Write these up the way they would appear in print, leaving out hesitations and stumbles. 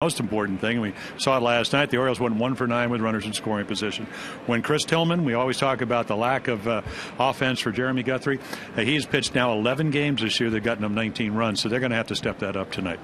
Most important thing, we saw it last night, the Orioles went 1 for 9 with runners in scoring position. When Chris Tillman, we always talk about the lack of offense for Jeremy Guthrie. He's pitched now 11 games this year. They've gotten him 19 runs, so they're going to have to step that up tonight.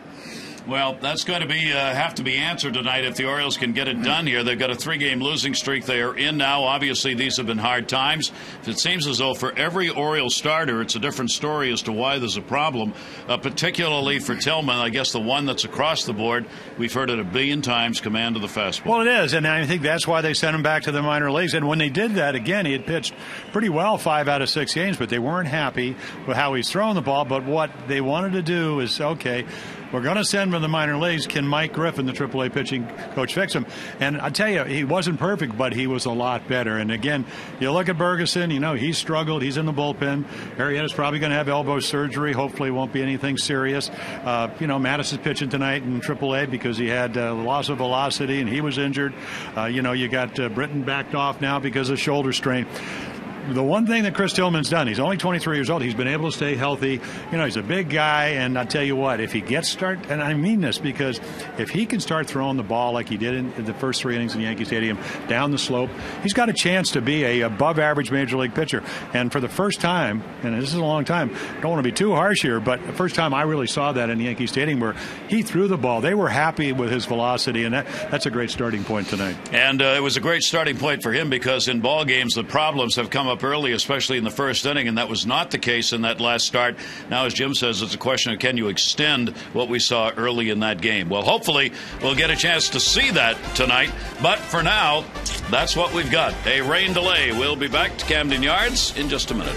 Well, that's going to be have to be answered tonight if the Orioles can get it done here. They've got a 3-game losing streak they are in now. Obviously, these have been hard times. It seems as though for every Orioles starter, it's a different story as to why there's a problem, particularly for Tillman. I guess the one that's across the board, we've heard it a billion times, command of the fastball. Well, it is, and I think that's why they sent him back to the minor leagues. And when they did that, again, he had pitched pretty well 5 out of 6 games, but they weren't happy with how he's throwing the ball. But what they wanted to do is, okay, we're going to send him to the minor leagues. Can Mike Griffin, the AAA pitching coach, fix him? And I tell you, he wasn't perfect, but he was a lot better. And again, you look at Bergeson, he's struggled. He's in the bullpen. Arrieta's probably going to have elbow surgery. Hopefully it won't be anything serious. Mattis is pitching tonight in AAA because he had loss of velocity and he was injured. You got Britton backed off now because of shoulder strain. The one thing that Chris Tillman's done, he's only 23 years old, he's been able to stay healthy. He's a big guy, and I'll tell you what, if he gets started, and I mean this because if he can start throwing the ball like he did in the first 3 innings in Yankee Stadium down the slope, he's got a chance to be a above-average major league pitcher. And for the first time, and this is a long time, don't want to be too harsh here, but the first time I really saw that in Yankee Stadium where he threw the ball. They were happy with his velocity, and that's a great starting point tonight. And it was a great starting point for him because in ball games the problems have come up early, especially in the first inning, and that was not the case in that last start. Now, as Jim says, it's a question of can you extend what we saw early in that game. Well, hopefully we'll get a chance to see that tonight, but for now, that's what we've got. A rain delay. We'll be back to Camden Yards in just a minute.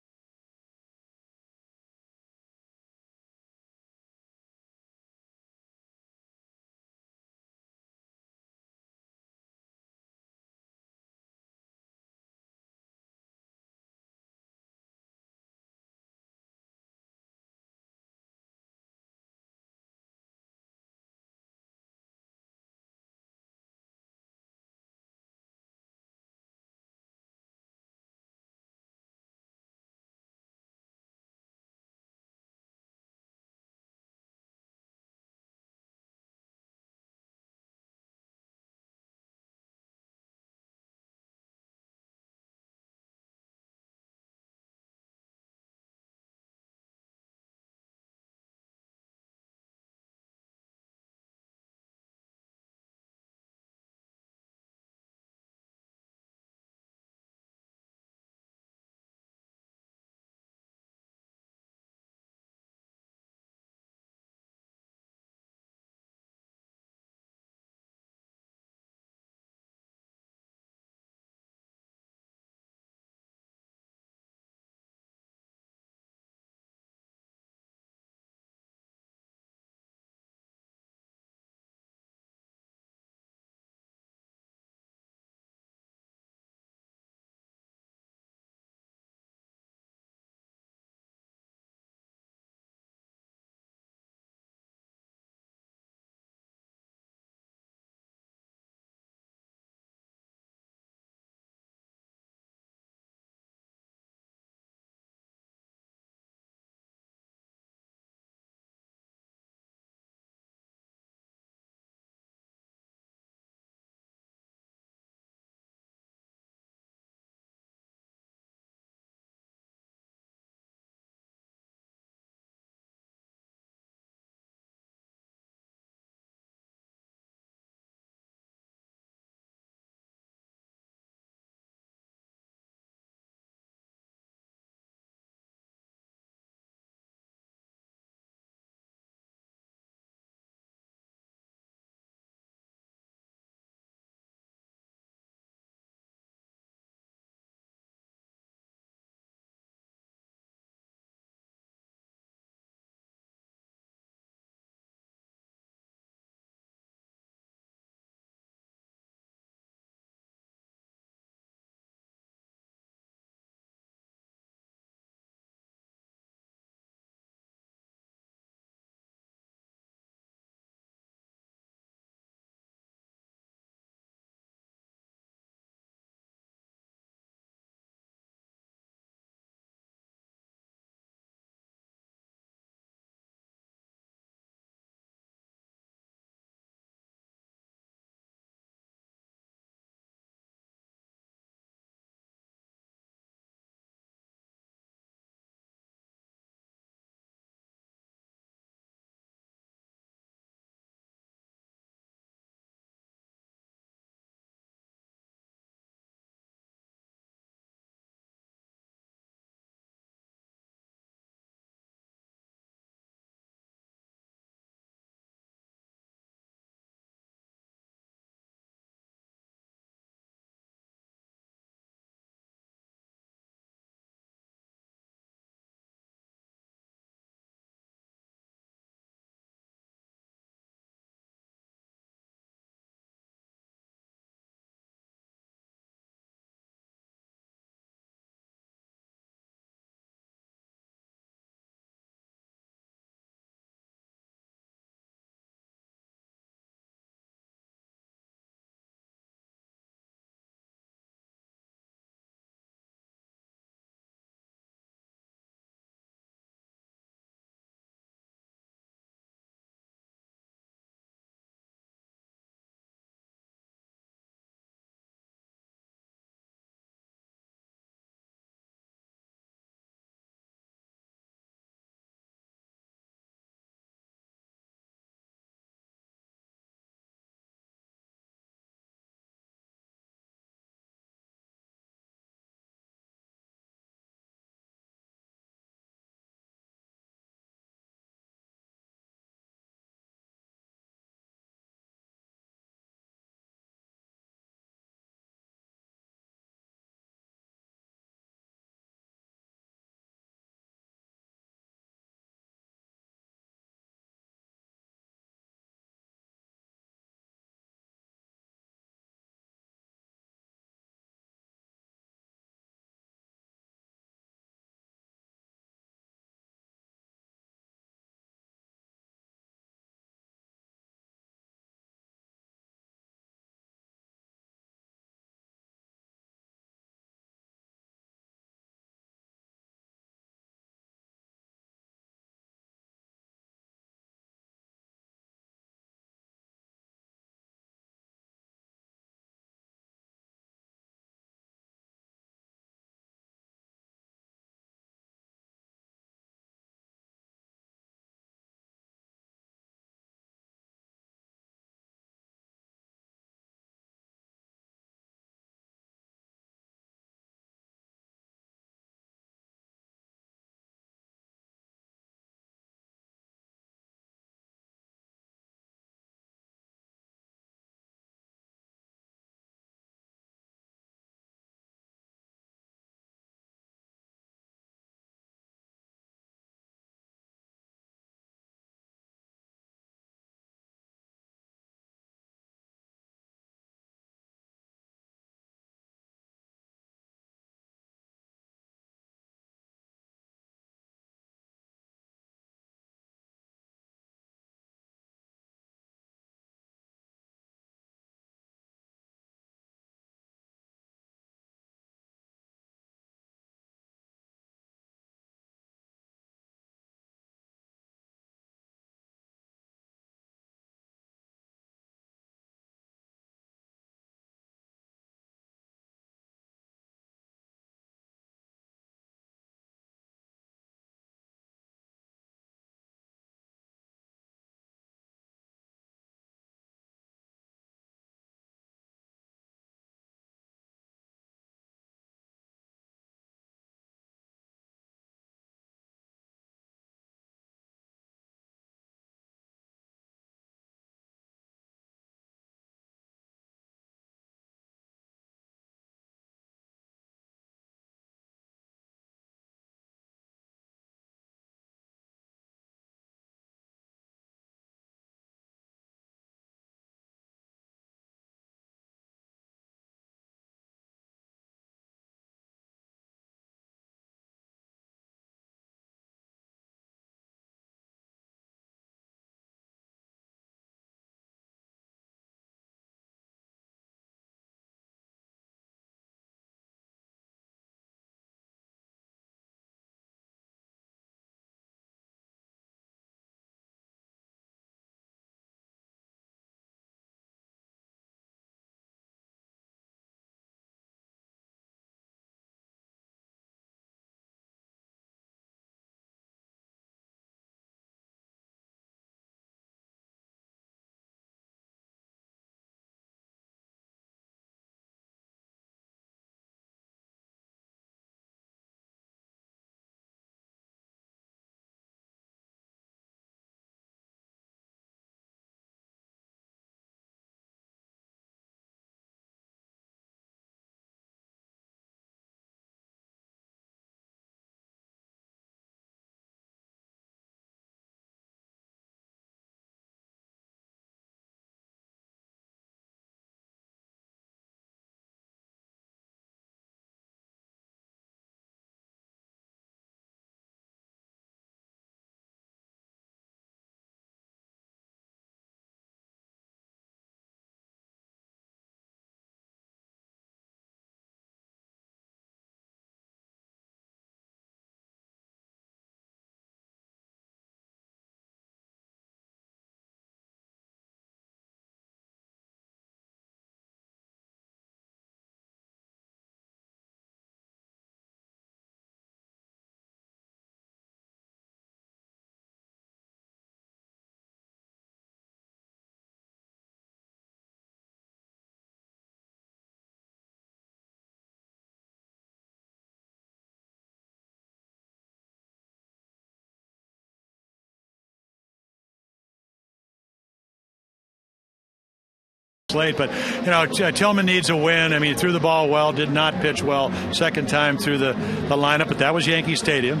it's late. But, Tillman needs a win. I mean, he threw the ball well, did not pitch well second time through the lineup, but that was Yankee Stadium.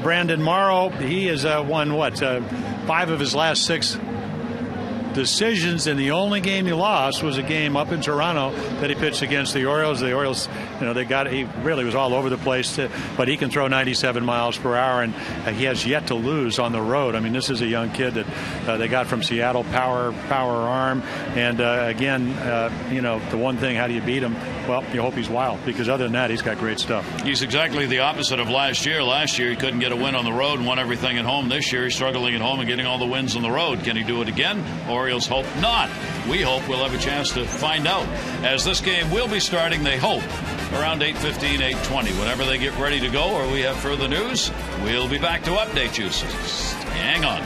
Brandon Morrow, he has won, 5 of his last 6 decisions, and the only game he lost was a game up in Toronto that he pitched against the Orioles. The Orioles, he really was all over the place, but he can throw 97 miles per hour, and he has yet to lose on the road. I mean, this is a young kid that they got from Seattle, power arm, and again, the one thing, how do you beat him? Well, you hope he's wild, because other than that, he's got great stuff. He's exactly the opposite of last year. Last year, he couldn't get a win on the road and won everything at home. This year, he's struggling at home and getting all the wins on the road. Can he do it again? Orioles hope not. We hope we'll have a chance to find out, as this game will be starting, they hope, around 8:15, 8:20. Whenever they get ready to go or we have further news, we'll be back to update you. So hang on.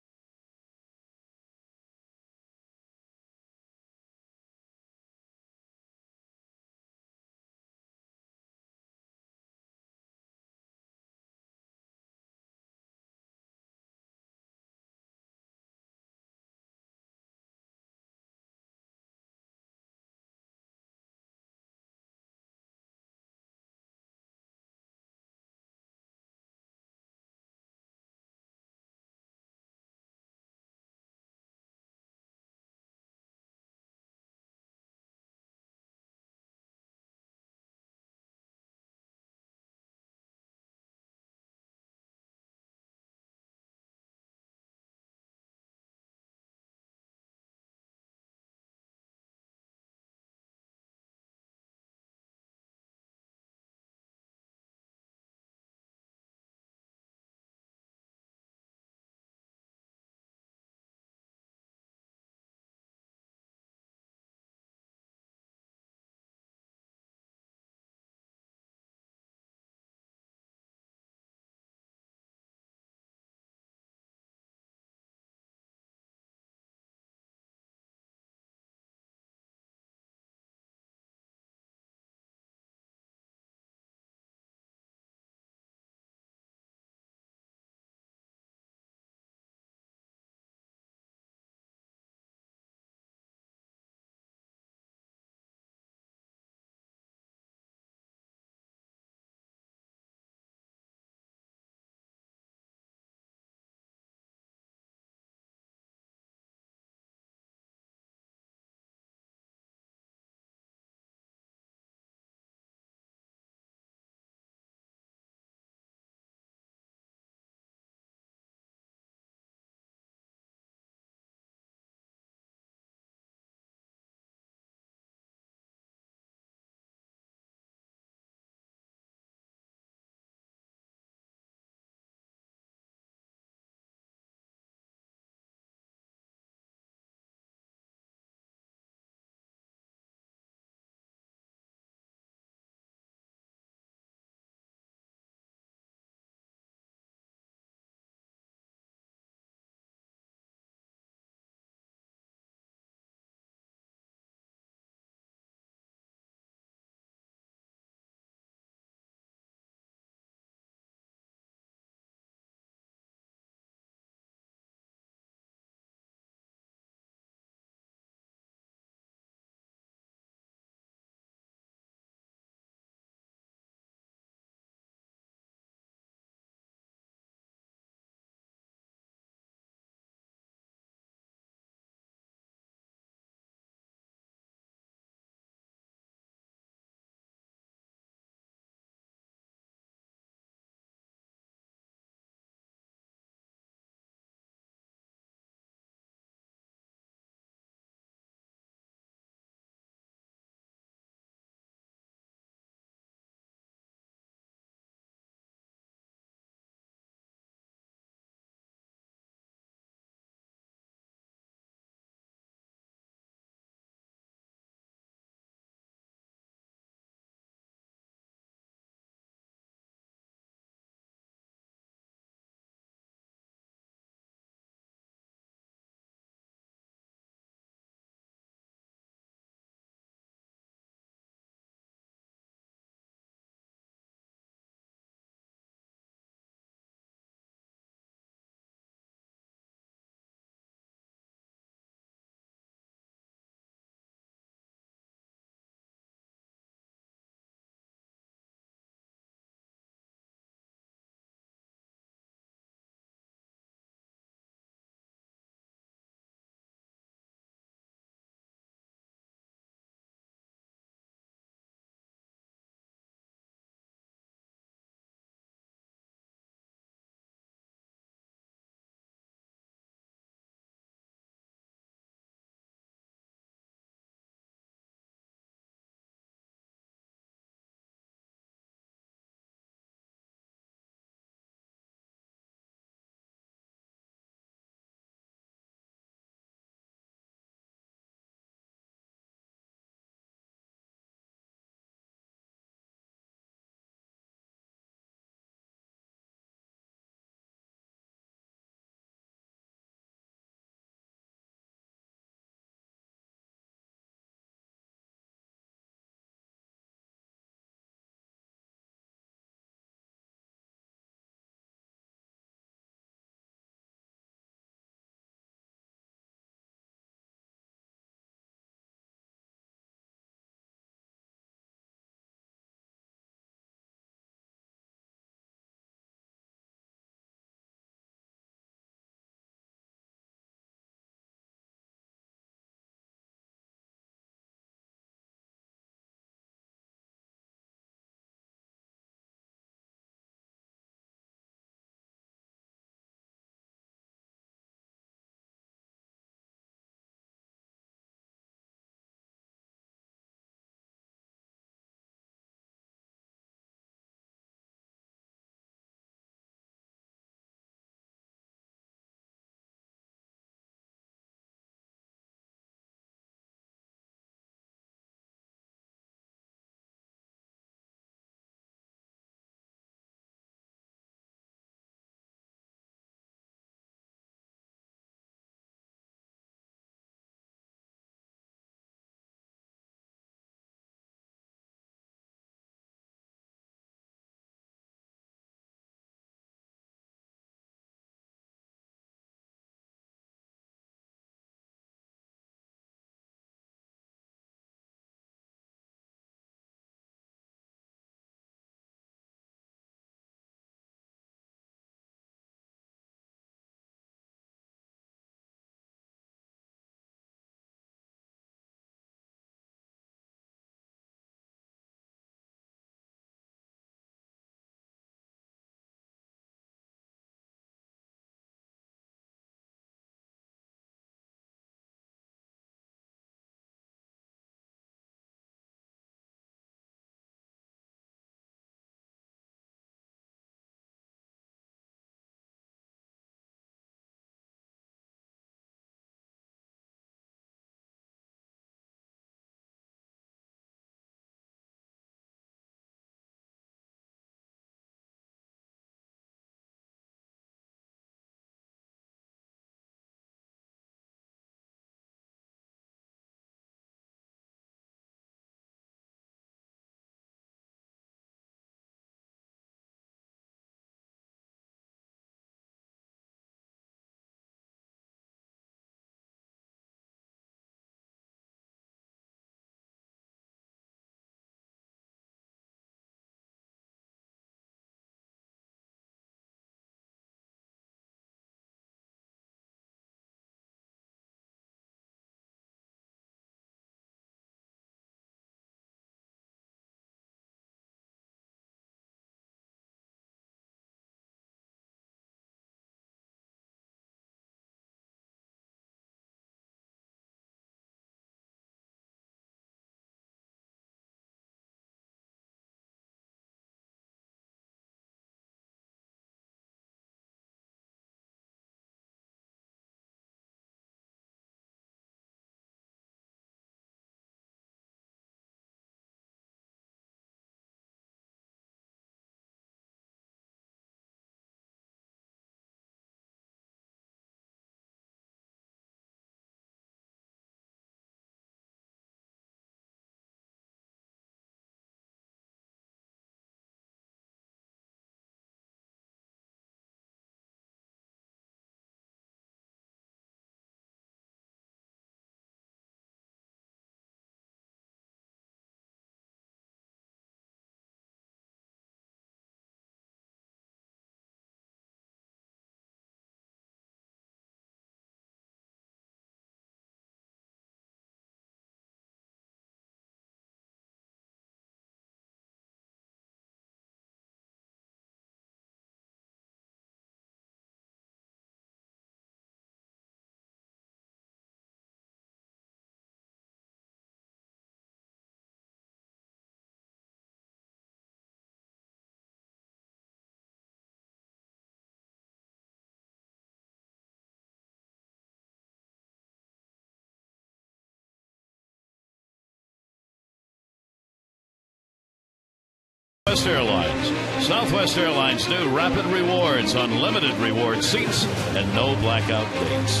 Southwest Airlines. Southwest Airlines new Rapid Rewards, unlimited reward seats, and no blackout dates.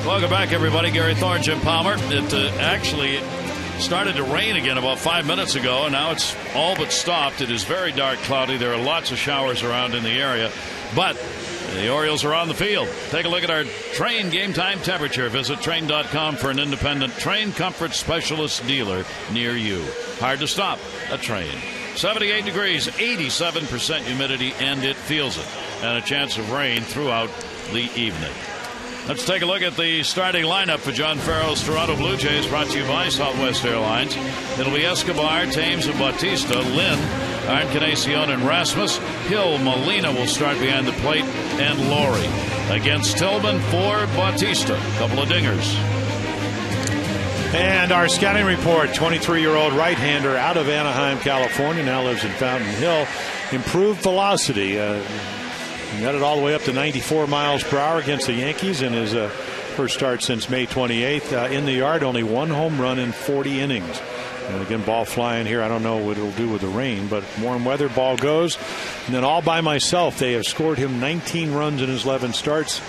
Welcome back, everybody. Gary Thorne, Jim Palmer. It actually started to rain again about 5 minutes ago, and now it's all but stopped. It is very dark, cloudy. There are lots of showers around in the area, but the Orioles are on the field. Take a look at our Train game time temperature. Visit Train.com for an independent Train comfort specialist dealer near you. Hard to stop a Train. 78 degrees, 87% humidity, and it feels it. And a chance of rain throughout the evening. Let's take a look at the starting lineup for John Farrell's Toronto Blue Jays, brought to you by Southwest Airlines. It'll be Escobar, Thames, and Bautista. Lynn, Encarnacion, and Rasmus. Hill, Molina will start behind the plate, and Laurie. Against Tillman for Bautista. Couple of dingers. And our scouting report, 23-year-old right-hander out of Anaheim, California, now lives in Fountain Hill. Improved velocity. Got it all the way up to 94 miles per hour against the Yankees in his first start since May 28th. In the yard, only one home run in 40 innings. And again, ball flying here. I don't know what it'll do with the rain, but warm weather, ball goes. And then all by myself, they have scored him 19 runs in his 11 starts.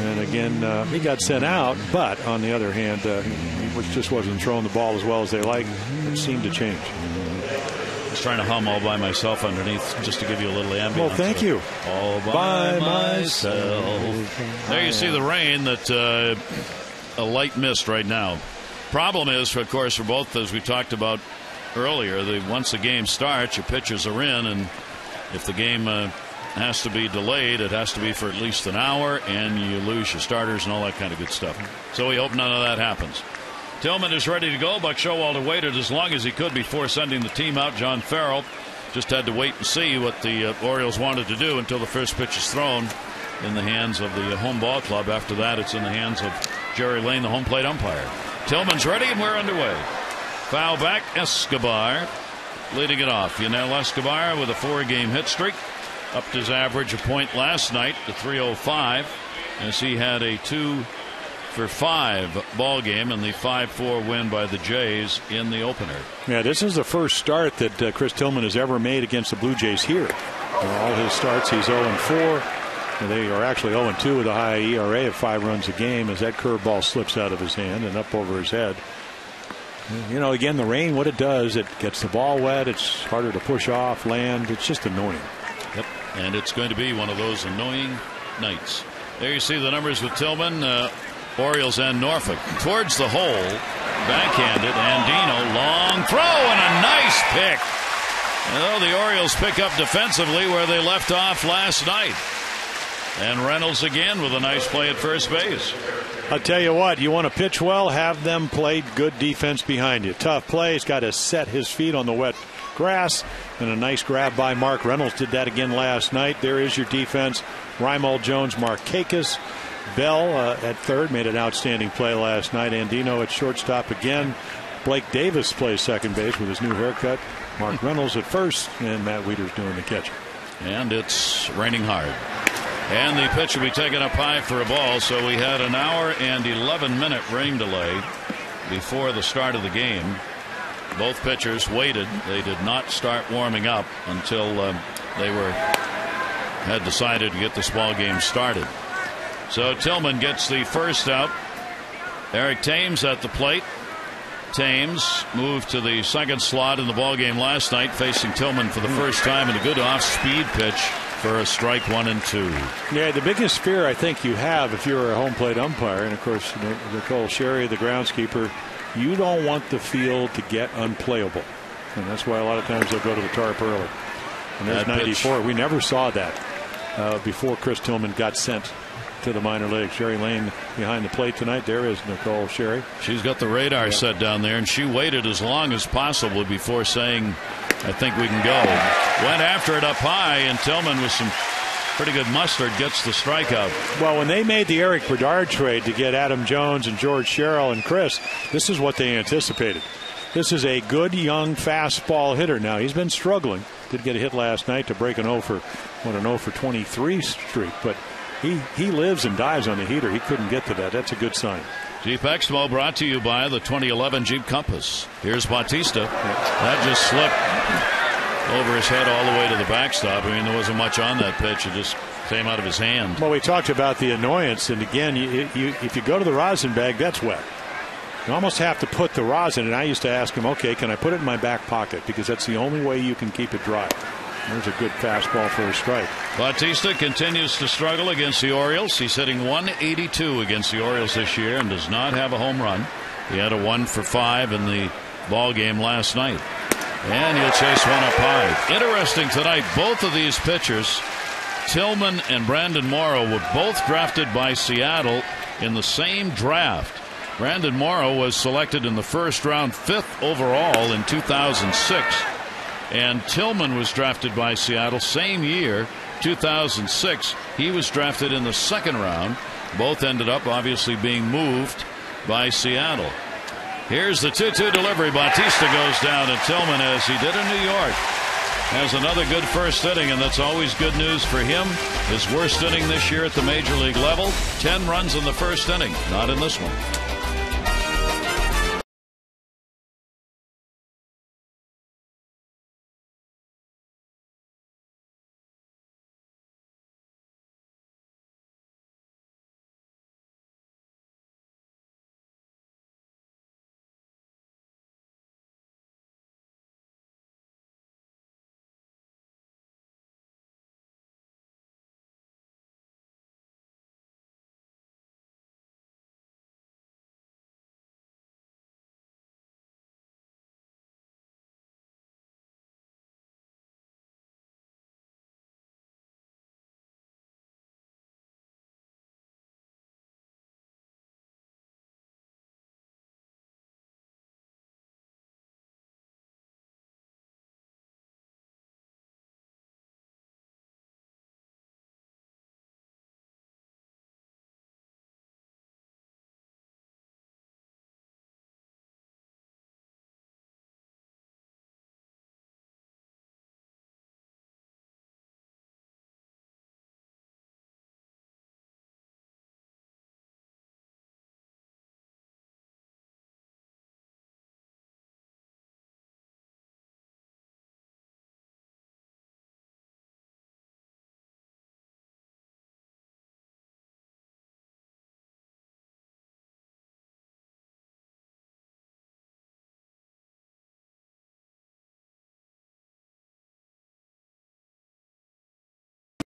And again, he got sent out, but on the other hand, he just wasn't throwing the ball as well as they like. It seemed to change. I was trying to hum all by myself underneath just to give you a little ambience. Well, thank you. All by myself. There you see the rain, that a light mist right now. Problem is, of course, for both, as we talked about earlier, once the game starts, your pitchers are in, and if the game has to be delayed, it has to be for at least an hour, and you lose your starters and all that kind of good stuff. So we hope none of that happens. Tillman is ready to go. Buck Showalter waited as long as he could before sending the team out. John Farrell just had to wait and see what the Orioles wanted to do until the first pitch is thrown in the hands of the home ball club. After that, it's in the hands of Jerry Lane, the home plate umpire. Tillman's ready, and we're underway. Foul back, Escobar leading it off. Yunel Escobar with a 4-game hit streak. Upped his average a point last night to 305 as he had a 2-for-5 ball game in the 5-4 win by the Jays in the opener. Yeah, this is the first start that Chris Tillman has ever made against the Blue Jays here. All his starts, he's 0-4. They are actually 0-2 with a high ERA of 5 runs a game as that curveball slips out of his hand and up over his head. You know, again, the rain, what it does, it gets the ball wet. It's harder to push off, land. It's just annoying. Yep, and it's going to be one of those annoying nights. There you see the numbers with Tillman, Orioles and Norfolk. Towards the hole, backhanded, Andino, long throw, and a nice pick. Well, the Orioles pick up defensively where they left off last night. And Reynolds again with a nice play at first base. I'll tell you what, you want to pitch well, have them play good defense behind you. Tough play. He's got to set his feet on the wet grass. And a nice grab by Mark Reynolds. Did that again last night. There is your defense. Reimold, Jones, Markakis. Bell at third made an outstanding play last night. Andino at shortstop again. Blake Davis plays second base with his new haircut. Mark Reynolds at first, and Matt Wieters doing the catching. And it's raining hard. And the pitch will be taken up high for a ball. So we had an hour and 11-minute rain delay before the start of the game. Both pitchers waited. They did not start warming up until they had decided to get this ball game started. So Tillman gets the first out. Eric Thames at the plate. Thames moved to the second slot in the ball game last night, facing Tillman for the first time, in a good off-speed pitch for a strike 1 and 2. Yeah, the biggest fear I think you have if you're a home plate umpire, and of course Nicole Sherry, the groundskeeper, you don't want the field to get unplayable, and that's why a lot of times they'll go to the tarp early. And there's 94. We never saw that before Chris Tillman got sent to the minor leagues. Sherry Lane behind the plate tonight. There is Nicole Sherry. She's got the radar set down there, and she waited as long as possible before saying, I think we can go. Went after it up high, and Tillman with some pretty good mustard gets the strikeout. Well, when they made the Eric Bedard trade to get Adam Jones and George Sherrill and Chris, this is what they anticipated. This is a good young fastball hitter. Now he's been struggling. Did get a hit last night to break an 0 for 23 streak, but he lives and dies on the heater. He couldn't get to that. That's a good sign. Jeep Expo brought to you by the 2011 Jeep Compass. Here's Bautista. That just slipped over his head all the way to the backstop. I mean, there wasn't much on that pitch. It just came out of his hand. Well, we talked about the annoyance, and again, if you go to the rosin bag, that's wet. You almost have to put the rosin, and I used to ask him, okay, can I put it in my back pocket? Because that's the only way you can keep it dry. There's a good fastball for a strike. Bautista continues to struggle against the Orioles. He's hitting 182 against the Orioles this year and does not have a home run. He had a 1 for 5 in the ball game last night. And he'll chase one up high. Interesting tonight, both of these pitchers, Tillman and Brandon Morrow, were both drafted by Seattle in the same draft. Brandon Morrow was selected in the first round, 5th overall in 2006. And Tillman was drafted by Seattle same year, 2006. He was drafted in the 2nd round. Both ended up obviously being moved by Seattle. Here's the 2-2 delivery. Bautista goes down, and Tillman, as he did in New York, has another good first inning, and that's always good news for him. His worst inning this year at the major league level, 10 runs in the first inning. Not in this one.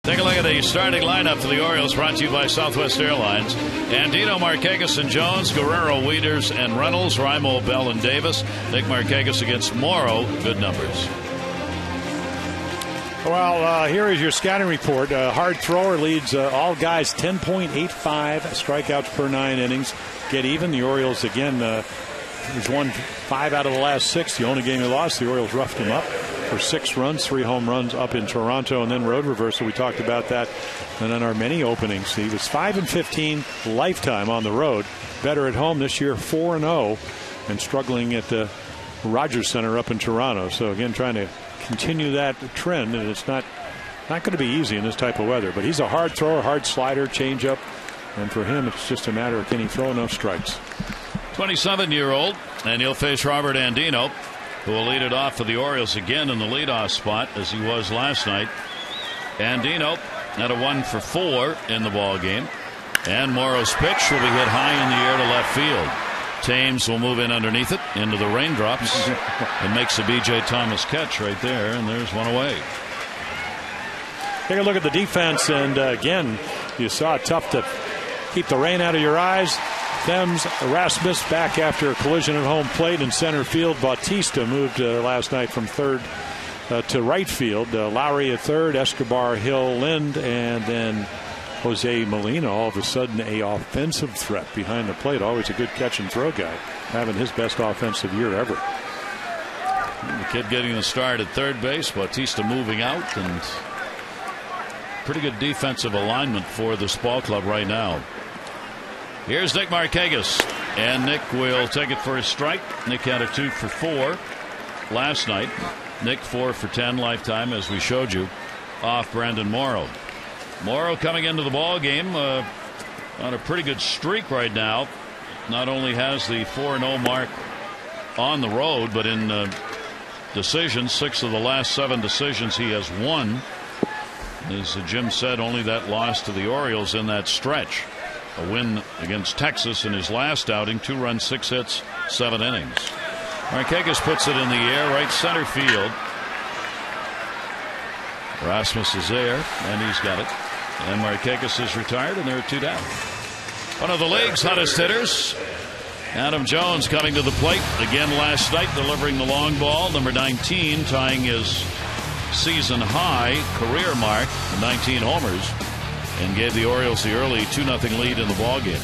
Take a look at the starting lineup for the Orioles, brought to you by Southwest Airlines. Andino, Markakis, and Jones, Guerrero, Wieters, and Reynolds, Raimo, Bell, and Davis. Nick Markakis against Morrow. Good numbers. Well, here is your scouting report. Hard thrower leads all guys 10.85 strikeouts per 9 innings. Get even. The Orioles, again, he's won 5 out of the last 6. The only game he lost, the Orioles roughed him up for 6 runs, 3 home runs up in Toronto, and then road reversal. We talked about that. And then our many openings. He was 5-15 lifetime on the road. Better at home this year, 4-0, and struggling at the Rogers Center up in Toronto. So again, trying to continue that trend, and it's not going to be easy in this type of weather. But he's a hard thrower, hard slider, changeup, and for him, it's just a matter of can he throw enough strikes. 27-year-old, and he'll face Robert Andino, who will lead it off for the Orioles again in the leadoff spot as he was last night. Andino had a 1 for 4 in the ball game, and Morrow's pitch will be hit high in the air to left field. Thames will move in underneath it into the raindrops and makes a B.J. Thomas catch right there, and there's one away. Take a look at the defense, and again, you saw it tough to keep the rain out of your eyes. Thames, Erasmus back after a collision at home plate in center field. Bautista moved last night from third to right field. Lowry at third, Escobar, Hill, Lind, and then Jose Molina, all of a sudden a offensive threat behind the plate. Always a good catch and throw guy, having his best offensive year ever. The kid getting the start at third base, Bautista moving out, and pretty good defensive alignment for this ball club right now. Here's Nick Markakis, and Nick will take it for a strike. Nick had a 2 for 4 last night. Nick 4 for 10 lifetime, as we showed you, off Brandon Morrow. Morrow coming into the ball game on a pretty good streak right now. Not only has the 4-0 mark on the road, but in decisions. 6 of the last 7 decisions he has won. As Jim said, only that loss to the Orioles in that stretch. A win against Texas in his last outing. 2 runs, 6 hits, 7 innings. Markakis puts it in the air, right center field. Rasmus is there, and he's got it. And Markakis is retired, and there are 2 down. One of the league's hottest hitters, Adam Jones, coming to the plate again last night, delivering the long ball. Number 19, tying his season high career mark, 19 homers, and gave the Orioles the early 2-0 lead in the ball game.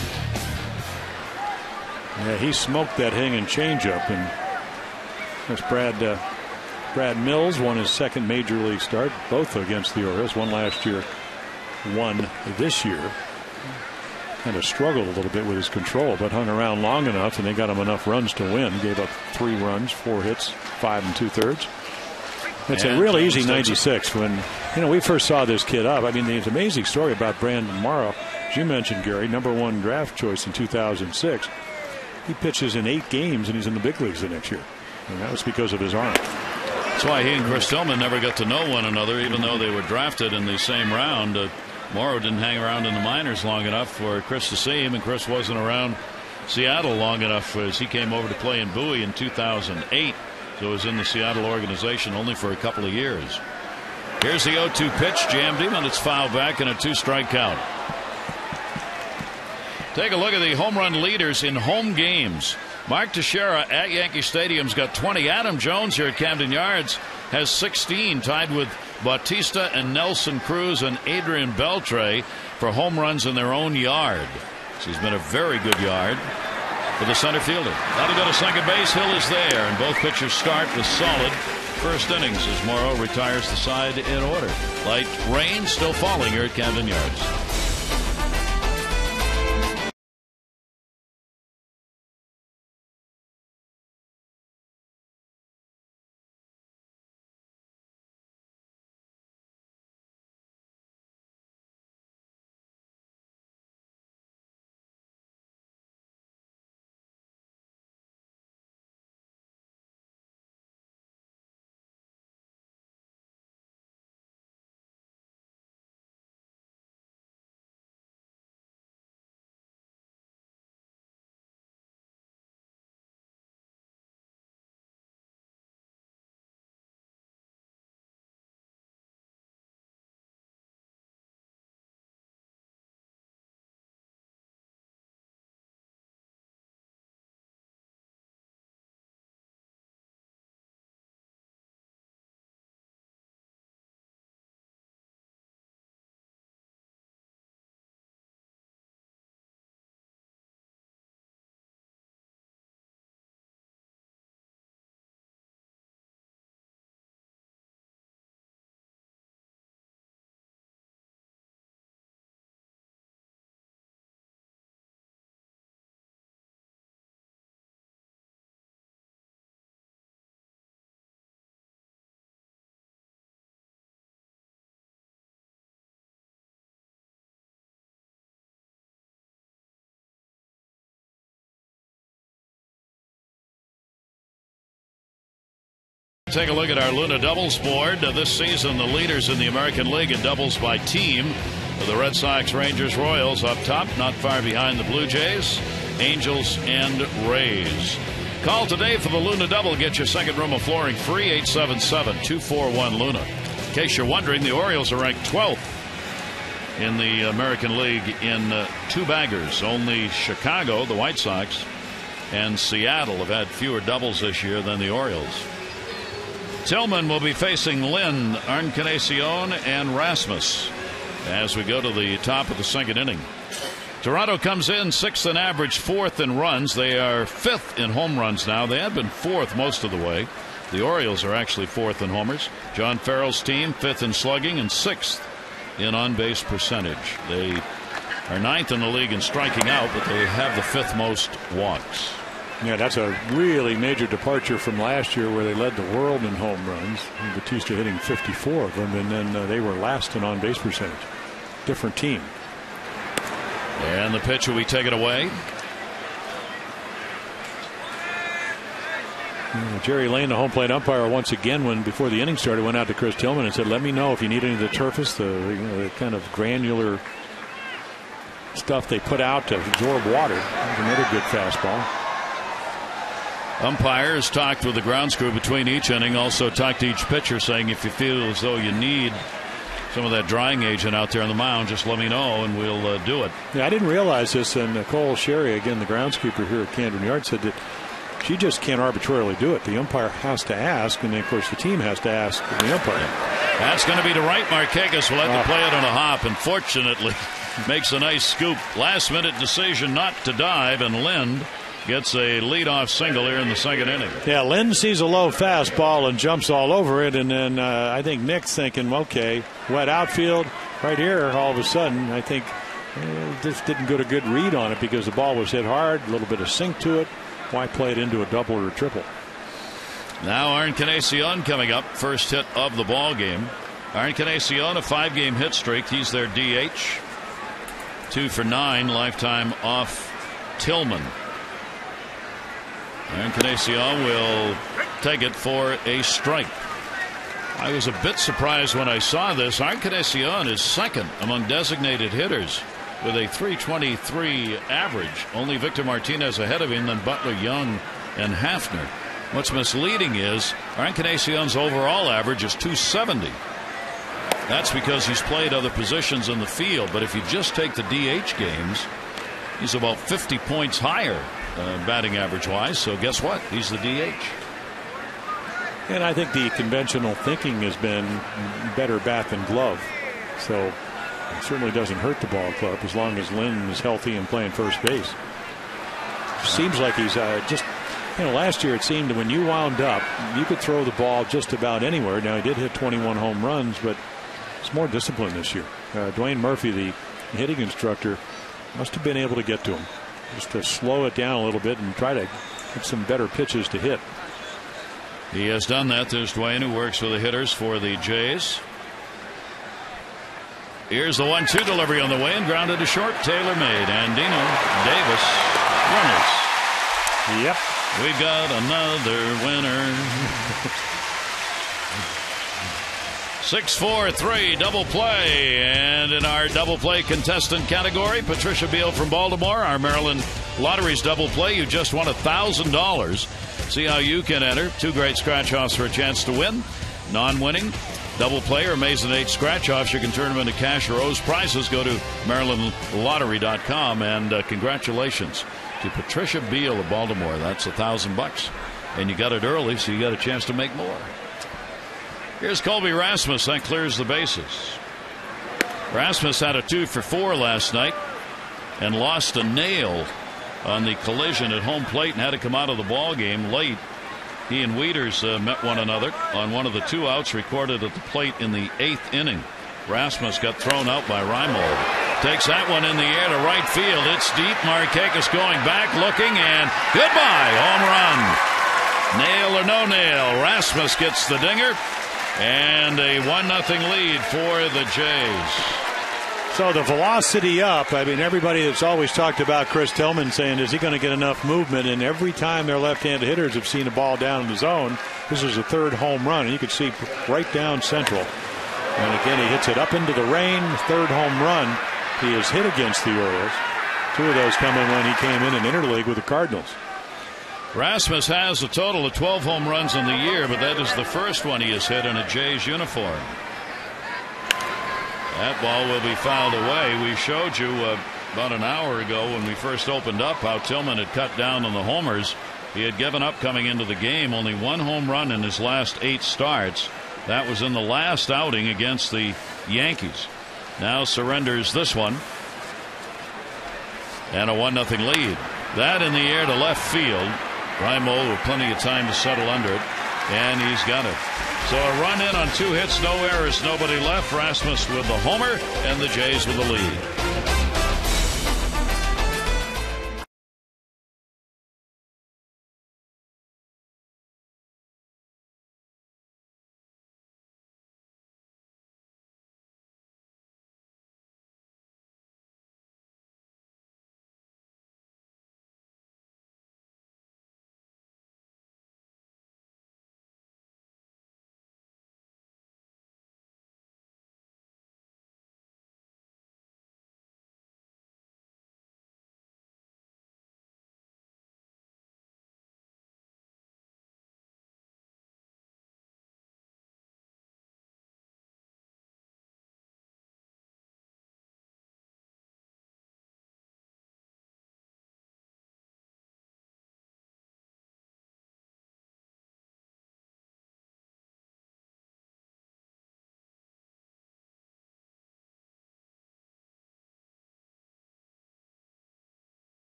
Yeah, he smoked that hanging changeup, and that's Brad Mills won his second major league start, both against the Orioles. One last year, one this year. Kind of struggled a little bit with his control, but hung around long enough, and they got him enough runs to win. Gave up 3 runs, 4 hits, 5 2/3. It's a real easy 96 when we first saw this kid up. I mean, there's an amazing story about Brandon Morrow. As you mentioned, Gary, #1 draft choice in 2006. He pitches in 8 games, and he's in the big leagues the next year, and that was because of his arm. That's why he and Chris Tillman never got to know one another, even though they were drafted in the same round. Morrow didn't hang around in the minors long enough for Chris to see him, and Chris wasn't around Seattle long enough as he came over to play in Bowie in 2008. So was in the Seattle organization only for a couple of years. Here's the 0-2 pitch, jammed him, and it's fouled back in a 2-strike count. Take a look at the home run leaders in home games. Mark Teixeira at Yankee Stadium's got 20. Adam Jones here at Camden Yards has 16, tied with Bautista and Nelson Cruz and Adrian Beltre for home runs in their own yard. So he's been a very good yard for the center fielder. That'll go to second base. Hill is there, and both pitchers start with solid first innings as Morrow retires the side in order. Light rain still falling here at Camden Yards. Take a look at our Luna doubles board. This season, the leaders in the American League in doubles by team are the Red Sox, Rangers, Royals. Up top, not far behind the Blue Jays, Angels, and Rays. Call today for the Luna double. Get your second room of flooring free. 877-241-LUNA. In case you're wondering, the Orioles are ranked 12th in the American League in 2 baggers. Only Chicago, the White Sox, and Seattle have had fewer doubles this year than the Orioles. Tillman will be facing Lynn, Encarnacion, and Rasmus as we go to the top of the second inning. Toronto comes in 6th in average, 4th in runs. They are 5th in home runs now. They had been 4th most of the way. The Orioles are actually 4th in homers. John Farrell's team 5th in slugging and 6th in on-base percentage. They are 9th in the league in striking out, but they have the 5th most walks. Yeah, that's a really major departure from last year where they led the world in home runs. Bautista hitting 54 of them, and then they were last in on-base percentage. Different team. And the pitch will be taken away. Jerry Lane, the home plate umpire, once again, when before the inning started, went out to Chris Tillman and said, "Let me know if you need any of the turfus, the kind of granular stuff they put out to absorb water." Another good fastball. Umpires talked with the grounds crew between each inning. Also talked to each pitcher, saying if you feel as though you need some of that drying agent out there on the mound, just let me know and we'll do it. Yeah, I didn't realize this, and Nicole Sherry, again the groundskeeper here at Camden Yards, said that she just can't arbitrarily do it. The umpire has to ask, and then of course the team has to ask the umpire. That's going to be to right. Markakis will have to play it on a hop, and fortunately makes a nice scoop. Last minute decision not to dive, and Lind gets a leadoff single here in the second inning. Yeah, Lind sees a low fastball and jumps all over it, and then I think Nick's thinking, okay, wet outfield right here. All of a sudden, I think just didn't get a good read on it because the ball was hit hard, a little bit of sink to it. Why play it into a double or a triple? Now Encarnacion coming up, first hit of the ball game. Encarnacion, a 5-game hit streak. He's their DH. 2 for 9, lifetime off Tillman. Encarnacion will take it for a strike. I was a bit surprised when I saw this. Encarnacion is second among designated hitters with a .323 average. Only Victor Martinez ahead of him, then Butler, Young, and Hafner. What's misleading is Encarnacion's overall average is .270. That's because he's played other positions in the field. But if you just take the DH games, he's about 50 points higher batting average-wise. So guess what? He's the DH. And I think the conventional thinking has been better bat than glove. So it certainly doesn't hurt the ball club as long as Lynn is healthy and playing first base. Seems like he's just, last year it seemed that when you wound up, you could throw the ball just about anywhere. Now, he did hit 21 home runs, but it's more discipline this year. Dwayne Murphy, the hitting instructor, must have been able to get to him just to slow it down a little bit and try to get some better pitches to hit. He has done that. There's Dwayne, who works with the hitters for the Jays. Here's the 1-2 delivery on the way and grounded to short. Taylor made. Andino, Davis, runners. Yep. We got another winner. 6-4-3 double play, and in our double play contestant category, Patricia Beal from Baltimore, our Maryland Lottery's double play. You just won $1,000. See how you can enter. 2 great scratch offs for a chance to win. Non-winning double play or Mason 8 scratch offs. You can turn them into cash or O's prizes. Go to MarylandLottery.com, and congratulations to Patricia Beal of Baltimore. That's $1,000, and you got it early, so you got a chance to make more. Here's Colby Rasmus. That clears the bases. Rasmus had a 2 for 4 last night and lost a nail on the collision at home plate and had to come out of the ball game late. He and Wieters met one another on one of the 2 outs recorded at the plate in the 8th inning. Rasmus got thrown out by Reimold. Takes that one in the air to right field. It's deep. Markakis going back, looking, and goodbye. Home run. Nail or no nail. Rasmus gets the dinger. And a 1-0 lead for the Jays. So the velocity up. I mean, everybody that's always talked about Chris Tillman saying, is he going to get enough movement? And every time their left-handed hitters have seen a ball down in the zone, this is a 3rd home run. And you can see right down central. And again, he hits it up into the rain. 3rd home run he has hit against the Orioles. 2 of those coming when he came in interleague with the Cardinals. Rasmus has a total of 12 home runs in the year, but that is the first one he has hit in a Jays uniform. That ball will be fouled away. We showed you about an hour ago when we first opened up how Tillman had cut down on the homers. He had given up coming into the game. Only 1 home run in his last 8 starts. That was in the last outing against the Yankees. Now surrenders this one. And a 1-0 lead. That in the air to left field. Reimold with plenty of time to settle under it, and he's got it. So a run in on 2 hits, no errors, nobody left. Rasmus with the homer, and the Jays with the lead.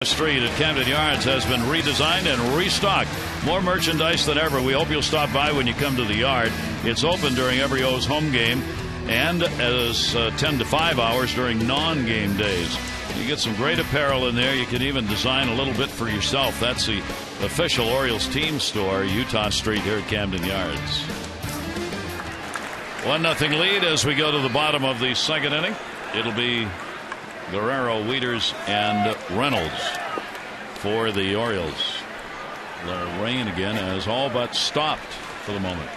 Street at Camden Yards has been redesigned and restocked. More merchandise than ever. We hope you'll stop by when you come to the yard. It's open during every O's home game and as 10 to 5 hours during non-game days. You get some great apparel in there. You can even design a little bit for yourself. That's the official Orioles team store, Utah Street here at Camden Yards. 1-0 lead as we go to the bottom of the second inning. It'll be Guerrero, Wieters, and Reynolds for the Orioles. The rain again has all but stopped for the moment.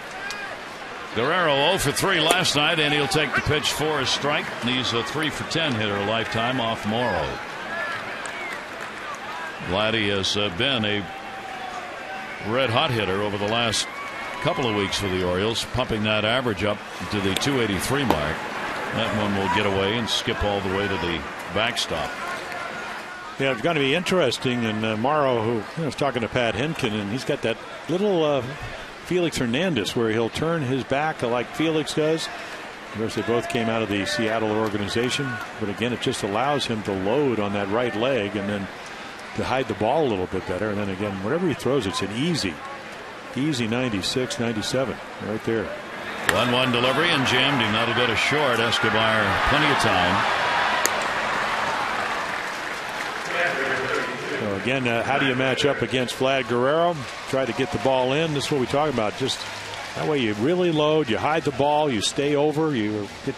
Guerrero 0 for 3 last night, and he'll take the pitch for a strike. And he's a 3 for 10 hitter lifetime off Morrow. Vladdy has been a red-hot hitter over the last couple of weeks for the Orioles, pumping that average up to the 283 mark. That one will get away and skip all the way to the backstop. Yeah, it's going to be interesting. And Morrow, who I was talking to Pat Henkin, and he's got that little Felix Hernandez where he'll turn his back like Felix does. Of course, they both came out of the Seattle organization, but again, it just allows him to load on that right leg and then to hide the ball a little bit better. And then again, whenever he throws, it's an easy 96, 97 right there. 1-1 delivery and jammed him. That'll go to short. Escobar plenty of time. So again, how do you match up against Vlad Guerrero? Try to get the ball in. This is what we talk about. Just that way you really load, you hide the ball, you stay over, you get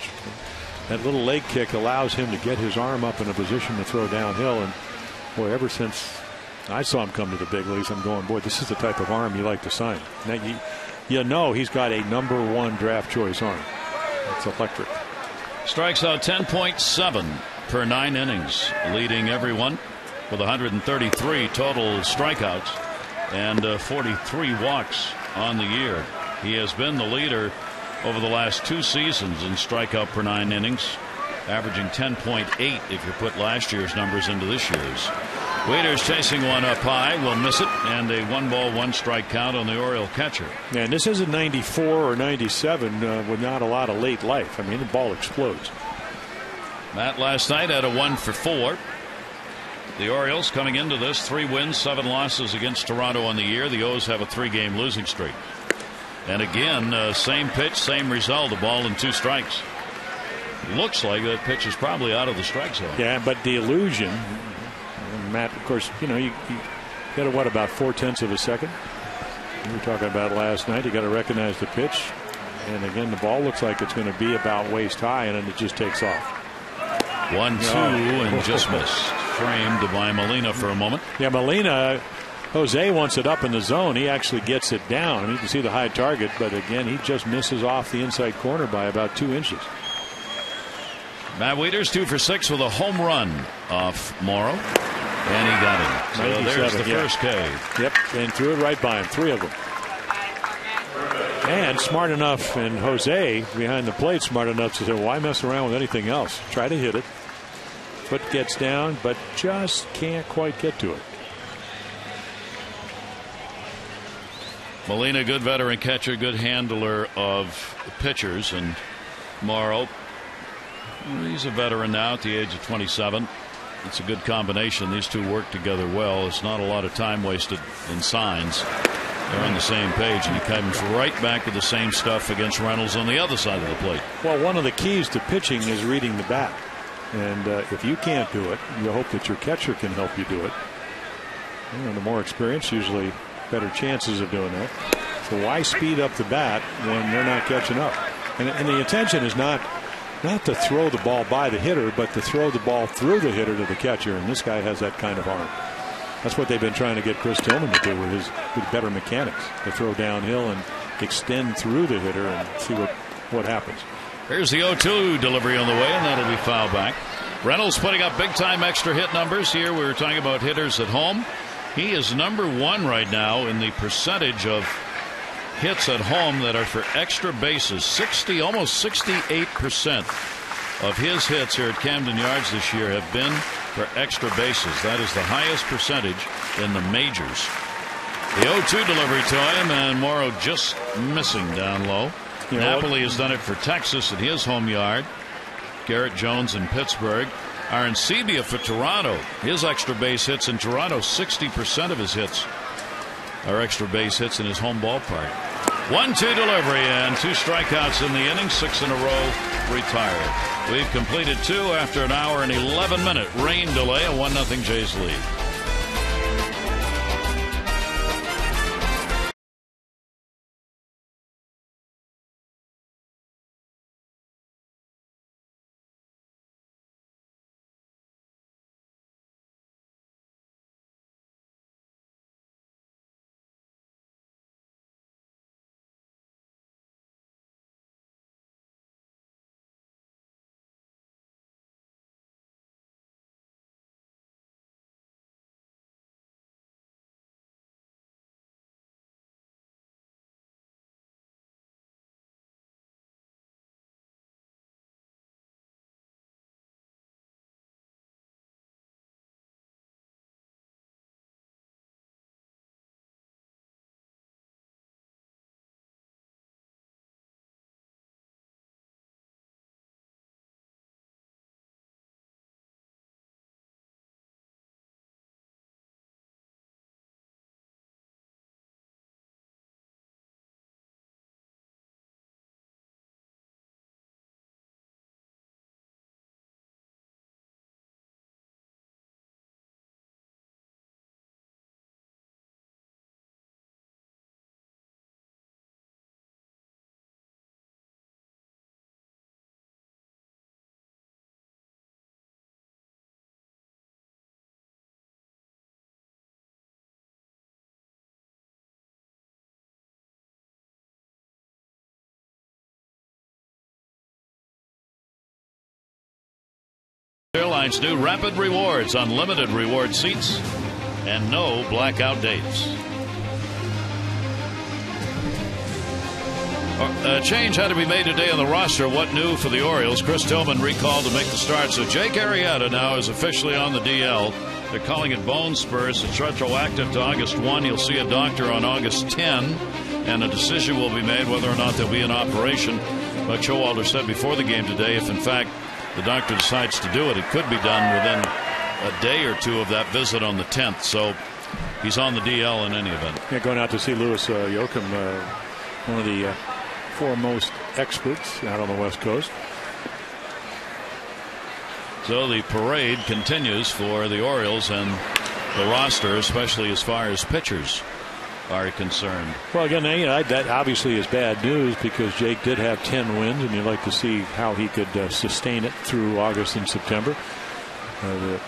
that little leg kick allows him to get his arm up in a position to throw downhill. And boy, ever since I saw him come to the big leagues, I'm going, boy, this is the type of arm you like to sign. Now, you know he's got a #1 draft choice arm. It's electric. Strikes out 10.7 per 9 innings, leading everyone with 133 total strikeouts and 43 walks on the year. He has been the leader over the last 2 seasons in strikeout per 9 innings, averaging 10.8 if you put last year's numbers into this year's. Wieters chasing one up high, will miss it, and a 1-ball-1-strike count on the Oriole catcher. And this isn't 94 or 97 with not a lot of late life. I mean, the ball explodes. Matt last night had a 1 for 4. The Orioles coming into this 3 wins, 7 losses against Toronto on the year. The O's have a 3-game losing streak. And again, same pitch, same result, a ball and 2 strikes. Looks like that pitch is probably out of the strike zone. Yeah, but the illusion, Matt, of course, you know, you got what, about 4/10 of a second. We were talking about last night. You got to recognize the pitch. And again, the ball looks like it's going to be about waist high, and then it just takes off. 1-2 and just missed. Framed by Molina for a moment. Yeah, Molina, Jose wants it up in the zone. He actually gets it down. I mean, you can see the high target, but again, he just misses off the inside corner by about 2 inches. Matt Wieters 2 for 6 with a home run off Morrow, and he got him. So there's the first K. Yep, and threw it right by him. 3 of them. And smart enough, and Jose behind the plate smart enough to say, why mess around with anything else? Try to hit it. Foot gets down, but just can't quite get to it. Molina, good veteran catcher, good handler of pitchers, and Morrow, he's a veteran now at the age of 27. It's a good combination. These two work together well. It's not a lot of time wasted in signs. They're on the same page, and he comes right back to the same stuff against Reynolds on the other side of the plate. Well, one of the keys to pitching is reading the bat. And if you can't do it, you hope that your catcher can help you do it. You know, the more experience, usually better chances of doing that. So why speed up the bat when they're not catching up? And the intention is not to throw the ball by the hitter, but to throw the ball through the hitter to the catcher. And this guy has that kind of arm. That's what they've been trying to get Chris Tillman to do with better mechanics, to throw downhill and extend through the hitter and see what happens. Here's the 0-2 delivery on the way, and that'll be foul back. Reynolds putting up big-time extra hit numbers here. We were talking about hitters at home. He is #1 right now in the percentage of hits at home that are for extra bases. Almost 68% of his hits here at Camden Yards this year have been for extra bases. That is the highest percentage in the majors. The 0-2 delivery to him, and Morrow just missing down low. Napoli has done it for Texas at his home yard. Garrett Jones in Pittsburgh. Arancibia for Toronto. His extra base hits in Toronto, 60% of his hits are extra base hits in his home ballpark. 1-2 delivery and 2 strikeouts in the inning, 6 in a row, retired. We've completed 2 after an hour and 11-minute rain delay, a 1-0 Jays lead. Airlines new rapid rewards, unlimited reward seats, and no blackout dates. A change had to be made today on the roster. What new for the Orioles? Chris Tillman recalled to make the start. So Jake Arrieta now is officially on the DL. They're calling it bone spurs. It's retroactive to August 1. You'll see a doctor on August 10, and a decision will be made whether or not there'll be an operation. But Showalter said before the game today, if in fact the doctor decides to do it, it could be done within a day or two of that visit on the 10th. So he's on the DL in any event. Yeah, going out to see Louis Yoakum, one of the foremost experts out on the West Coast. So the parade continues for the Orioles and the roster, especially as far as pitchers are concerned. Well, again, that obviously is bad news because Jake did have 10 wins, and you'd like to see how he could sustain it through August and September.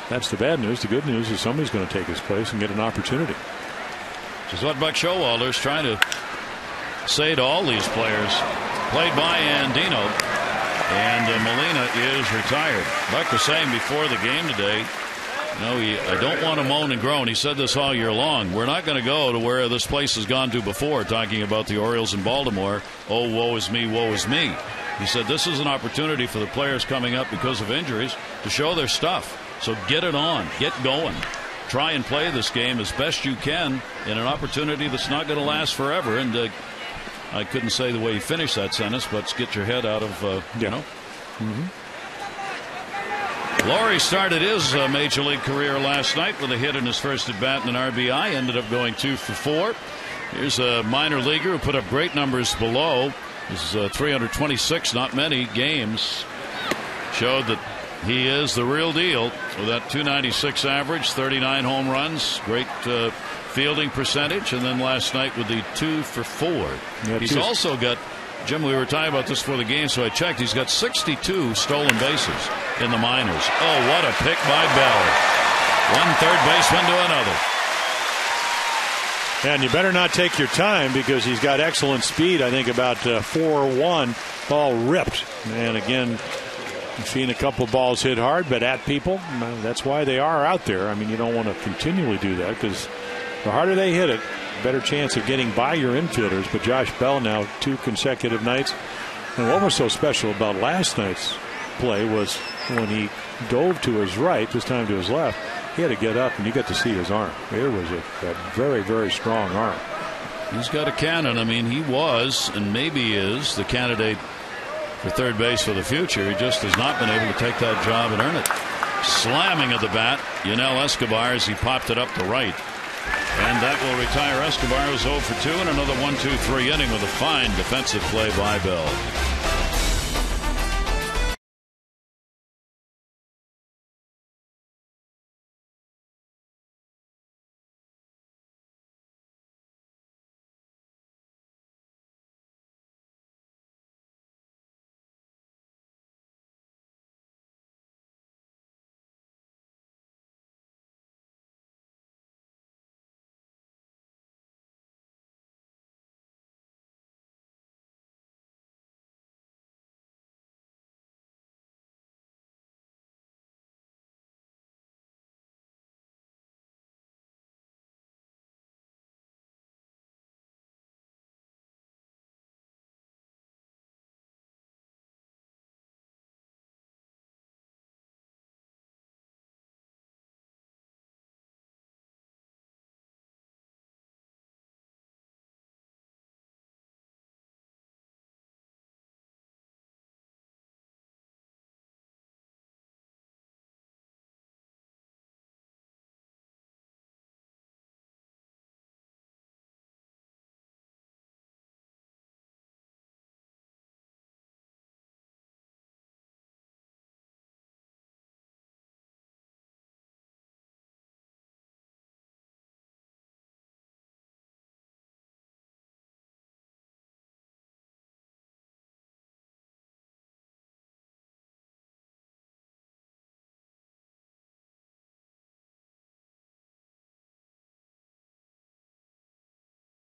That's the bad news. The good news is somebody's going to take his place and get an opportunity. Which is what Buck Showalter is trying to say to all these players. Played by Andino, and Molina is retired. Buck was saying before the game today, I don't want to moan and groan. He said this all year long. We're not going to go to where this place has gone to before, talking about the Orioles in Baltimore. Oh, woe is me, woe is me. He said this is an opportunity for the players coming up because of injuries to show their stuff. So get it on, get going. Try and play this game as best you can in an opportunity that's not going to last forever. And I couldn't say the way he finished that sentence, but get your head out of, Mm-hmm. Laurie started his major league career last night with a hit in his first at bat and an RBI. Ended up going 2 for 4. Here's a minor leaguer who put up great numbers below. This is 326, not many games. Showed that he is the real deal with that 296 average, 39 home runs, great fielding percentage, and then last night with the 2 for 4. Yeah, he's also got, Jim, we were talking about this before the game, so I checked. He's got 62 stolen bases in the minors. Oh, what a pick by Bell. One third baseman to another. And you better not take your time because he's got excellent speed. I think about 4-1, ball ripped. And again, you've seen a couple of balls hit hard, but at people. That's why they are out there. I mean, you don't want to continually do that because the harder they hit it, better chance of getting by your infielders. But Josh Bell now 2 consecutive nights. And what was so special about last night's play was when he dove to his right, this time to his left, he had to get up and you got to see his arm. There was a very, very strong arm. He's got a cannon. I mean, he was and maybe is the candidate for third base for the future. He just has not been able to take that job and earn it. slamming of the bat. Yunel Escobar as he popped it up to right. And that will retire Escobar, who's 0 for 2 in another 1-2-3 inning with a fine defensive play by Bell.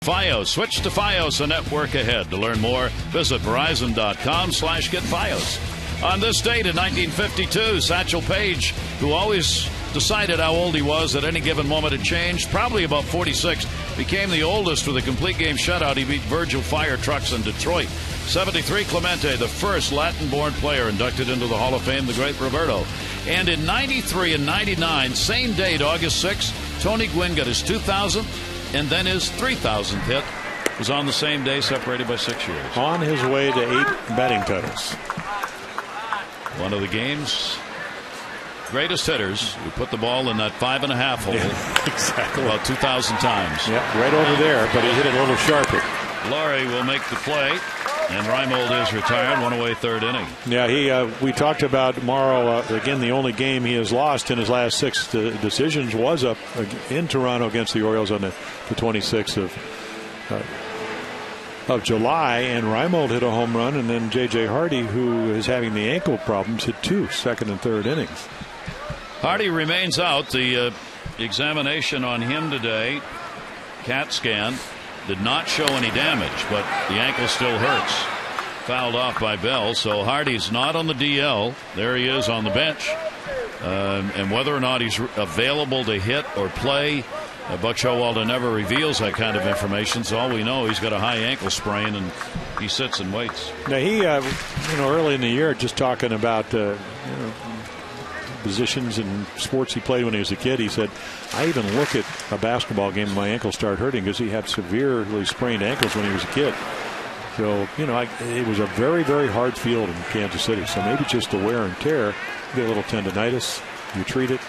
Fios. Switch to Fios, a network ahead. To learn more, visit Verizon.com/getFios. On this date in 1952, Satchel Paige, who always decided how old he was at any given moment had changed, probably about 46, became the oldest with a complete game shutout. He beat Virgil Fire Trucks in Detroit. 73, Clemente, the first Latin-born player inducted into the Hall of Fame, the great Roberto. And in 93 and 99, same date, August 6, Tony Gwynn got his 2,000th and then his 3,000th hit. Was on the same day, separated by 6 years. On his way to 8 batting titles. One of the game's greatest hitters who put the ball in that 5.5 hole. Yeah, exactly. About 2,000 times. Yeah, right over there, but he hit it a little sharper. Laurie will make the play, and Reimold is retired. One away, third inning. Yeah, we talked about Morrow. Again, the only game he has lost in his last 6 decisions was up in Toronto against the Orioles on the 26th of July, and Reimold hit a home run, and then J.J. Hardy, who is having the ankle problems, hit 2 second and third innings. Hardy remains out. The examination on him today, CAT scan, did not show any damage, but the ankle still hurts. Fouled off by Bell, so Hardy's not on the DL. There he is on the bench. And whether or not he's available to hit or play, Buck Showalter never reveals that kind of information. So all we know, he's got a high ankle sprain and he sits and waits. Now he, early in the year, just talking about positions and sports he played when he was a kid, he said, I even look at a basketball game and my ankles start hurting because he had severely sprained ankles when he was a kid. So, it was a very, very hard field in Kansas City. So maybe just the wear and tear, you get a little tendonitis, you treat it.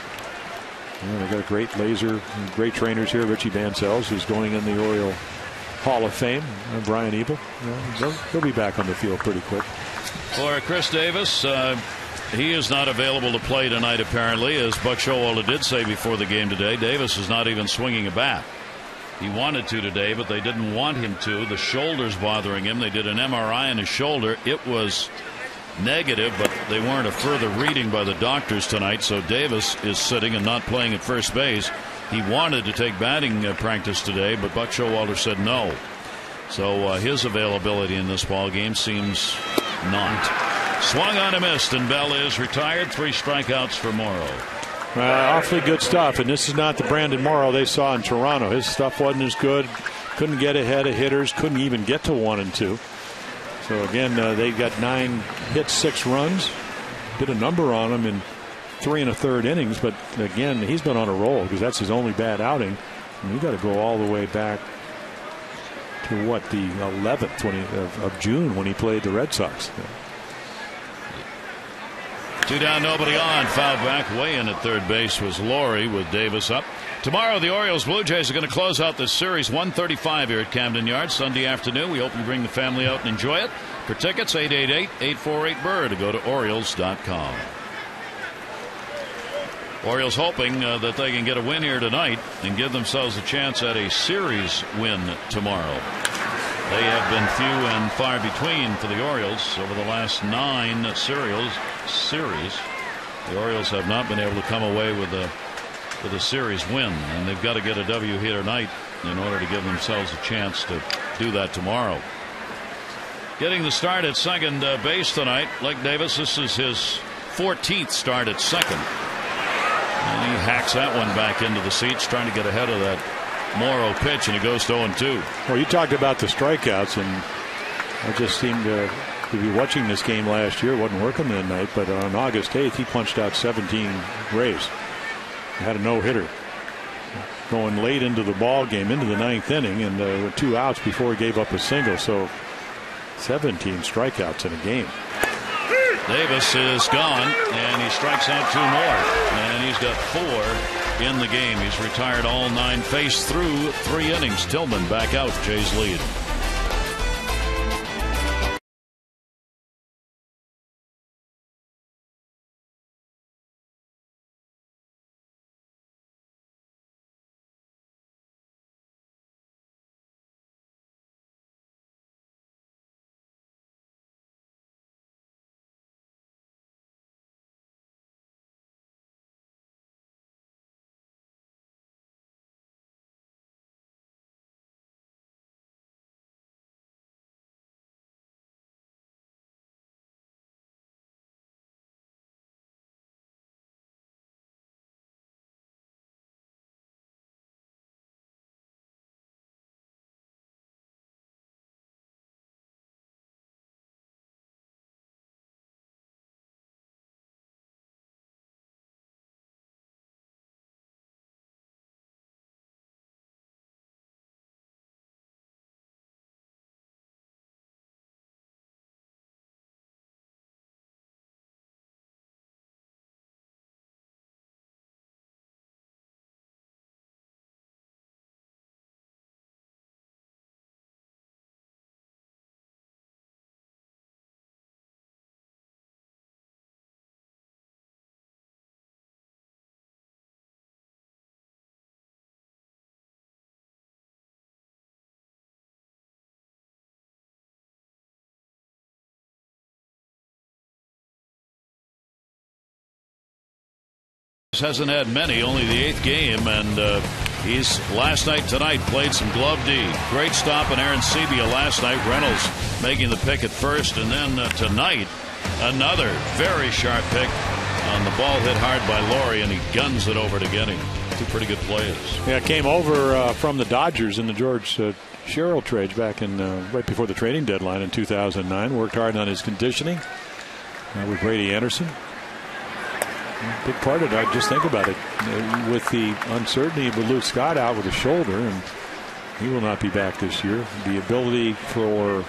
They got a great laser, great trainers here. Richie Bancells, who's going in the Oriole Hall of Fame. Brian Ebel, he'll be back on the field pretty quick. For Chris Davis, he is not available to play tonight, apparently. As Buck Showalter did say before the game today, Davis is not even swinging a bat. He wanted to today, but they didn't want him to. The shoulder's bothering him. They did an MRI on his shoulder. It was negative, but they weren't a further reading by the doctors tonight. So Davis is sitting and not playing at first base. He wanted to take batting practice today, but Buck Showalter said no. So his availability in this ball game seems not. Swung on and missed, and Bell is retired. 3 strikeouts for Morrow. Awfully good stuff, and this is not the Brandon Morrow they saw in Toronto. His stuff wasn't as good. Couldn't get ahead of hitters. Couldn't even get to 1 and 2. So again, they got 9 hits, 6 runs. Did a number on him in 3 1/3 innings, but again, he's been on a roll because that's his only bad outing. And you got to go all the way back to the 11th of June when he played the Red Sox. 2 down, nobody on. Fouled back. Way in at third base was Laurie with Davis up. Tomorrow, the Orioles Blue Jays are going to close out this series 1:35 here at Camden Yards Sunday afternoon. We hope you bring the family out and enjoy it. For tickets, 888-848-BIRD. Go to Orioles.com. Orioles hoping that they can get a win here tonight and give themselves a chance at a series win tomorrow. They have been few and far between for the Orioles over the last 9 series. The Orioles have not been able to come away with a series win, and they've got to get a W here tonight in order to give themselves a chance to do that tomorrow. Getting the start at second base tonight, Blake Davis. This is his 14th start at second. And he hacks that one back into the seats, trying to get ahead of that Morrow pitch, and he goes to 0-2. Well, you talked about the strikeouts, and I just seemed to be watching this game last year. It wasn't working that night, but on August 8th, he punched out 17 Rays. He had a no-hitter going late into the ball game, into the 9th inning, and with 2 outs before he gave up a single. So 17 strikeouts in a game. Davis is gone, and he strikes out 2 more, and he's got 4 in the game. He's retired all 9, faced through 3 innings. Tillman back out. Jays lead. Hasn't had many, only the 8th game, and he's last night tonight played some glove D. Great stop on Aaron Sebia last night. Reynolds making the pick at first, and then tonight another very sharp pick on the ball hit hard by Laurie, and he guns it over to get him. 2 pretty good plays. Yeah, came over from the Dodgers in the George Sherrill trades back in right before the trading deadline in 2009. Worked hard on his conditioning with Brady Anderson. Big part of it. Just think about it. With the uncertainty with Luke Scott out with a shoulder, and he will not be back this year. The ability for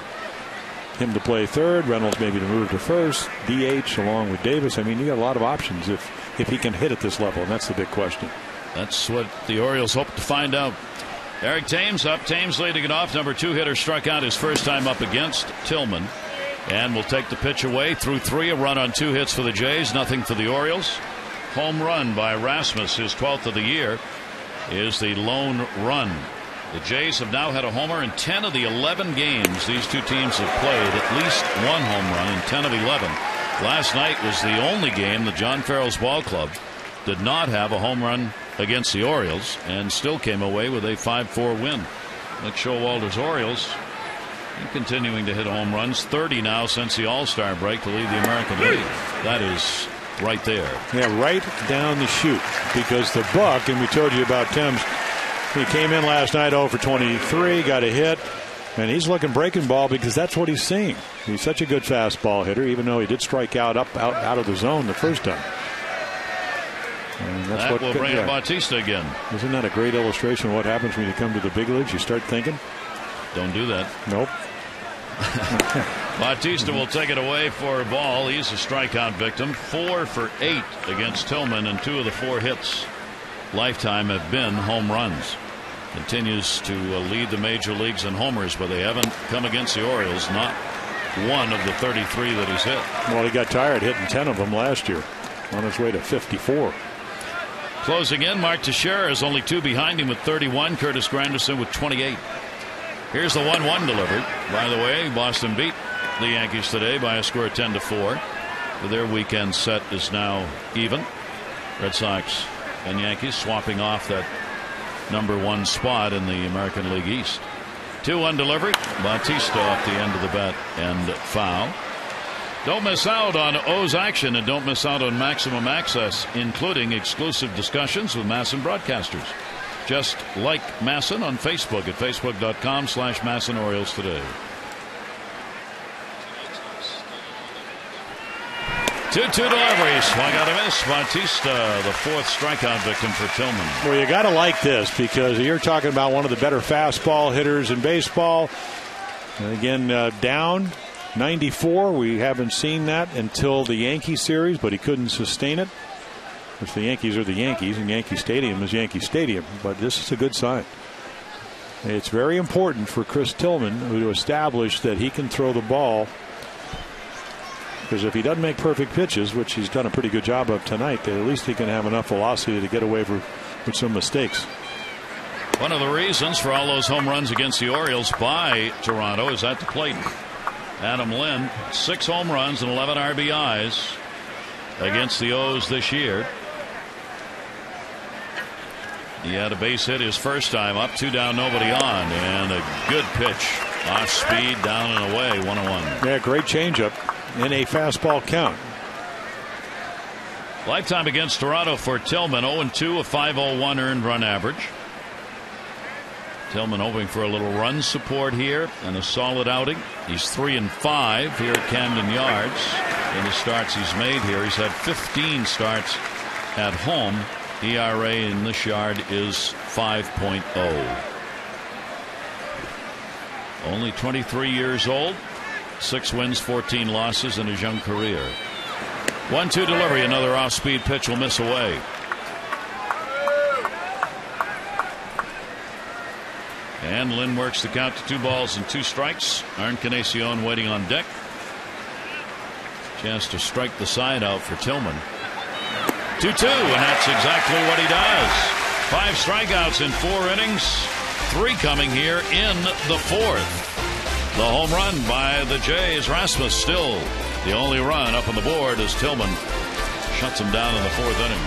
him to play third, Reynolds maybe to move to first, DH along with Davis. I mean, you got a lot of options if he can hit at this level, and that's the big question. That's what the Orioles hope to find out. Eric Thames up. Thames leading it off. Number 2 hitter struck out his first time up against Tillman. And will take the pitch away through 3. A run on 2 hits for the Jays. Nothing for the Orioles. Home run by Rasmus, his 12th of the year, is the lone run. The Jays have now had a homer in 10 of the 11 games these 2 teams have played. At least 1 home run in 10 of 11. Last night was the only game that John Farrell's ball club did not have a home run against the Orioles, and still came away with a 5-4 win. Nick Showalter's Orioles continuing to hit home runs, 30 now since the All-Star break to lead the American League. That is right there. Yeah, right down the chute, because the Buck, and we told you about Thames, he came in last night 0 for 23, got a hit, and he's looking breaking ball because that's what he's seeing. He's such a good fastball hitter, even though he did strike out out of the zone the first time. And that's that will bring up Bautista again. Isn't that a great illustration of what happens when you come to the big leagues? You start thinking. Don't do that. Nope. Bautista will take it away for a ball. He's a strikeout victim. 4 for 8 against Tillman, and 2 of the 4 hits lifetime have been home runs. Continues to lead the major leagues in homers, but they haven't come against the Orioles. Not one of the 33 that he's hit. Well, he got tired hitting 10 of them last year. On his way to 54. Closing in, Mark Teixeira is only 2 behind him with 31. Curtis Granderson with 28. Here's the 1-1 delivered. By the way, Boston beat the Yankees today by a score of 10-4. Their weekend set is now even. Red Sox and Yankees swapping off that #1 spot in the American League East. 2-1 delivery. Bautista off the end of the bat and foul. Don't miss out on O's action, and don't miss out on Maximum Access, including exclusive discussions with Masson broadcasters. Just like Masson on Facebook at facebook.com/Masson Orioles today. 2-2 delivery. Swung out a miss. Bautista, the 4th strikeout victim for Tillman. Well, you got to like this because you're talking about one of the better fastball hitters in baseball. And again, down 94. We haven't seen that until the Yankee series, but he couldn't sustain it. If the Yankees are the Yankees, and Yankee Stadium is Yankee Stadium, but this is a good sign. It's very important for Chris Tillman to establish that he can throw the ball, because if he doesn't make perfect pitches, which he's done a pretty good job of tonight, then at least he can have enough velocity to get away with some mistakes. One of the reasons for all those home runs against the Orioles by Toronto is at the plate. Adam Lynn, 6 home runs and 11 RBIs against the O's this year. He had a base hit his first time up, 2 down, nobody on, and a good pitch off speed, down and away, 1-1. Yeah, great changeup in a fastball count. Lifetime against Toronto for Tillman, 0-2, a 5.01 earned run average. Tillman hoping for a little run support here and a solid outing. He's 3-5 here at Camden Yards in the starts he's made here. He's had 15 starts at home. ERA in this yard is 5.0. Only 23 years old. 6 wins, 14 losses in his young career. 1-2 delivery. Another off-speed pitch will miss away. And Lynn works the count to 2 balls and 2 strikes. Encarnacion waiting on deck. Chance to strike the side out for Tillman. 2-2, and that's exactly what he does. 5 strikeouts in 4 innings. 3 coming here in the 4th. The home run by the Jays. Rasmus still the only run up on the board as Tillman shuts him down in the 4th inning.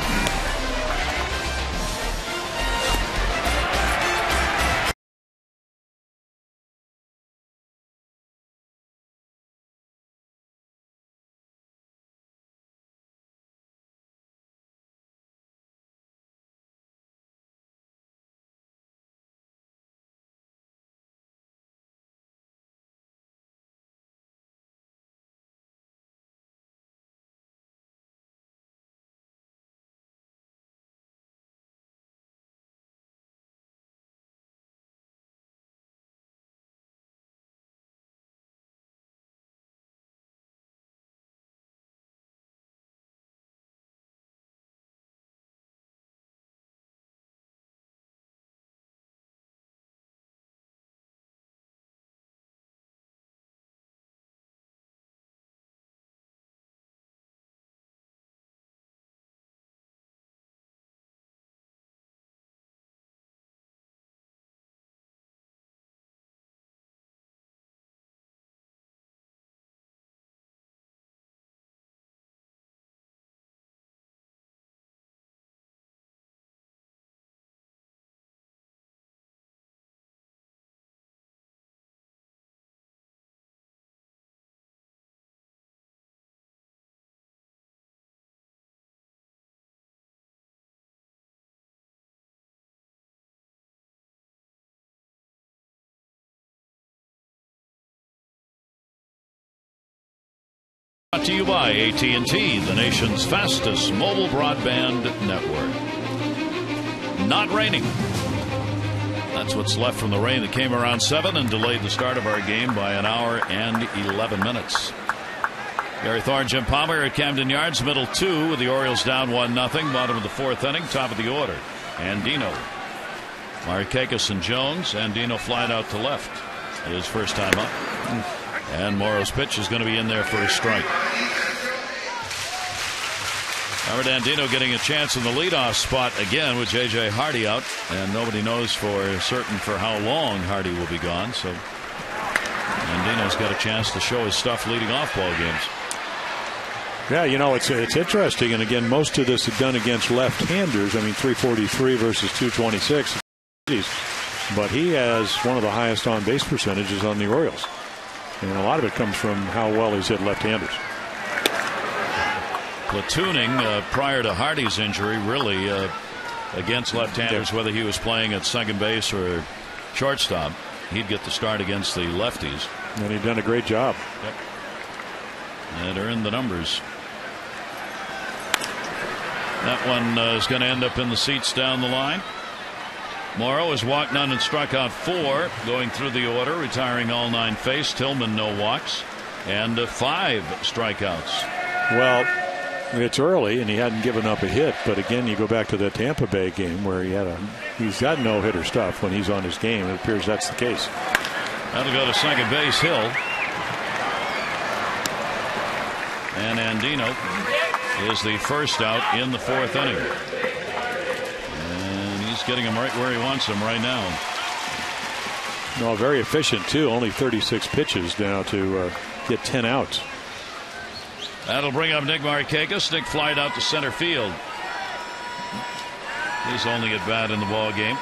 Brought to you by AT&T, the nation's fastest mobile broadband network. Not raining. That's what's left from the rain that came around 7 and delayed the start of our game by an hour and 11 minutes. Gary Thorne, Jim Palmer at Camden Yards, middle 2 with the Orioles down 1-0. Bottom of the 4th inning, top of the order. Andino, Markakis and Jones. Andino flied out to left. His first time up. And Morrow's pitch is going to be in there for a strike. Robert Andino getting a chance in the leadoff spot again with J.J. Hardy out. And nobody knows for certain for how long Hardy will be gone. So Andino's got a chance to show his stuff leading off ball games. Yeah, you know, it's interesting. And again, most of this is done against left-handers. I mean, 343 versus 226. But he has one of the highest on-base percentages on the Orioles. And a lot of it comes from how well he's hit left-handers. Platooning prior to Hardy's injury, really against left-handers, whether he was playing at second base or shortstop, he'd get the start against the lefties. And he'd done a great job. Yep. And earned the numbers. That one is going to end up in the seats down the line. Morrow has walked none and struck out 4 going through the order, retiring all 9 faced. Tillman no walks and 5 strikeouts. Well, it's early and he hadn't given up a hit, but again, you go back to that Tampa Bay game where he's got no hitter stuff when he's on his game. It appears that's the case. That'll go to second base. Hill. And Andino is the first out in the 4th inning. And he's getting him right where he wants him right now. No, very efficient too. Only 36 pitches now to get 10 outs. That'll bring up Nick Markakis. Nick flied out to center field. He's only at bat in the ball game.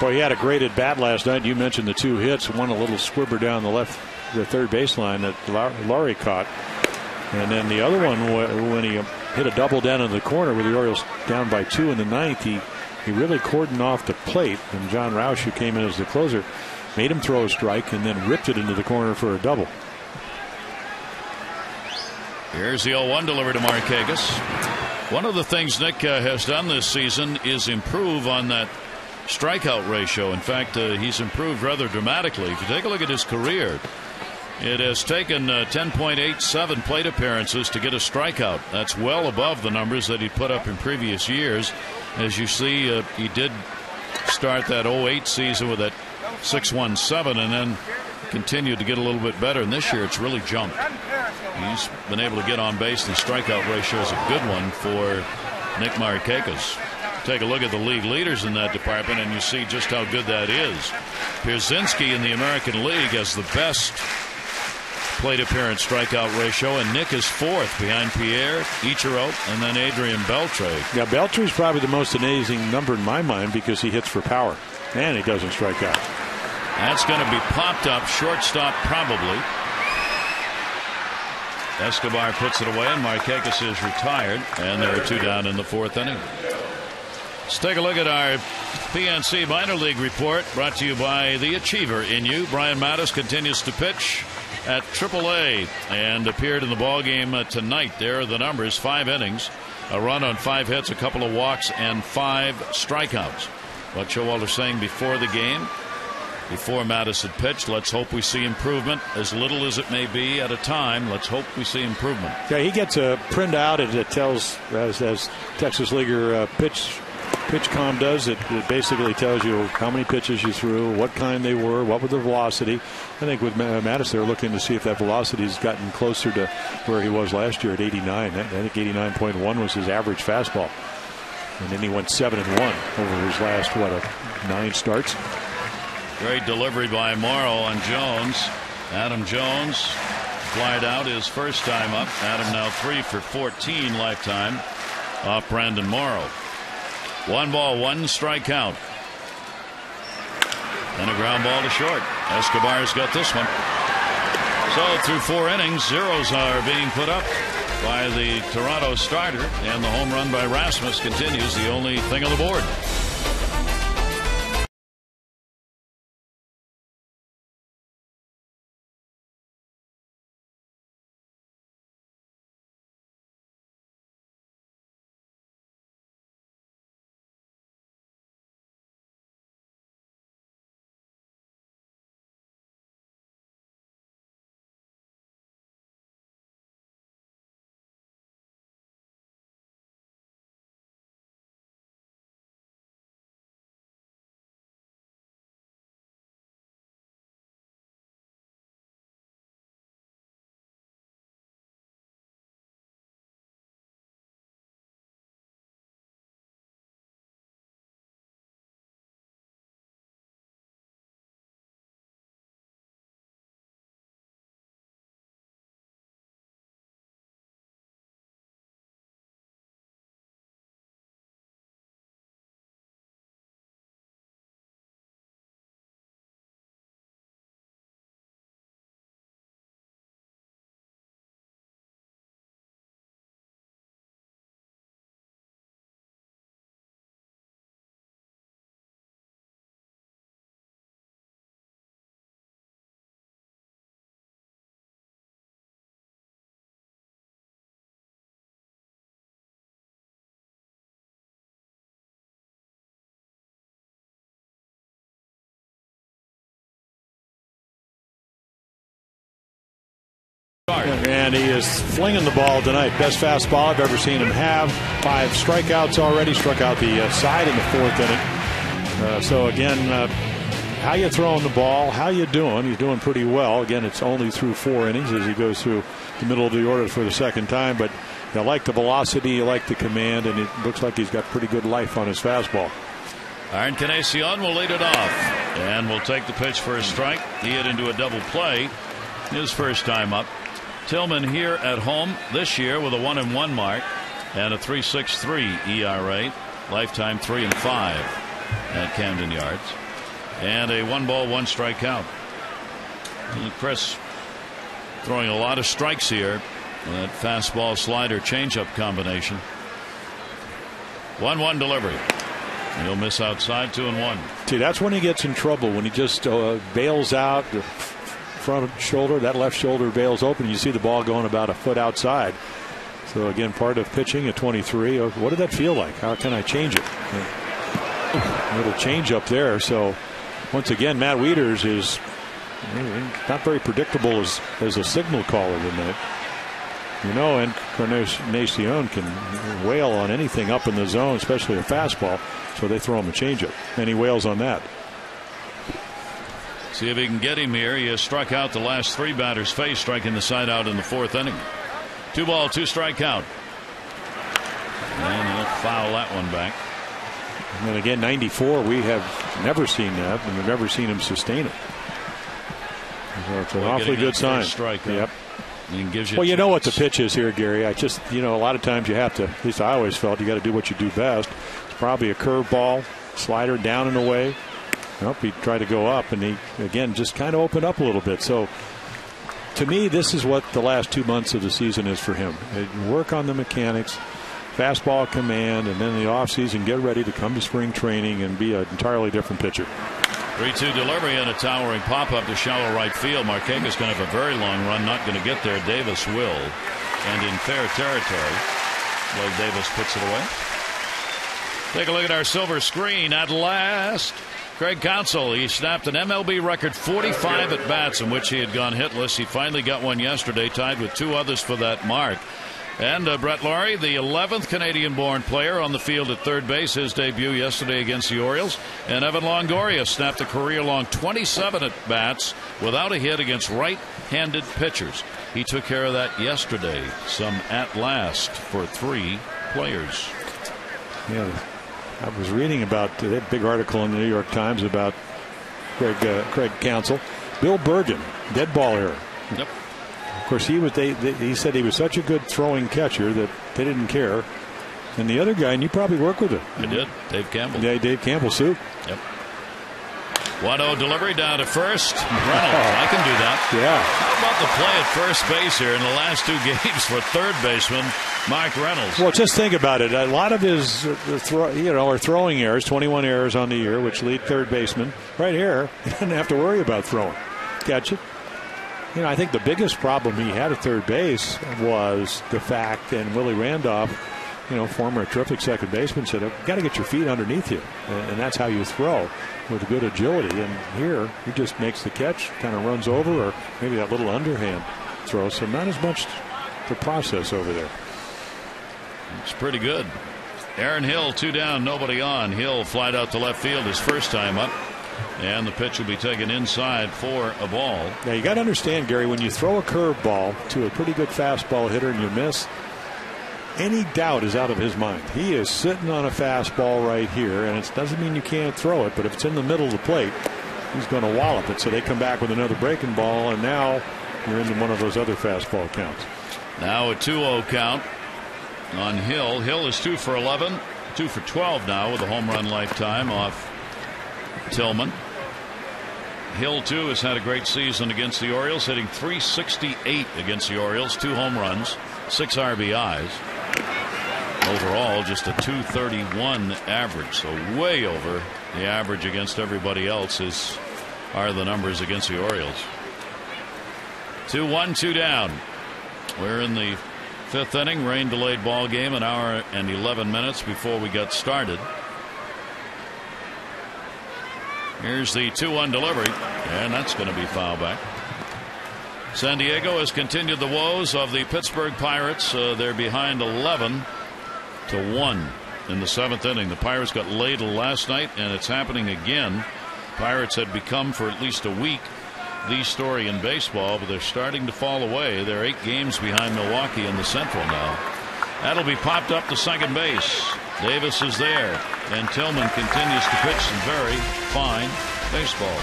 Boy, he had a great at bat last night. You mentioned the 2 hits. One a little squibber down the third baseline that Laurie caught. And then the other one, when he hit a double down in the corner with the Orioles down by 2 in the 9th, he really cordoned off the plate. And John Roush, who came in as the closer, made him throw a strike and then ripped it into the corner for a double. Here's the 0-1 delivered to Markakis. One of the things Nick has done this season is improve on that strikeout ratio. In fact, he's improved rather dramatically. If you take a look at his career, it has taken 10.87 plate appearances to get a strikeout. That's well above the numbers that he put up in previous years. As you see, he did start that 08 season with that 6.17 and then continued to get a little bit better. And this year it's really jumped. He's been able to get on base, and the strikeout ratio is a good one for Nick Markakis. Take a look at the league leaders in that department and you see just how good that is. Pierzynski in the American League has the best plate appearance strikeout ratio, and Nick is 4th behind Pierre, Ichiro, and then Adrian Beltre. Yeah, Beltre's probably the most amazing number in my mind because he hits for power and he doesn't strike out. That's going to be popped up shortstop probably. Escobar puts it away and Markakis is retired, and there are 2 down in the 4th inning. Let's take a look at our PNC minor league report brought to you by the Achiever in you. Brian Mattis continues to pitch at AAA and appeared in the ball game tonight. There are the numbers: 5 innings, a run on 5 hits, a couple of walks, and 5 strikeouts. What Showalter saying before the game, before Mattis had pitched, let's hope we see improvement, as little as it may be at a time. Let's hope we see improvement. Yeah, he gets a printout that tells, as Texas Leaguer PitchCom does, it basically tells you how many pitches you threw, what kind they were, what was the velocity. I think with Mattis, they're looking to see if that velocity has gotten closer to where he was last year at 89. I think 89.1 was his average fastball. And then he went 7-1 over his last, 9 starts. Great delivery by Morrow on Jones. Adam Jones flied out his first time up. Adam now 3 for 14 lifetime off Brandon Morrow. 1 ball, 1 strike count. And a ground ball to short. Escobar's got this one. So through 4 innings, zeros are being put up by the Toronto starter, and the home run by Rasmus continues, the only thing on the board. And he is flinging the ball tonight. Best fastball I've ever seen him have. 5 strikeouts already. Struck out the side in the 4th inning. So again, how you throwing the ball? How you doing? He's doing pretty well. Again, it's only through 4 innings as he goes through the middle of the order for the 2nd time. But you like the velocity, you like the command, and it looks like he's got pretty good life on his fastball. Aaron Encarnacion will lead it off and will take the pitch for a strike. He hit into a double play his first time up. Tillman here at home this year with a 1-1 mark and a 3.63 ERA. Lifetime 3-5 at Camden Yards. And a 1-ball, 1-strike count. And Chris throwing a lot of strikes here. That fastball, slider, changeup combination. 1-1 delivery. He'll miss outside. 2-1. See, that's when he gets in trouble, when he just bails out the front shoulder. That left shoulder bails open. You see the ball going about a foot outside. So again, part of pitching at 23. What did that feel like? How can I change it? A little change up there. So once again, Matt Wieters is not very predictable as a signal caller tonight. You know, Encarnacion can wail on anything up in the zone, especially a fastball. So they throw him a changeup, and he wails on that. See if he can get him here. He has struck out the last 3 batters faced, striking the side out in the 4th inning. 2-ball, 2-strike count. And he'll foul that one back. And again, 94, we have never seen that, and we've never seen him sustain it. So it's an awfully good sign. Strike, yep. You well, you know what the pitch is here, Gary. A lot of times you have to, at least I always felt, you got to do what you do best. It's probably a curveball, slider down and away. Nope, he tried to go up, and he, again, just kind of opened up a little bit. So, to me, this is what the last 2 months of the season is for him. Work on the mechanics, fastball command, and then in the offseason get ready to come to spring training and be an entirely different pitcher. 3-2 delivery and a towering pop-up to shallow right field. Marquez going to have a very long run, not going to get there. Davis will. And in fair territory, Will Davis puts it away. Take a look at our silver screen. At last, Craig Counsell. He snapped an MLB record 45 at-bats in which he had gone hitless. He finally got one yesterday, tied with 2 others for that mark. And Brett Laurie, the 11th Canadian-born player on the field at third base, his debut yesterday against the Orioles. And Evan Longoria snapped a career-long 27 at-bats without a hit against right-handed pitchers. He took care of that yesterday. Some at last for 3 players. Yeah, I was reading about that big article in the New York Times about Craig Counsell. Bill Bergen, dead ball error. Yep. Of course, he said he was such a good throwing catcher that they didn't care. And the other guy, and you probably work with him. I did. Dave Campbell. Yeah, Dave Campbell, Sue. Yep. 1-0 delivery down to first. Reynolds, I can do that. Yeah. How about the play at first base here in the last 2 games for third baseman Mark Reynolds? Well, just think about it. A lot of his are throwing errors, 21 errors on the year, which lead third baseman. Right here, he doesn't have to worry about throwing. Catch it. I think the biggest problem he had at third base was the fact, and Willie Randolph, former terrific second baseman, said, "You've got to get your feet underneath you, and that's how you throw with good agility." And here, he just makes the catch, kind of runs over, or maybe that little underhand throw. So not as much to process over there. It's pretty good. Aaron Hill, 2 down, nobody on. Hill flied out to left field his first time up. And the pitch will be taken inside for a ball. Now, you got to understand, Gary, when you throw a curveball to a pretty good fastball hitter and you miss, any doubt is out of his mind. He is sitting on a fastball right here, and it doesn't mean you can't throw it, but if it's in the middle of the plate, he's going to wallop it. So they come back with another breaking ball, and now you're into one of those other fastball counts. Now a 2-0 count on Hill. Hill is 2 for 11, 2 for 12 now with a home run lifetime off Tillman. Hill, too, has had a great season against the Orioles, hitting .368 against the Orioles, 2 home runs, 6 RBIs. Overall, just a .231 average, so way over the average against everybody else are the numbers against the Orioles. 2-1, 2 down. We're in the 5th inning, rain-delayed ball game, an hour and 11 minutes before we got started. Here's the 2-1 delivery, and that's going to be foul back. San Diego has continued the woes of the Pittsburgh Pirates. They're behind 11-1 in the 7th inning. The Pirates got ladled last night, and it's happening again. Pirates had become for at least a week the story in baseball, but they're starting to fall away. They're 8 games behind Milwaukee in the Central now. That'll be popped up to second base. Davis is there, and Tillman continues to pitch some very fine baseball.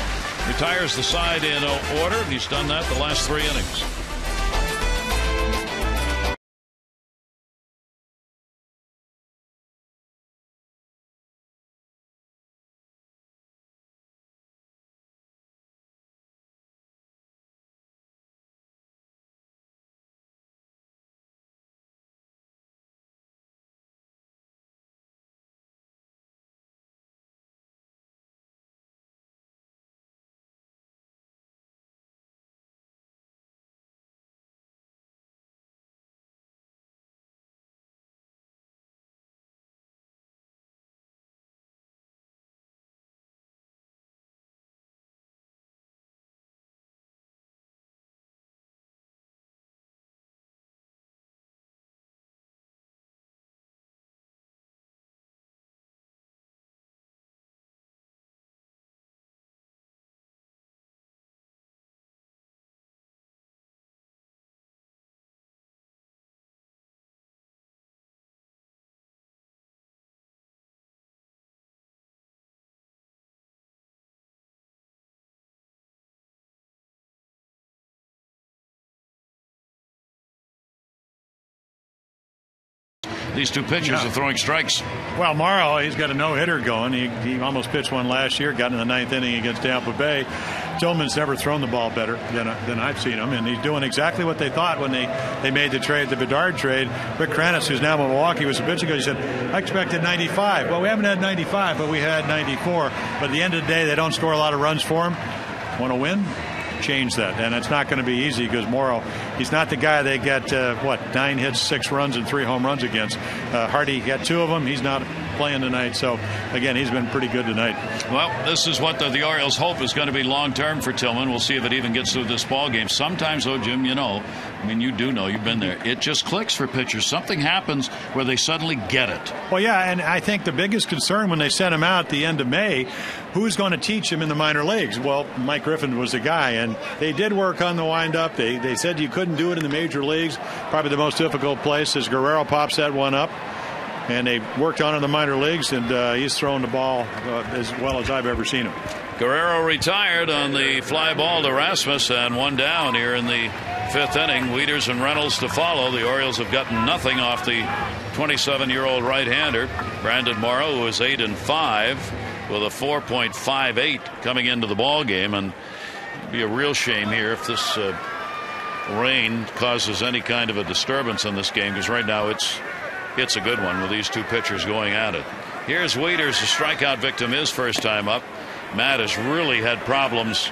Retires the side in order. He's done that the last 3 innings. These two pitchers are throwing strikes. Well, Morrow, he's got a no-hitter going. He almost pitched one last year, got in the 9th inning against Tampa Bay. Tillman's never thrown the ball better than I've seen him, and he's doing exactly what they thought when they made the trade, the Bedard trade. Rick Kranitz, who's now in Milwaukee, was a pitcher ago. He said, I expected 95. Well, we haven't had 95, but we had 94. But at the end of the day, they don't score a lot of runs for him. Want to win? Change that, and it's not going to be easy because Morrow, he's not the guy they get 9 hits, 6 runs, and 3 home runs against. Hardy got 2 of them. He's not playing tonight, so again, he's been pretty good tonight. Well, this is what the Orioles hope is going to be long term for Tillman. We'll see if it even gets through this ball game. Sometimes, though, Jim, you do know, you've been there. It just clicks for pitchers. Something happens where they suddenly get it. Well, yeah, and I think the biggest concern when they sent him out at the end of May, who's going to teach him in the minor leagues? Well, Mike Griffin was the guy, and they did work on the windup. They said you couldn't do it in the major leagues. Probably the most difficult place is Guerrero pops that one up. And they worked on it in the minor leagues, and he's throwing the ball as well as I've ever seen him. Guerrero retired on the fly ball to Rasmus, and 1 down here in the 5th inning. Wieters and Reynolds to follow. The Orioles have gotten nothing off the 27-year-old right-hander. Brandon Morrow, who is 8-5 with a 4.58 coming into the ball game, and it'd be a real shame here if this rain causes any kind of a disturbance in this game, because right now it's a good one with these two pitchers going at it. Here's Wieters, a strikeout victim, his first time up. Matt has really had problems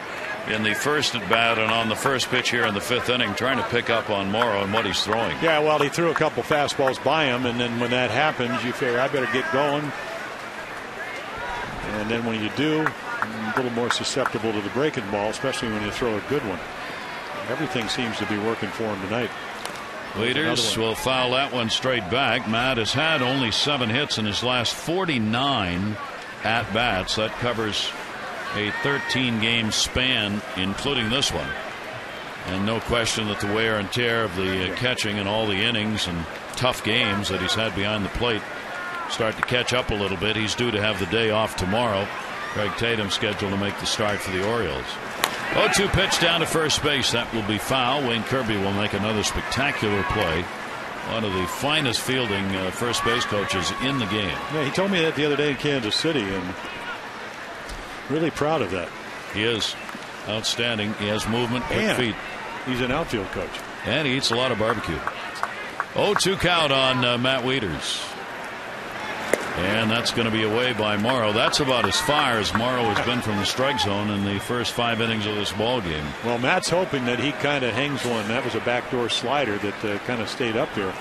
in the first at bat and on the first pitch here in the 5th inning, trying to pick up on Morrow and what he's throwing. Yeah, well, he threw a couple fastballs by him, and then when that happens, you figure I better get going. And then when you do, a little more susceptible to the breaking ball, especially when you throw a good one. Everything seems to be working for him tonight. Wieters will foul that one straight back. Matt has had only 7 hits in his last 49 at bats. That covers a 13-game span, including this one. And no question that the wear and tear of the catching and all the innings and tough games that he's had behind the plate start to catch up a little bit. He's due to have the day off tomorrow. Craig Tatum scheduled to make the start for the Orioles. 0-2 pitch down to first base. That will be foul. Wayne Kirby will make another spectacular play. One of the finest fielding first base coaches in the game. Yeah, he told me that the other day in Kansas City, and really proud of that. He is outstanding. He has movement, quick feet. He's an outfield coach. And he eats a lot of barbecue. 0-2 count on Matt Wieters. And that's going to be away by Morrow. That's about as far as Morrow has been from the strike zone in the first 5 innings of this ball game. Well, Matt's hoping that he kind of hangs one. That was a backdoor slider that kind of stayed up there.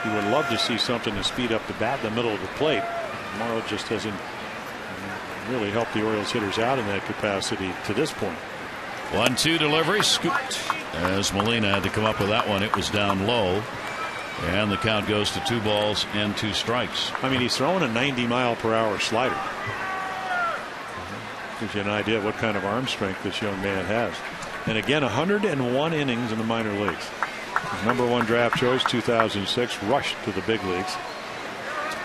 He would love to see something to speed up the bat in the middle of the plate. Morrow just hasn't really helped the Orioles hitters out in that capacity to this point. 1-2 delivery, scooped as Molina had to come up with that one. It was down low, and the count goes to 2 balls and 2 strikes. I mean, he's throwing a 90-mile-per-hour slider. Gives you an idea of what kind of arm strength this young man has. And again, 101 innings in the minor leagues. His #1 draft choice, 2006, rushed to the big leagues.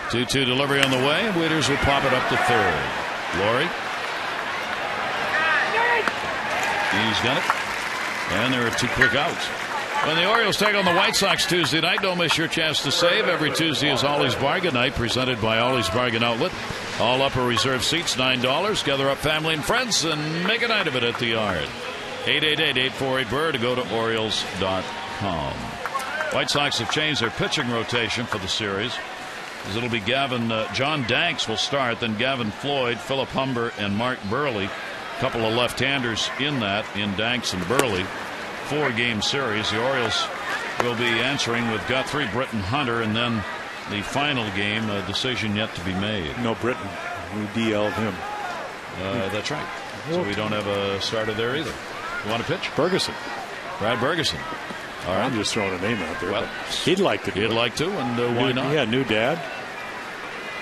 2-2 delivery on the way, and Wieters will pop it up to third. Laurie. He's got it. And there are 2 quick outs. When the Orioles take on the White Sox Tuesday night, don't miss your chance to save. Every Tuesday is Ollie's Bargain Night, presented by Ollie's Bargain Outlet. All upper reserve seats, $9. Gather up family and friends and make a night of it at the Yard. 888-848-BIRD to go to Orioles.com. White Sox have changed their pitching rotation for the series. It'll be John Danks will start, then Gavin Floyd, Philip Humber, and Mark Burley. A couple of left-handers in Danks and Burley. 4-game series. The Orioles will be answering with Guthrie, Britton, Hunter, and then the final game, a decision yet to be made. No Britton. We DL'd him. That's right. So we don't have a starter there either. You want to pitch? Ferguson. Brad Ferguson. All right. I'm just throwing a name out there. Well, he'd like to do it. He'd like to, and why not? Yeah, new dad.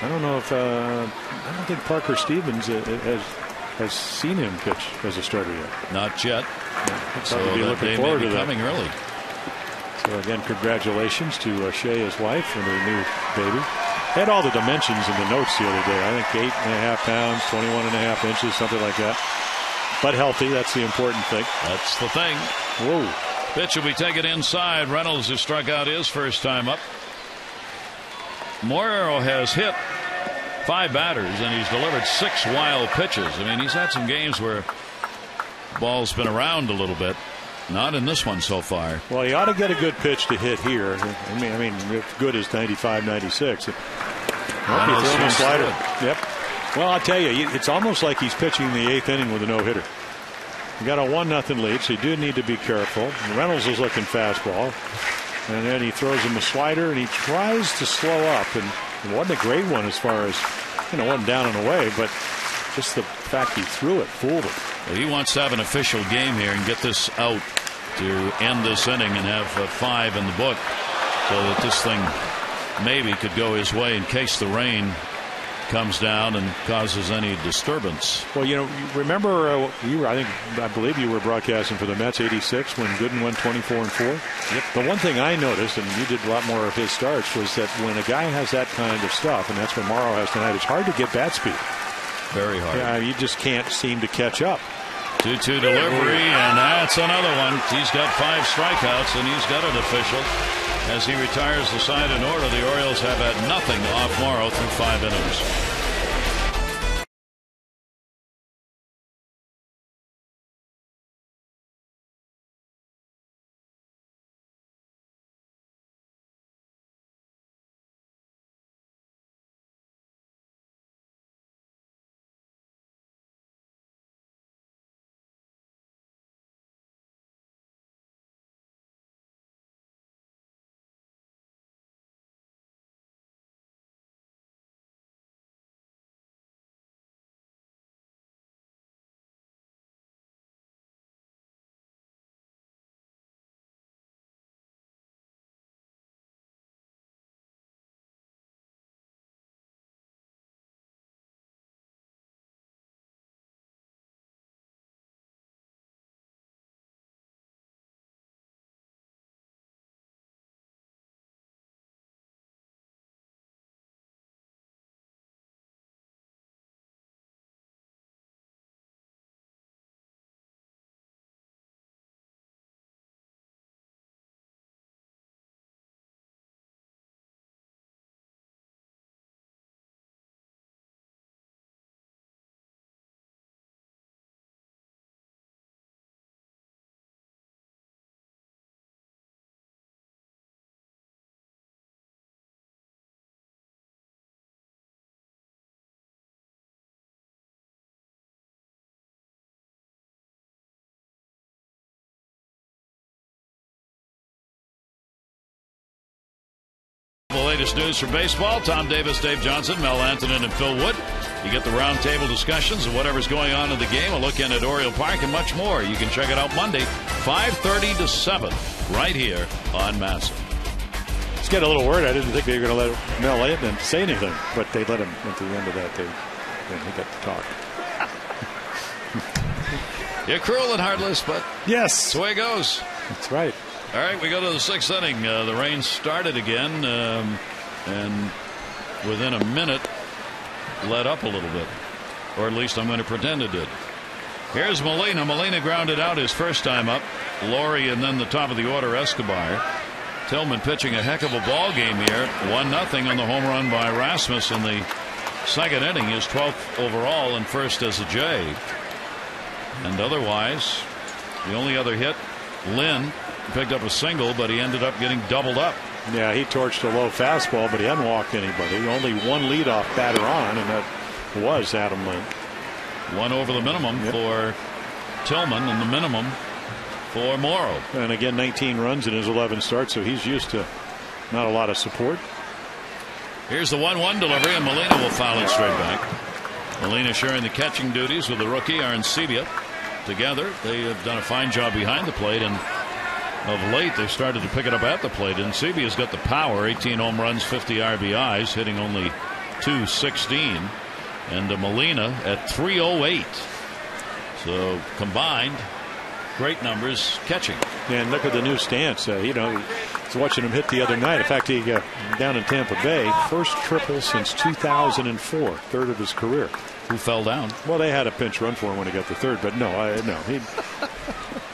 I don't know if I don't think Parker Stevens has seen him pitch as a starter yet. Not yet. So be looking forward to that. Coming early. So again, congratulations to Shea, his wife, and their new baby. Had all the dimensions in the notes the other day. I think 8.5 pounds, 21.5 inches, something like that. But healthy, that's the important thing. That's the thing. Whoa. Pitch will be taken inside. Reynolds has struck out his first time up. Morero has hit 5 batters, and he's delivered 6 wild pitches. I mean, he's had some games where the ball's been around a little bit. Not in this one so far. Well, he ought to get a good pitch to hit here. I mean, if good as 95, 96. He's throwing a slider. Yep. Well, I'll tell you, it's almost like he's pitching the 8th inning with a no-hitter. You got a 1-0 lead, so you do need to be careful. Reynolds is looking fastball, and then he throws him a slider, and he tries to slow up, and it wasn't a great one as far as, wasn't down and away, but just the fact he threw it fooled him. Well, he wants to have an official game here and get this out to end this inning and have 5 in the book, so that this thing maybe could go his way in case the rain comes down and causes any disturbance. Well, remember I believe you were broadcasting for the Mets '86 when Gooden went 24-4. Yep. The one thing I noticed, and you did a lot more of his starts, was that when a guy has that kind of stuff, and that's what Morrow has tonight, it's hard to get bat speed. Very hard. Yeah, you just can't seem to catch up. 2-2 delivery, and that's another one. He's got 5 strikeouts, and he's got it official. As he retires the side in order, the Orioles have had nothing off Morrow through 5 innings. latest news from baseball. Tom Davis, Dave Johnson, Mel Antonin, and Phil Wood. You get the roundtable discussions of whatever's going on in the game, a look in at Oriole Park, and much more. You can check it out Monday, 5:30 to 7, right here on Massive. Let's get a little worried. I didn't think they were going to let Mel Antonin say anything, but they let him at the end of that. He got to talk. You're cruel and heartless, but yes, that's the way it goes. That's right. All right, we go to the 6th inning. The rain started again, and within a minute, let up a little bit. Or at least I'm going to pretend it did. Here's Molina. Molina grounded out his first time up. Laurie and then the top of the order, Escobar. Tillman pitching a heck of a ball game here. 1-0 on the home run by Rasmus in the second inning. His 12th overall and first as a J. And otherwise, the only other hit, Lynn picked up a single, but he ended up getting doubled up. Yeah, he torched a low fastball, but he hadn't walked anybody. Only one leadoff batter on, and that was Adam Lynn. One over the minimum for Tillman and the minimum for Morrow. And again, 19 runs in his 11 starts, so he's used to not a lot of support. Here's the 1-1 delivery, and Molina will foul it straight back. Molina sharing the catching duties with the rookie Arancibia. Together, they have done a fine job behind the plate, and of late they started to pick it up at the plate. And Arancibia's got the power, 18 home runs, 50 RBIs, hitting only .216, and Molina at .308. So combined, great numbers catching. And look at the new stance. I was watching him hit the other night. In fact, he down in Tampa Bay, first triple since 2004, third of his career. Who fell down? Well, they had a pinch run for him when he got the third, but no.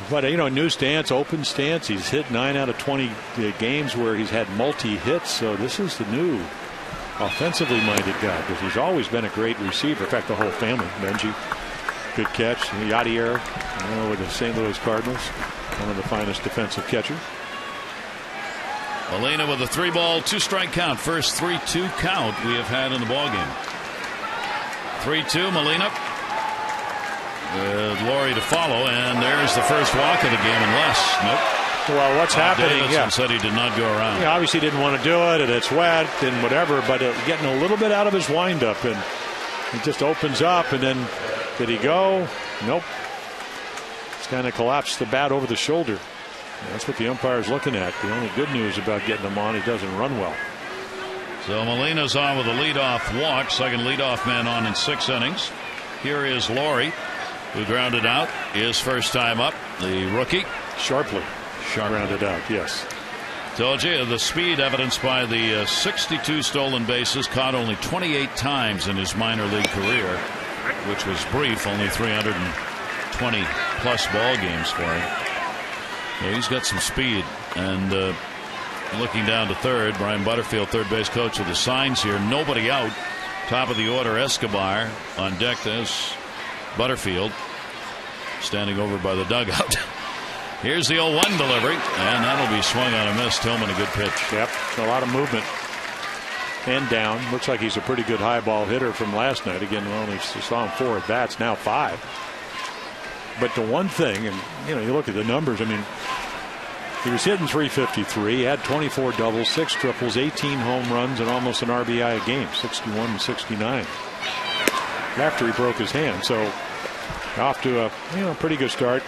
But new stance, open stance. He's hit 9 out of 20 games where he's had multi-hits. So this is the new offensively minded guy, because he's always been a great receiver. In fact, the whole family. Benji, good catch. Yadier, with the St. Louis Cardinals, one of the finest defensive catchers. Molina with a 3-ball, 2-strike count. First 3-2 count we have had in the ballgame. 3-2, Molina. With Laurie to follow, and there's the first walk of the game in less. Nope. Well, what's happening? Davidson said he did not go around. Yeah, obviously didn't want to do it, and it's wet and whatever, but getting a little bit out of his windup, and he just opens up, and then did he go? Nope. It's kind of collapsed the bat over the shoulder. That's what the umpire's looking at. The only good news about getting him on, he doesn't run well. So Molina's on with a leadoff walk, second leadoff man on in 6 innings. Here is Laurie, who grounded out his first time up. The rookie. Sharply grounded out, yes. Told you, the speed evidenced by the 62 stolen bases, caught only 28 times in his minor league career, which was brief, only 320 plus ball games for him. Yeah, he's got some speed. And looking down to third, Brian Butterfield, third base coach, with the signs here. Nobody out. Top of the order, Escobar on deck. There's Butterfield standing over by the dugout. Here's the 0-1 delivery, and that'll be swung on a miss. Tillman, a good pitch. Yep, a lot of movement. And down. Looks like he's a pretty good high ball hitter from last night. Again, we only saw him 4 at bats, now 5. But the one thing, and you look at the numbers, he was hitting .353. He had 24 doubles, 6 triples, 18 home runs, and almost an RBI a game, 61 and 69. After he broke his hand. So off to a pretty good start.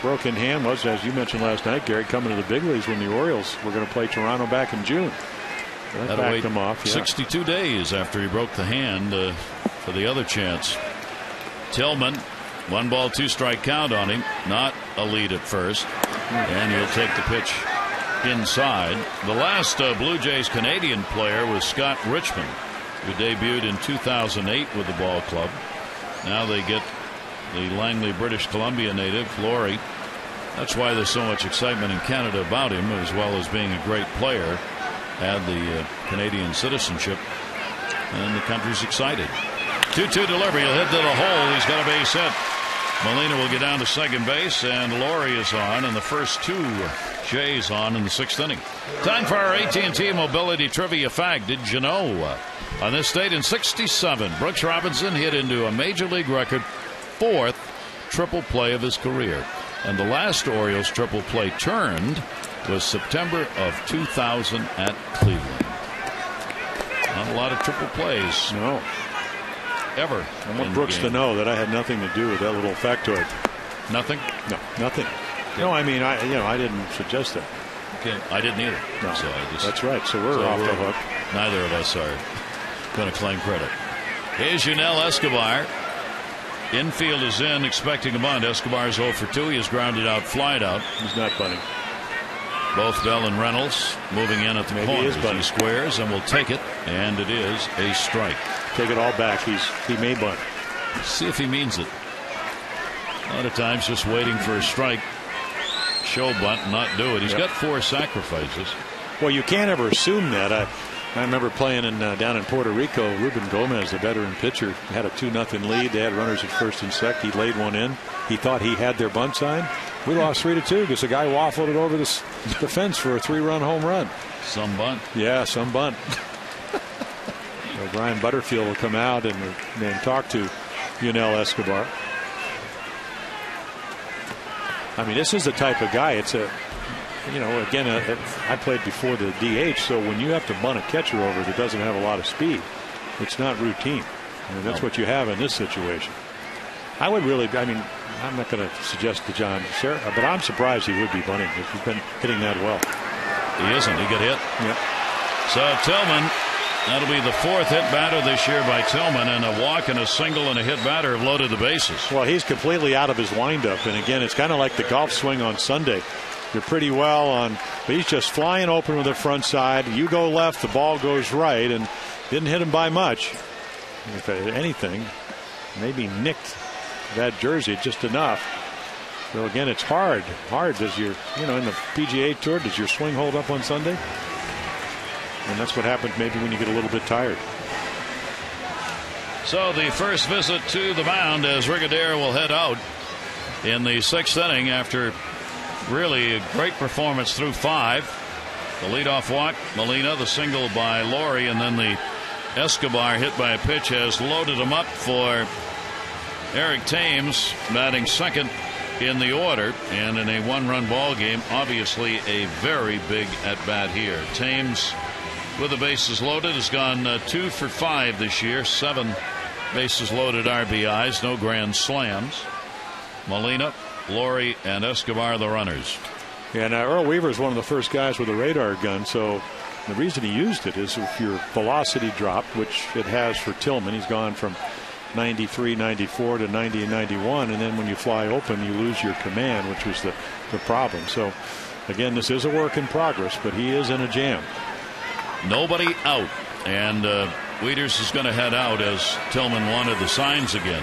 Broken hand was, as you mentioned last night, Gary, coming to the big leagues when the Orioles were going to play Toronto back in June. That backed him off. 62 days after he broke the hand for the other chance. Tillman, 1-ball, 2-strike count on him. Not a lead at first. And he'll take the pitch inside. The last Blue Jays Canadian player was Scott Richmond, who debuted in 2008 with the ball club. Now they get the Langley, British Columbia native, Laurie. That's why there's so much excitement in Canada about him, as well as being a great player. Had the Canadian citizenship, and the country's excited. 2-2 delivery. He'll hit to the hole. He's got a base hit. Molina will get down to second base, and Laurie is on, and the first 2 Jays on in the 6th inning. Time for our AT&T Mobility Trivia Fact. Did you know? On this date in '67, Brooks Robinson hit into a Major League record 4th triple play of his career. And the last Orioles triple play turned was September of 2000 at Cleveland. Not a lot of triple plays. No. Ever. I want Brooks to know that I had nothing to do with that little factoid. Nothing? No, nothing. No, I mean, I didn't suggest that. Okay, I didn't either. No, so that's right. So we're off the hook. Neither of us are going to claim credit. Here's Yunel Escobar. Infield is in, expecting a bunt. Escobar's 0 for 2. He is grounded out, flied out. He's not bunting. Both Bell and Reynolds moving in at the corner. He squares and will take it, and it is a strike. Take it all back. He may bunt. See if he means it. A lot of times just waiting for a strike. Show bunt, not do it. He's got 4 sacrifices. Well, you can't ever assume that. I remember playing down in Puerto Rico. Ruben Gomez, the veteran pitcher, had a 2-0 lead. They had runners at first and second. He laid one in. He thought he had their bunt sign. We lost 3-2 because the guy waffled it over the fence for a 3-run home run. Some bunt. Yeah, some bunt. So Brian Butterfield will come out and talk to Yunel Escobar. I mean, this is the type of guy. It's again, I played before the DH, so when you have to bunt a catcher over that doesn't have a lot of speed, it's not routine. I mean, that's what you have in this situation. I would really, I'm not going to suggest to John Sarah, but I'm surprised he would be bunting if he's been hitting that well. He isn't. He got hit. Yeah. So Tillman, that'll be the 4th hit batter this year by Tillman, and a walk and a single and a hit batter have loaded the bases. Well, he's completely out of his windup, and again, it's kind of like the golf swing on Sunday. You're pretty well on, but he's just flying open with the front side. You go left, the ball goes right, and didn't hit him by much. If anything, maybe nicked that jersey just enough. So again, it's hard. Does your, in the PGA Tour, does your swing hold up on Sunday? And that's what happens maybe when you get a little bit tired. So the first visit to the mound as Rigaudero will head out in the 6th inning after really a great performance through 5. The leadoff walk, Molina, the single by Laurie, and then the Escobar hit by a pitch has loaded him up for Eric Thames batting second in the order, and in a 1-run ball game, obviously a very big at bat here. Thames, with the bases loaded, has gone 2 for 5 this year, 7 bases loaded RBIs, no grand slams. Molina, Laurie, and Escobar the runners. Yeah, now Earl Weaver is one of the first guys with a radar gun, so the reason he used it is if your velocity dropped, which it has for Tillman. He's gone from 93, 94 to 90 and 91, and then when you fly open you lose your command, which was the problem. So again, this is a work in progress, but he is in a jam. Nobody out, and Wieters is going to head out as Tillman wanted the signs again.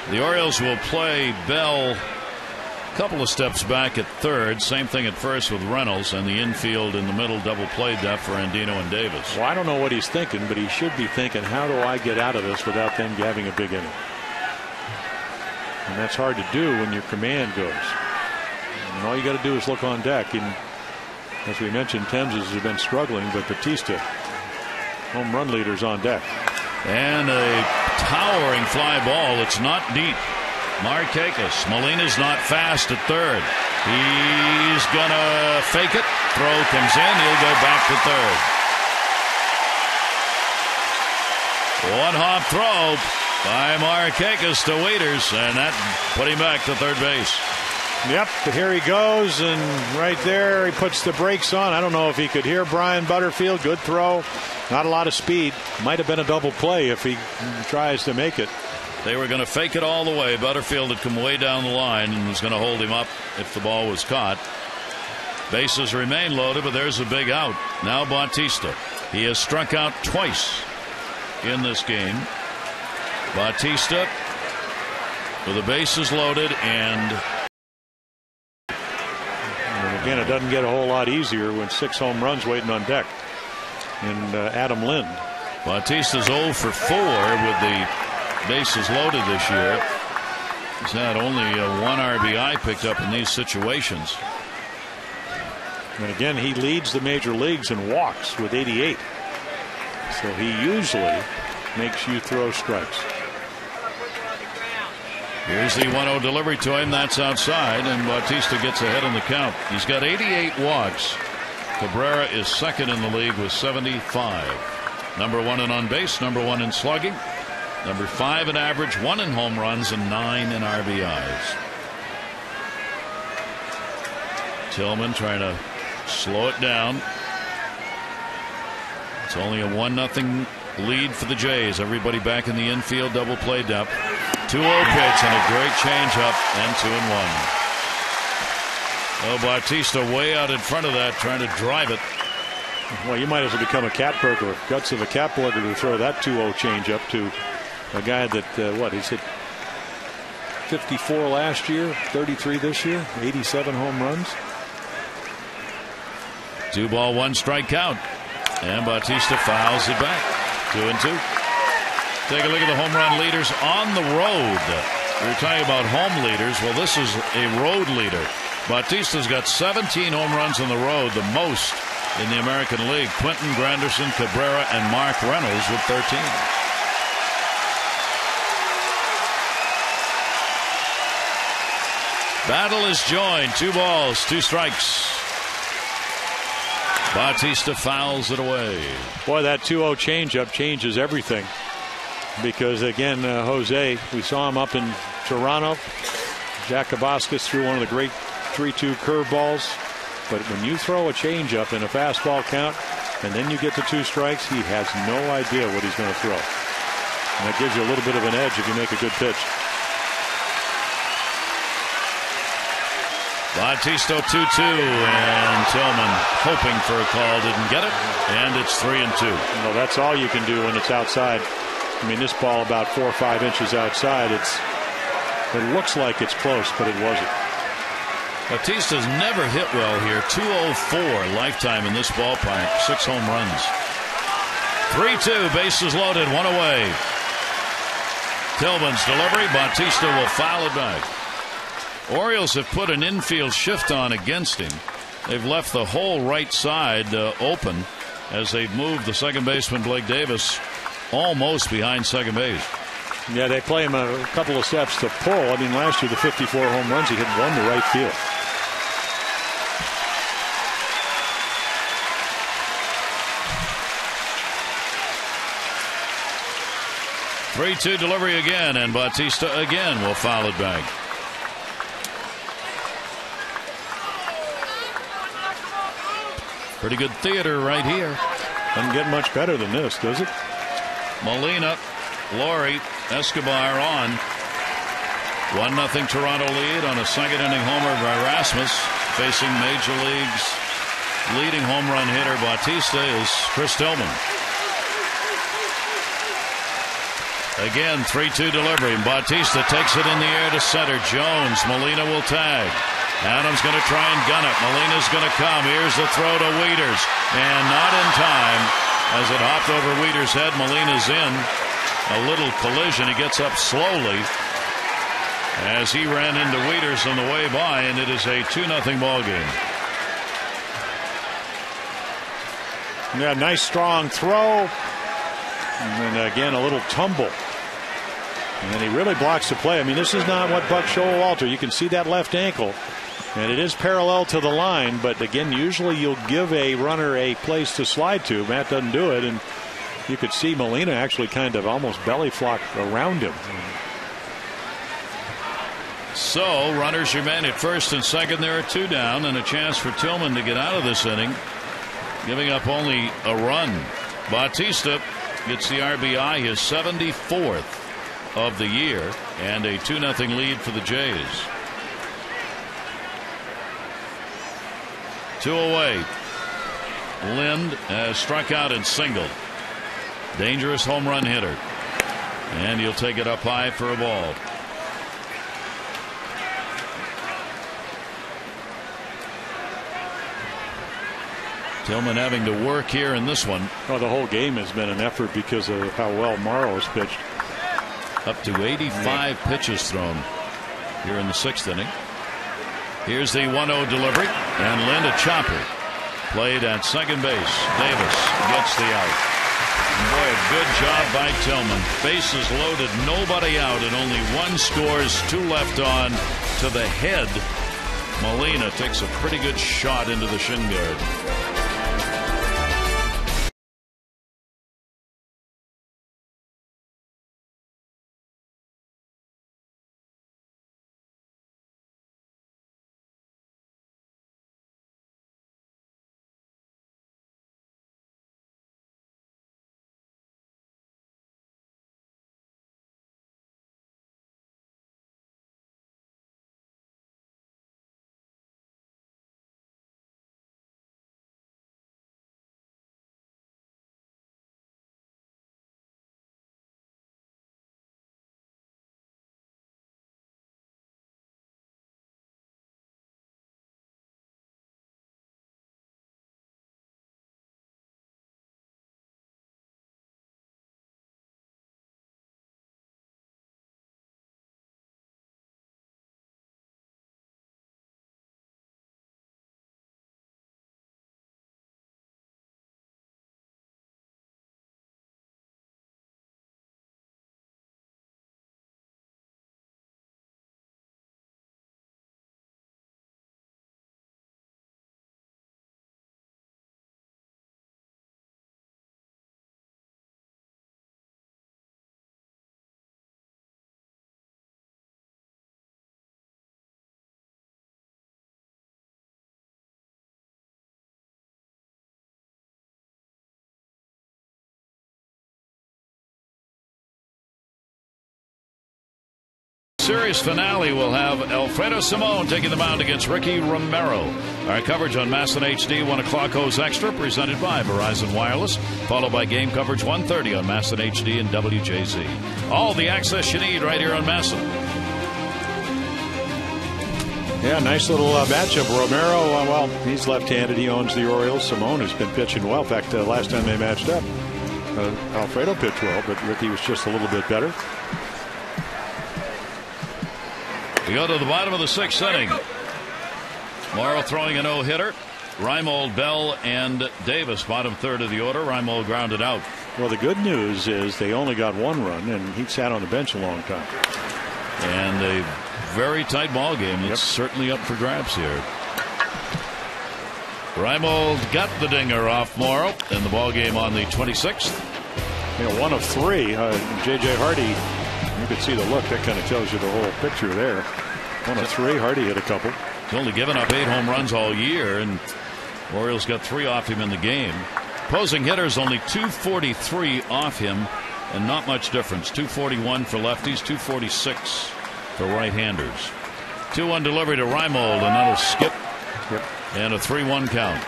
The Orioles will play Bell a couple of steps back at third. Same thing at first with Reynolds, and the infield in the middle double played that for Andino and Davis. Well, I don't know what he's thinking, but he should be thinking, how do I get out of this without them having a big inning? And that's hard to do when your command goes. And all you got to do is look on deck. And as we mentioned, Thames has been struggling, but Batista, home run leaders on deck. And a towering fly ball. It's not deep. Markakis. Molina's not fast at third. He's gonna fake it. Throw comes in. He'll go back to third. One hop throw by Markakis to Wieters, and that put him back to third base. Yep, but here he goes, and right there he puts the brakes on. I don't know if he could hear Brian Butterfield. Good throw. Not a lot of speed. Might have been a double play if he tries to make it. They were going to fake it all the way. Butterfield had come way down the line and was going to hold him up if the ball was caught. Bases remain loaded, but there's a big out. Now Bautista. He has struck out twice in this game. Bautista with the bases loaded, and again, it doesn't get a whole lot easier when 6 home runs waiting on deck. And Adam Lind. Bautista's 0 for 4 with the bases loaded this year. He's had only 1 RBI picked up in these situations. And again, he leads the major leagues in walks with 88. So he usually makes you throw strikes. Here's the 1-0 delivery to him. That's outside, and Bautista gets ahead in the count. He's got 88 walks. Cabrera is second in the league with 75. Number 1 in on base, number 1 in slugging, number 5 in average, 1 in home runs, and 9 in RBIs. Tillman trying to slow it down. It's only a 1-0 lead for the Jays. Everybody back in the infield, double play depth. 2-0 pitch and a great changeup, and 2-1. Oh, Bautista way out in front of that, trying to drive it. Well, you might as well become a cat burglar. Guts of a cat burglar to throw that 2-0 changeup to a guy that he's hit 54 last year, 33 this year, 87 home runs. 2 ball, 1 strike count, and Bautista fouls it back. 2-2. Take a look at the home run leaders on the road. We were talking about home leaders. Well, this is a road leader. Bautista's got 17 home runs on the road, the most in the American League. Quentin Granderson, Cabrera, and Mark Reynolds with 13. Battle is joined. 2 balls, 2 strikes. Bautista fouls it away. Boy, that 2-0 changeup changes everything. Because, again, Jose, we saw him up in Toronto. Jack Kabaskas threw one of the great 3-2 curveballs. But when you throw a changeup in a fastball count and then you get to 2 strikes, he has no idea what he's going to throw. And that gives you a little bit of an edge if you make a good pitch. Bautista 2-2, and Tillman hoping for a call, didn't get it, and it's 3-2. Well, that's all you can do when it's outside. I mean, this ball about 4 or 5 inches outside. It looks like it's close, but it wasn't. Bautista's never hit well here. 204 lifetime in this ballpark. 6 home runs. 3-2, bases loaded, 1 away. Tillman's delivery. Bautista will foul it back. Orioles have put an infield shift on against him. They've left the whole right side open as they've moved the second baseman Blake Davis almost behind second base. Yeah, they play him a couple of steps to pull. I mean, last year the 54 home runs, he hit 1 to right field. Three-two delivery again, and Bautista again will foul it back. Pretty good theater right here. Doesn't get much better than this, does it? Molina, Laurie, Escobar on. 1-0 Toronto lead on a second-inning homer by Rasmus. Facing Major League's leading home run hitter Bautista is Chris Tillman. Again, 3-2 delivery. Bautista takes it in the air to center. Jones, Molina will tag. Adams going to try and gun it. Molina's going to come. Here's the throw to Wieters. And not in time. As it hopped over Wieters' head, Molina's in. A little collision. He gets up slowly as he ran into Wieters on the way by, and it is a 2-0 ball game. Yeah, nice strong throw. And then again, a little tumble. And he really blocks the play. I mean, this is not what Buck Showalter. You can see that left ankle. And it is parallel to the line, but again, usually you'll give a runner a place to slide to. Matt doesn't do it, and you could see Molina actually kind of almost belly flock around him. So runners remain at first and second. There are 2 down, and a chance for Tillman to get out of this inning, giving up only a run. Bautista gets the RBI, his 74th of the year, and a 2-0 lead for the Jays. 2 away. Lind has struck out and singled. Dangerous home run hitter. And he'll take it up high for a ball. Tillman having to work here in this one. Well, the whole game has been an effort because of how well Morrow has pitched. Up to 85 pitches thrown here in the 6th inning. Here's the 1-0 delivery, and Lind a chopper. Played at second base. Davis gets the out. Boy, a good job by Tillman. Bases loaded, nobody out, and only 1 scores, 2 left on to the head. Molina takes a pretty good shot into the shin guard. series finale will have Alfredo Simon taking the mound against Ricky Romero. Our coverage on MASN HD, 1 o'clock O's Extra, presented by Verizon Wireless, followed by game coverage 1:30 on MASN HD and WJZ. All the access you need right here on MASN. Yeah, nice little matchup. Romero, well, he's left-handed. He owns the Orioles. Simon has been pitching well. In fact, last time they matched up, Alfredo pitched well, but Ricky was just a little bit better. We go to the bottom of the 6th inning. Morrow throwing a no-hitter. Reimold, Bell, and Davis, bottom third of the order. Reimold grounded out. Well, the good news is they only got 1 run, and he sat on the bench a long time. And a very tight ball game. It's certainly up for grabs here. Reimold got the dinger off Morrow in the ball game on the 26th. 1 of 3. J.J. Hardy, you could see the look. That kind of tells you the whole picture there. 1 of 3. Hardy hit a couple. He's only given up 8 home runs all year, and Orioles got 3 off him in the game. Opposing hitters only 243 off him, and not much difference. 241 for lefties, 246 for right-handers. 2-1 delivery to Reimold, and that'll skip. And a 3-1 count.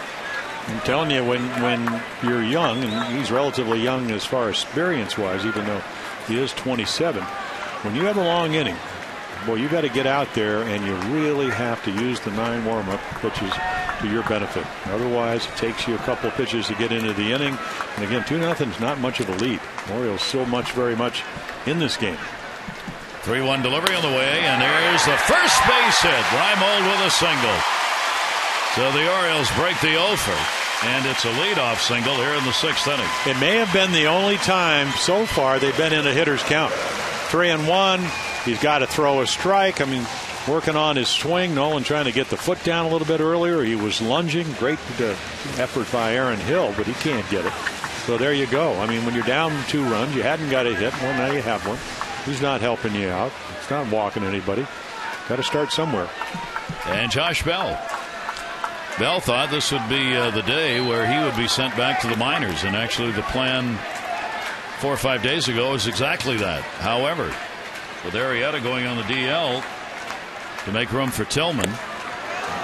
I'm telling you, when you're young, and he's relatively young as far as experience-wise, even though he is 27, when you have a long inning, boy, you got to get out there, and you really have to use the 9 warm-up pitches to your benefit. Otherwise, it takes you a couple of pitches to get into the inning. And again, 2-0 is not much of a lead. Orioles still very much in this game. 3-1 delivery on the way, and there's the first base hit. Reimold with a single. So the Orioles break the offer, and it's a leadoff single here in the 6th inning. It may have been the only time so far they've been in a hitter's count. 3-1. He's got to throw a strike. I mean, working on his swing. Nolan trying to get the foot down a little bit earlier. He was lunging. Great effort by Aaron Hill, but he can't get it. So there you go. I mean, when you're down 2 runs, you hadn't got a hit. Well, now you have one. He's not helping you out. It's not walking anybody. Got to start somewhere. And Josh Bell. Bell thought this would be the day where he would be sent back to the minors, and actually the plan 4 or 5 days ago is exactly that. However, with Arrieta going on the DL to make room for Tillman,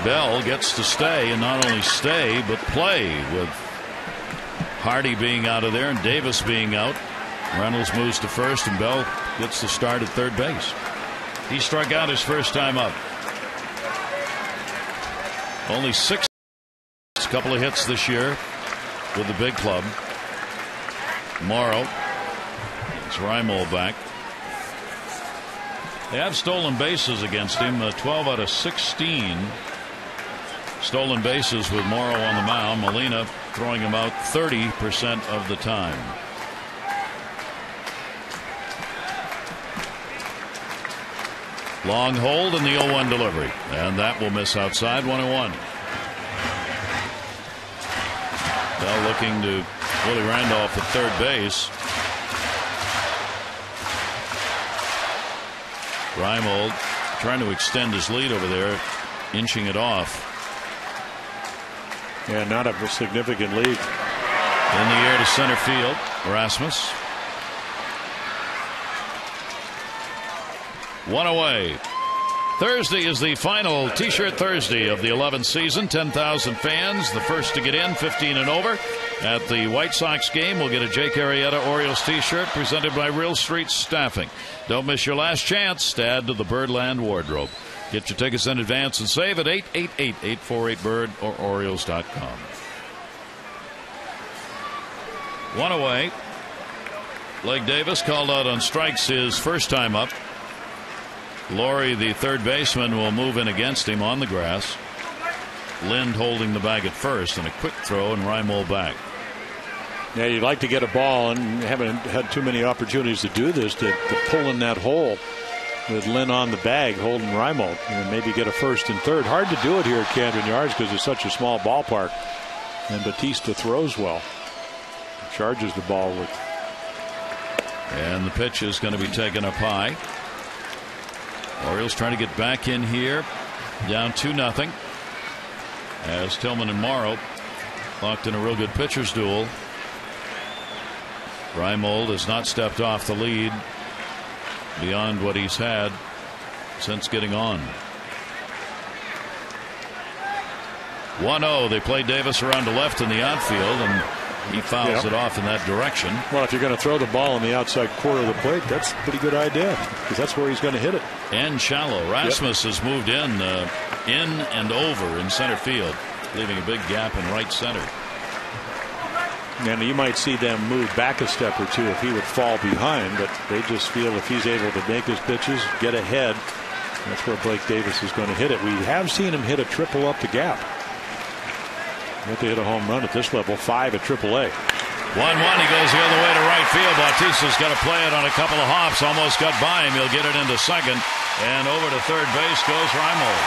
Bell gets to stay, and not only stay but play, with Hardy being out of there and Davis being out. Reynolds moves to first, and Bell gets the start at third base. He struck out his first time up. Only 6, a couple of hits this year with the big club. Morrow. It's Reimold back. They have stolen bases against him. 12 out of 16 stolen bases with Morrow on the mound. Molina throwing him out 30% of the time. Long hold and the 0-1 delivery, and that will miss outside. 1-1. Bell looking to Willie Randolph at third base. Reimold trying to extend his lead over there, inching it off. Yeah, not a significant lead. In the air to center field, Rasmus. 1 away. Thursday is the final T-shirt Thursday of the 11th season. 10,000 fans, the first to get in, 15 and over. At the White Sox game, we'll get a Jake Arrieta Orioles T-shirt presented by Real Street Staffing. Don't miss your last chance to add to the Birdland wardrobe. Get your tickets in advance and save at 888-848-BIRD or Orioles.com. 1 away. Blake Davis called out on strikes his first time up. Laurie, the third baseman, will move in against him on the grass. Lind holding the bag at first, and a quick throw, and Reimold back. Yeah, you'd like to get a ball, and haven't had too many opportunities to do this, to pull in that hole with Lynn on the bag holding Reimold, and maybe get a first and third. Hard to do it here at Camden Yards because it's such a small ballpark, and Batista throws well. Charges the ball with. And the pitch is going to be taken up high. Orioles trying to get back in here, down 2-0. As Tillman and Morrow locked in a real good pitcher's duel. Reimold has not stepped off the lead beyond what he's had since getting on. 1-0. They play Davis around to left in the outfield, and he fouls it off in that direction. Well, if you're going to throw the ball in the outside quarter of the plate, that's a pretty good idea, because that's where he's going to hit it. And shallow. Rasmus has moved in and over in center field, leaving a big gap in right center. And you might see them move back a step or two if he would fall behind, but they just feel if he's able to make his pitches, get ahead, that's where Blake Davis is going to hit it. We have seen him hit a triple up the gap. You have to hit a home run at this level, 5 at AAA. 1-1. He goes the other way to right field. Bautista's got to play it on a couple of hops. Almost got by him. He'll get it into second. And over to third base goes Reimold.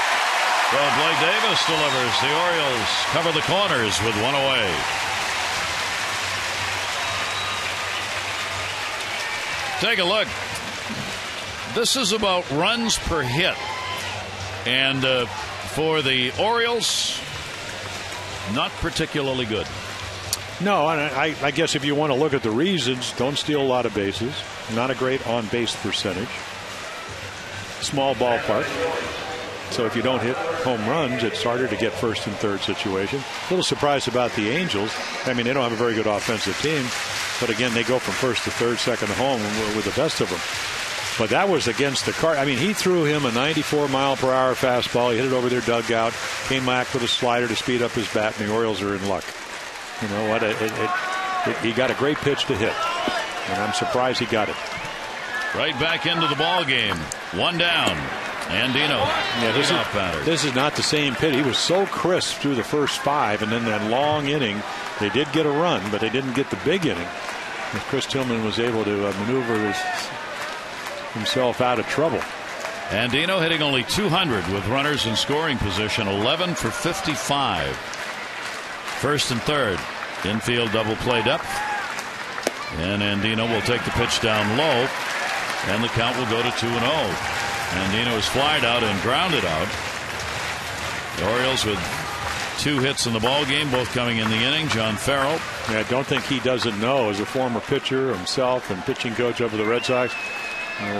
So Blake Davis delivers. The Orioles cover the corners with one away. Take a look. This is about runs per hit. And for the Orioles, not particularly good. No, and I guess if you want to look at the reasons, don't steal a lot of bases. Not a great on-base percentage. Small ballpark. So if you don't hit home runs, it's harder to get first and third situation. A little surprised about the Angels. I mean, they don't have a very good offensive team. But again, they go from first to third, second to home with the best of them. But that was against the Cardinals. I mean, he threw him a 94-mile-per-hour fastball. He hit it over their dugout. Came back with a slider to speed up his bat, and the Orioles are in luck. You know what? He got a great pitch to hit, and I'm surprised he got it. Right back into the ball game. One down. Andino. Yeah, this is not the same pitch. He was so crisp through the first 5, and then that long inning, they did get a run, but they didn't get the big inning. And Chris Tillman was able to maneuver himself out of trouble. Andino hitting only 200 with runners in scoring position, 11 for 55. First and third. Infield double play depth. And Andino will take the pitch down low, and the count will go to 2-0. Andino is flied out and grounded out. The Orioles with 2 hits in the ball game, both coming in the inning. John Farrell. Yeah, I don't think he doesn't know, as a former pitcher himself and pitching coach of the Red Sox.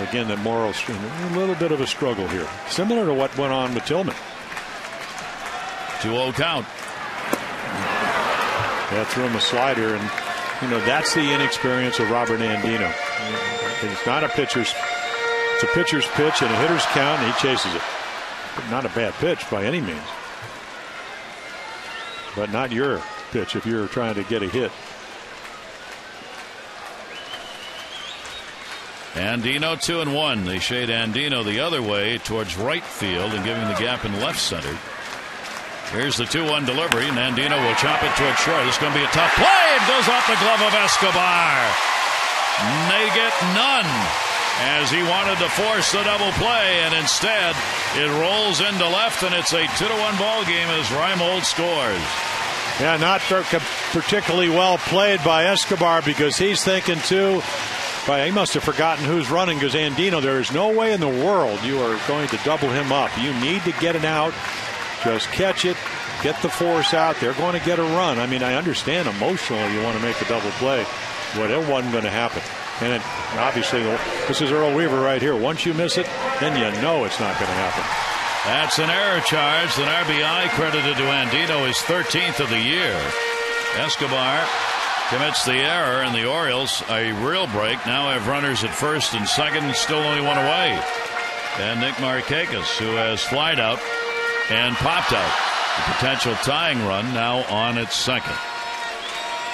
Again, that Morrow's a little bit of a struggle here, similar to what went on with Tillman. 2-0 count. Yeah, threw him a slider, and you know that's the inexperience of Robert Andino. It's not a pitcher's. It's a pitcher's pitch and a hitter's count, and he chases it. Not a bad pitch by any means, but not your pitch if you're trying to get a hit. Andino 2-1. They shade Andino the other way towards right field and giving the gap in left center. Here's the 2-1 delivery, and Andino will chop it towards short. This is going to be a tough play. It goes off the glove of Escobar. They get none, as he wanted to force the double play, and instead it rolls into left, and it's a 2-1 ball game as Reimold scores. Yeah, not particularly well played by Escobar, because he's thinking too. He must have forgotten who's running, because Andino, there is no way in the world you are going to double him up. You need to get it out. Just catch it, get the force out. They're going to get a run. I mean, I understand emotionally you want to make a double play, but it wasn't going to happen. And obviously, this is Earl Weaver right here. Once you miss it, then you know it's not going to happen. That's an error charged. An RBI credited to Andino, his 13th of the year. Escobar commits the error, and the Orioles, a real break, now have runners at first and second, still only one away. And Nick Markakis, who has flied out and popped out. The potential tying run now on its second.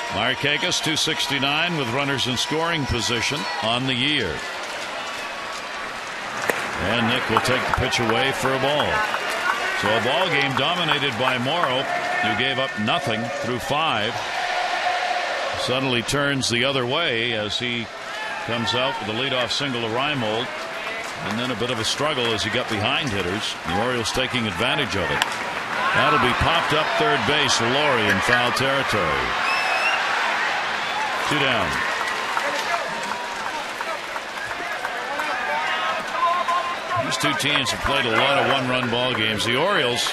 Markakis 269 with runners in scoring position on the year. And Nick will take the pitch away for a ball. So a ball game dominated by Morrow, who gave up nothing through 5. Suddenly turns the other way as he comes out with a leadoff single to Reimold. And then a bit of a struggle as he got behind hitters. The Orioles taking advantage of it. That'll be popped up third base. Laurie in foul territory. 2 down. These two teams have played a lot of one-run ball games. The Orioles,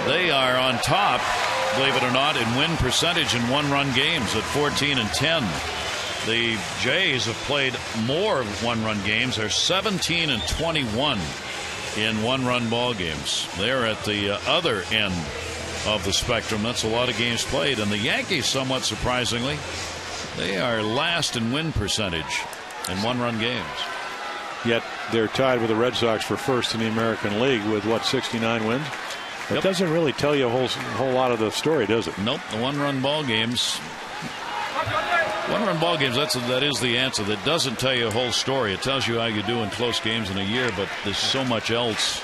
they are on top, believe it or not, in win percentage in one-run games at 14-10. The Jays have played more one-run games. They're 17-21. in one-run ball games. They're at the other end of the spectrum. That's a lot of games played. And the Yankees, somewhat surprisingly, they are last in win percentage in one-run games. Yet they're tied with the Red Sox for first in the American League with, what, 69 wins? That doesn't really tell you a whole lot of the story, does it? Nope. The one-run ball games. One-run ball games, that is the answer. That doesn't tell you a whole story. It tells you how you do in close games in a year, but there's so much else.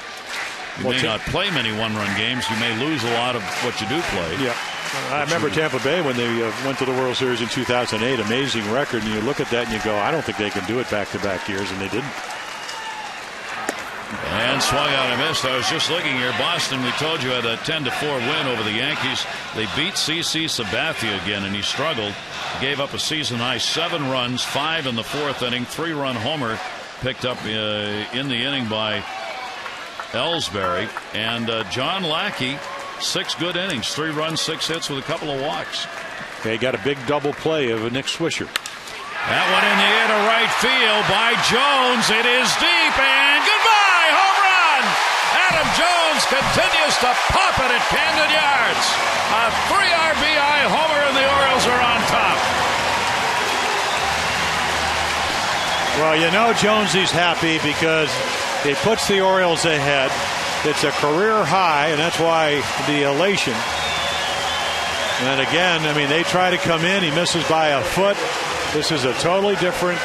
You may not play many one-run games. You may lose a lot of what you do play. Yeah. I remember Tampa Bay when they went to the World Series in 2008. Amazing record. And you look at that and you go, I don't think they can do it back-to-back years, and they didn't. And swung out and missed. I was just looking here. Boston, we told you, had a 10-4 win over the Yankees. They beat CC Sabathia again, and he struggled. Gave up a season-high 7 runs, 5 in the 4th inning, 3-run homer picked up in the inning by Ellsbury. And John Lackey, 6 good innings, 3 runs, 6 hits with a couple of walks. They got a big double play of Nick Swisher. That one in the air to right field by Jones. It is deep, and goodbye, home run! Adam Jones continues to pop it at Camden Yards. A 3 RBI homer, and the Orioles are on top. Well, you know Jonesy's happy because he puts the Orioles ahead. It's a career high, and that's why the elation. And again, I mean, they try to come in. He misses by a foot. This is a totally different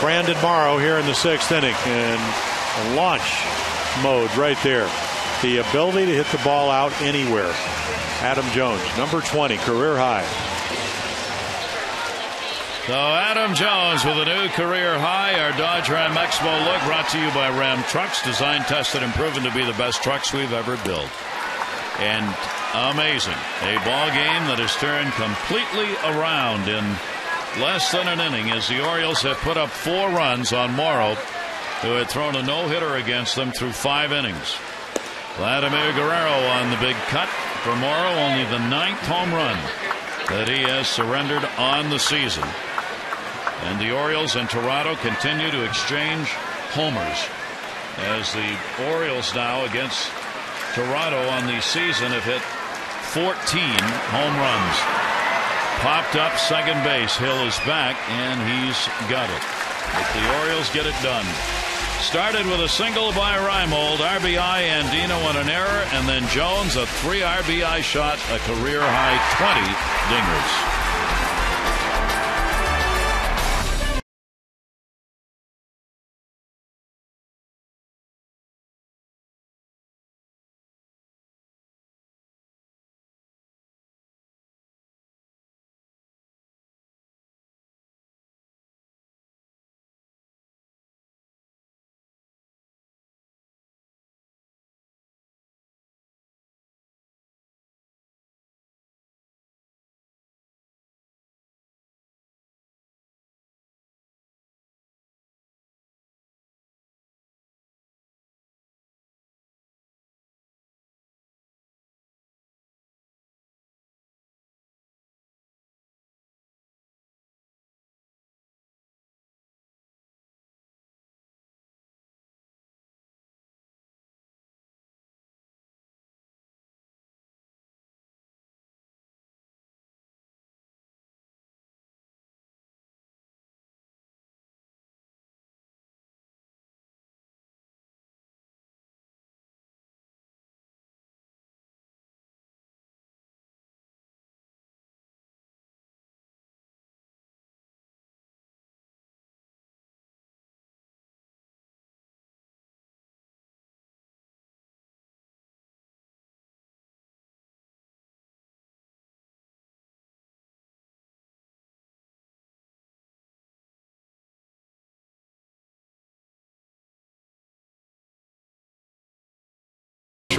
Brandon Morrow here in the 6th inning. And launch mode right there. The ability to hit the ball out anywhere. Adam Jones, number 20, career high. So Adam Jones with a new career high. Our Dodge Ram Expo look brought to you by Ram Trucks. Designed, tested, and proven to be the best trucks we've ever built. And amazing. A ball game that has turned completely around in less than an inning as the Orioles have put up 4 runs on Morrow, who had thrown a no-hitter against them through 5 innings. Vladimir Guerrero on the big cut for Morrow, only the 9th home run that he has surrendered on the season. And the Orioles and Toronto continue to exchange homers as the Orioles now against Toronto on the season have hit 14 home runs. Popped up second base. Hill is back, and he's got it. But the Orioles get it done. Started with a single by Reimold, RBI, and Dino on an error, and then Jones, a 3 RBI shot, a career high 20 dingers.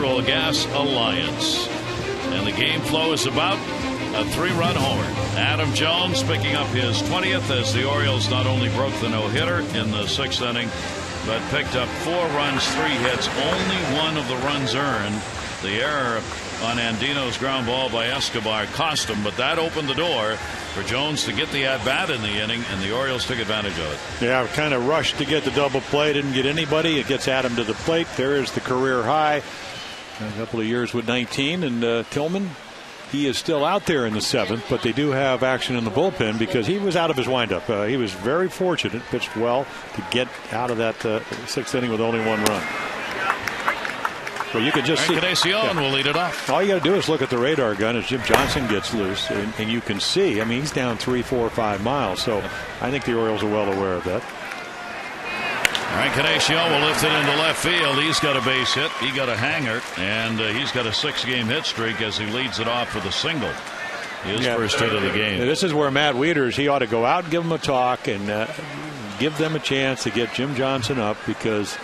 Natural Gas Alliance. And the game flow is about a 3-run homer. Adam Jones picking up his 20th as the Orioles not only broke the no-hitter in the 6th inning, but picked up 4 runs, 3 hits. Only one of the runs earned The error on Andino's ground ball by Escobar cost him, but that opened the door for Jones to get the at-bat in the inning, and the Orioles took advantage of it. Yeah, kind of rushed to get the double play. Didn't get anybody. It gets Adam to the plate. There is the career high. A couple of years with 19. And Tillman, he is still out there in the 7th, but they do have action in the bullpen because he was out of his windup. He was very fortunate, pitched well to get out of that 6th inning with only 1 run. But you can just see. Encarnacion will lead it off. All you got to do is look at the radar gun as Jim Johnson gets loose, and you can see. I mean, he's down 3, 4, 5 miles. So I think the Orioles are well aware of that. Encarnacion will lift it into left field. He's got a base hit. He got a hanger, and he's got a 6-game hit streak as he leads it off with a single. His first hit of the game. This is where Matt Wieters, he ought to go out and give them a talk and give them a chance to get Jim Johnson up because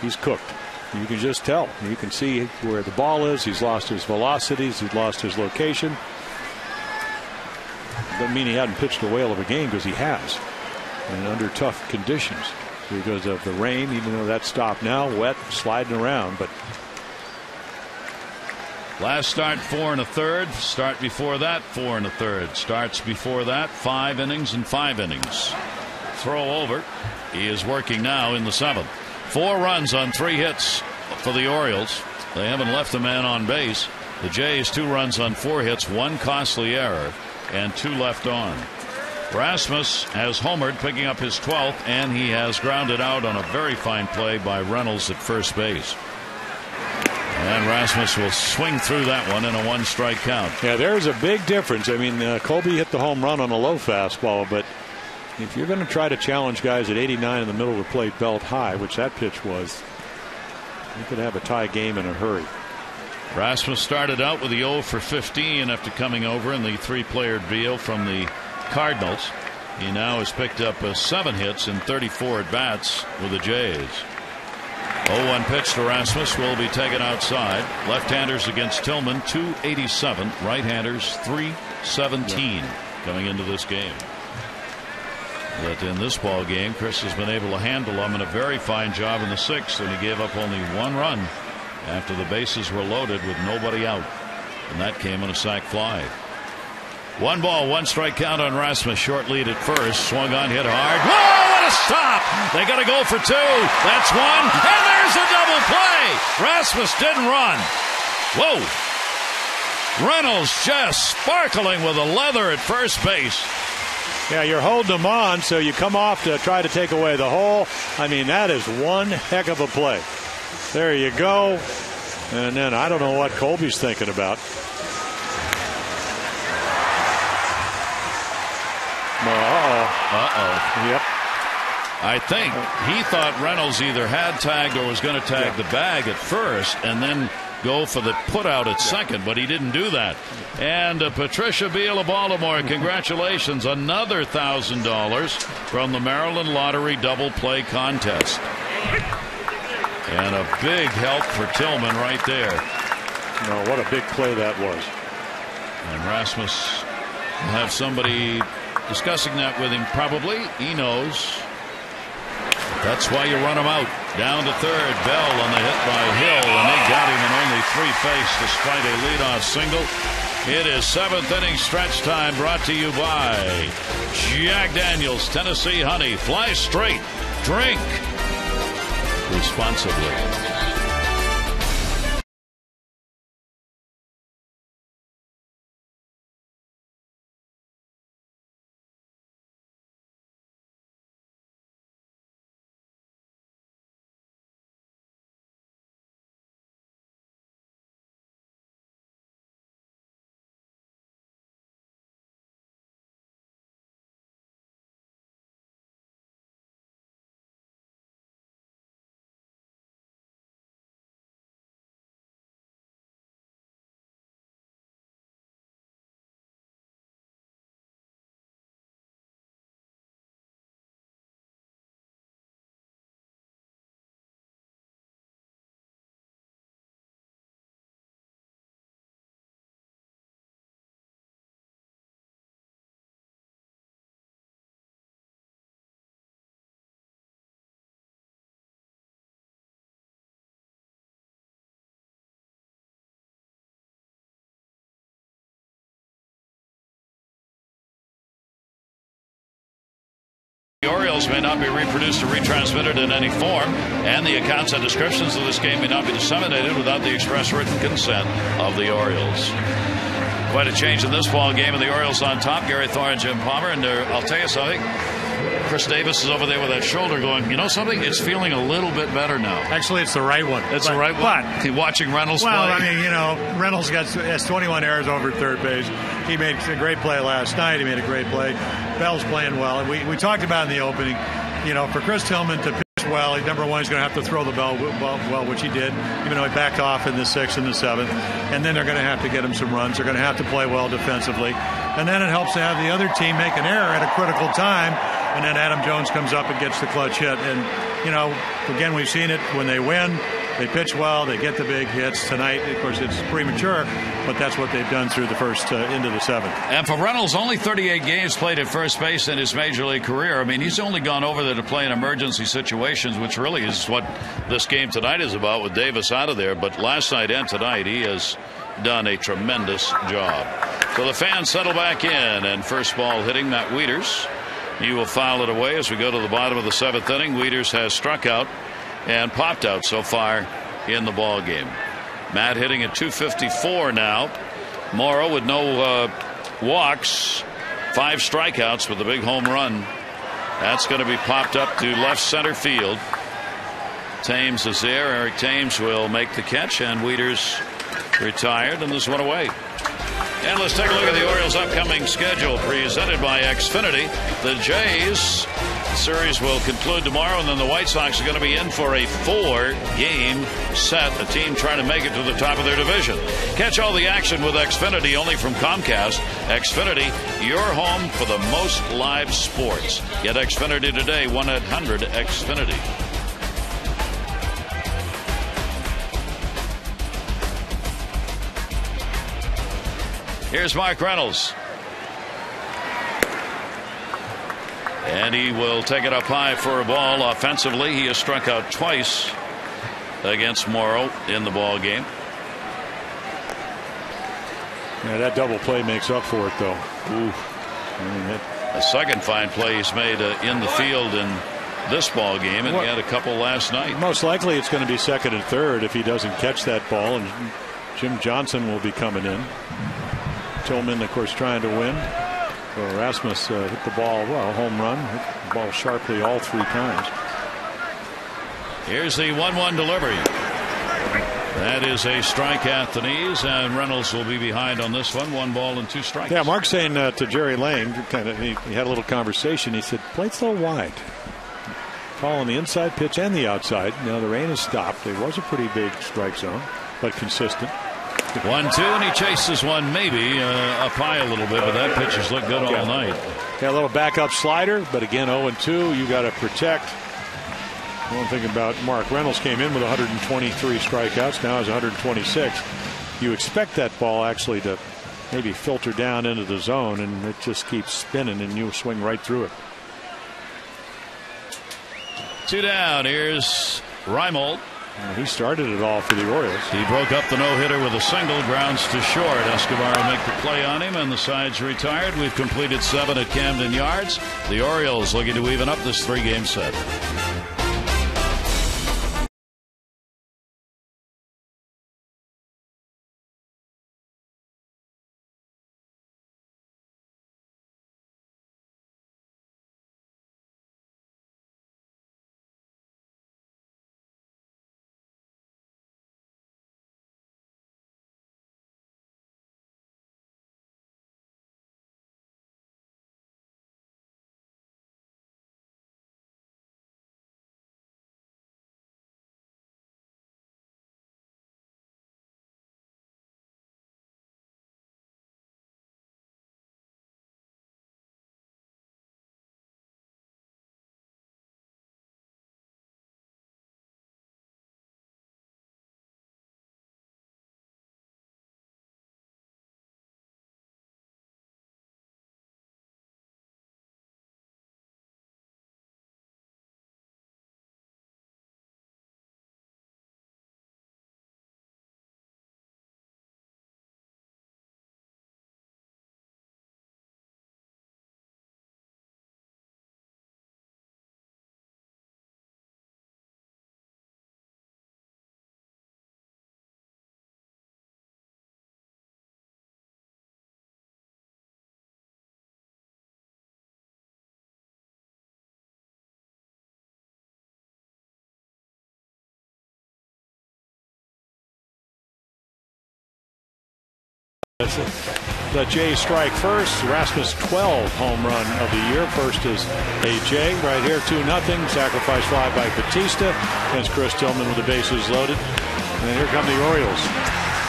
he's cooked. You can just tell. You can see where the ball is. He's lost his velocities. He's lost his location. Doesn't mean he hadn't pitched a whale of a game because he has. And under tough conditions because of the rain, even though that stopped now, wet, sliding around. But last start 4 1/3. Start before that 4 1/3. Starts before that 5 innings and 5 innings. Throw over. He is working now in the 7th. 4 runs on 3 hits for the Orioles. They haven't left a man on base. The Jays 2 runs on 4 hits, 1 costly error, and 2 left on. Rasmus has homered, picking up his 12th, and he has grounded out on a very fine play by Reynolds at first base. And Rasmus will swing through that one in a 1-strike count. Yeah, there's a big difference. I mean, Colby hit the home run on a low fastball, but if you're going to try to challenge guys at 89 in the middle of the plate belt high, which that pitch was, you could have a tie game in a hurry. Rasmus started out with the 0 for 15 after coming over in the 3-player deal from the Cardinals. He now has picked up 7 hits in 34 at-bats with the Jays. 0-1 pitch to Rasmus will be taken outside. Left-handers against Tillman, 287. Right-handers, 317 coming into this game. But in this ball game, Chris has been able to handle him in a very fine job in the 6th, and he gave up only 1 run after the bases were loaded with nobody out, and that came on a sac fly. 1 ball, 1-strike count on Rasmus. Short lead at first. Swung on, hit hard. Whoa, what a stop! They got to go for 2. That's 1, and there's a double play. Rasmus didn't run. Whoa! Reynolds just sparkling with a leather at first base. Yeah, you're holding them on, so you come off to try to take away the hole. I mean, that is one heck of a play. There you go. And then I don't know what Colby's thinking about. Yep. I think he thought Reynolds either had tagged or was going to tag the bag at first and then go for the put out at second, but he didn't do that. And Patricia Beal of Baltimore, congratulations, another $1,000 from the Maryland Lottery double play contest. And a big help for Tillman right there. No, what a big play that was. And Rasmus will have somebody discussing that with him probably. He knows. That's why you run him out. Down to third. Bell on the hit by Hill, and they got him in only 3 face despite a leadoff single. It is 7th inning stretch time, brought to you by Jack Daniels Tennessee Honey. Fly straight. Drink responsibly. broadcast may not be reproduced or retransmitted in any form, and the accounts and descriptions of this game may not be disseminated without the express written consent of the Orioles. Quite a change in this ball game, and the Orioles on top. Gary Thor and Jim Palmer, and I'll tell you something. Chris Davis is over there with that shoulder going, you know something? It's feeling a little bit better now. Actually, it's the right one. It's the right one. But watching Reynolds play. Well, I mean, Reynolds has 21 errors over at third base. He made a great play last night. He made a great play. Bell's playing well. And we talked about in the opening, for Chris Tillman to pitch well, number one, he's going to have to throw the ball well, which he did, even though he backed off in the 6th and the 7th. And then they're going to have to get him some runs. They're going to have to play well defensively. And then it helps to have the other team make an error at a critical time. And then Adam Jones comes up and gets the clutch hit. And, again, we've seen it when they win. They pitch well. They get the big hits. Tonight, of course, it's premature, but that's what they've done through the first into the 7th. And for Reynolds, only 38 games played at first base in his major league career. I mean, he's only gone over there to play in emergency situations, which really is what this game tonight is about with Davis out of there. But last night and tonight, he has done a tremendous job. So the fans settle back in, and first ball hitting Matt Wieters. He will foul it away as we go to the bottom of the 7th inning. Wieters has struck out and popped out so far in the ball game. Matt hitting at .254 now. Morrow with no walks, 5 strikeouts with a big home run. That's going to be popped up to left center field. Thames is there. Eric Thames will make the catch, and Wieters retired, and this one away. And let's take a look at the Orioles' upcoming schedule presented by Xfinity. The Jays series will conclude tomorrow, and then the White Sox are going to be in for a 4-game set, a team trying to make it to the top of their division. Catch all the action with Xfinity only from Comcast. Xfinity, your home for the most live sports. Get Xfinity today, 1-800-XFINITY. Here's Mark Reynolds. And he will take it up high for a ball. Offensively, he has struck out twice against Morrow in the ball game. Yeah, that double play makes up for it, though. A second fine play he's made in the field in this ball game, and he had a couple last night. Most likely it's going to be second and third if he doesn't catch that ball, and Jim Johnson will be coming in. Tillman, of course, trying to win. So Rasmus hit the ball, home run. Hit the ball sharply all 3 times. Here's the 1-1 delivery. That is a strike at the knees, and Reynolds will be behind on this one. 1 ball and 2 strikes. Yeah, Mark's saying to Jerry Lane, he had a little conversation. He said, plate's a little wide. Call on the inside pitch and the outside. Now the rain has stopped. It was a pretty big strike zone, but consistent. 1-2, and he chases one maybe up high a little bit, but that pitch has looked good all night. Got a little backup slider, but again 0-2. You got to protect. One thing about Mark Reynolds, came in with 123 strikeouts, now has 126. You expect that ball actually to maybe filter down into the zone, and it just keeps spinning, and you swing right through it. 2 down. Here's Reimold. He started it all for the Orioles. He broke up the no-hitter with a single, grounds to short. Escobar will make the play on him, and the side's retired. We've completed 7 at Camden Yards. The Orioles looking to even up this 3-game set. The Jays strike first. Rasmus' 12th home run of the year. First is A.J. right here, 2-0. Sacrifice fly by Batista against Chris Tillman with the bases loaded. And here come the Orioles.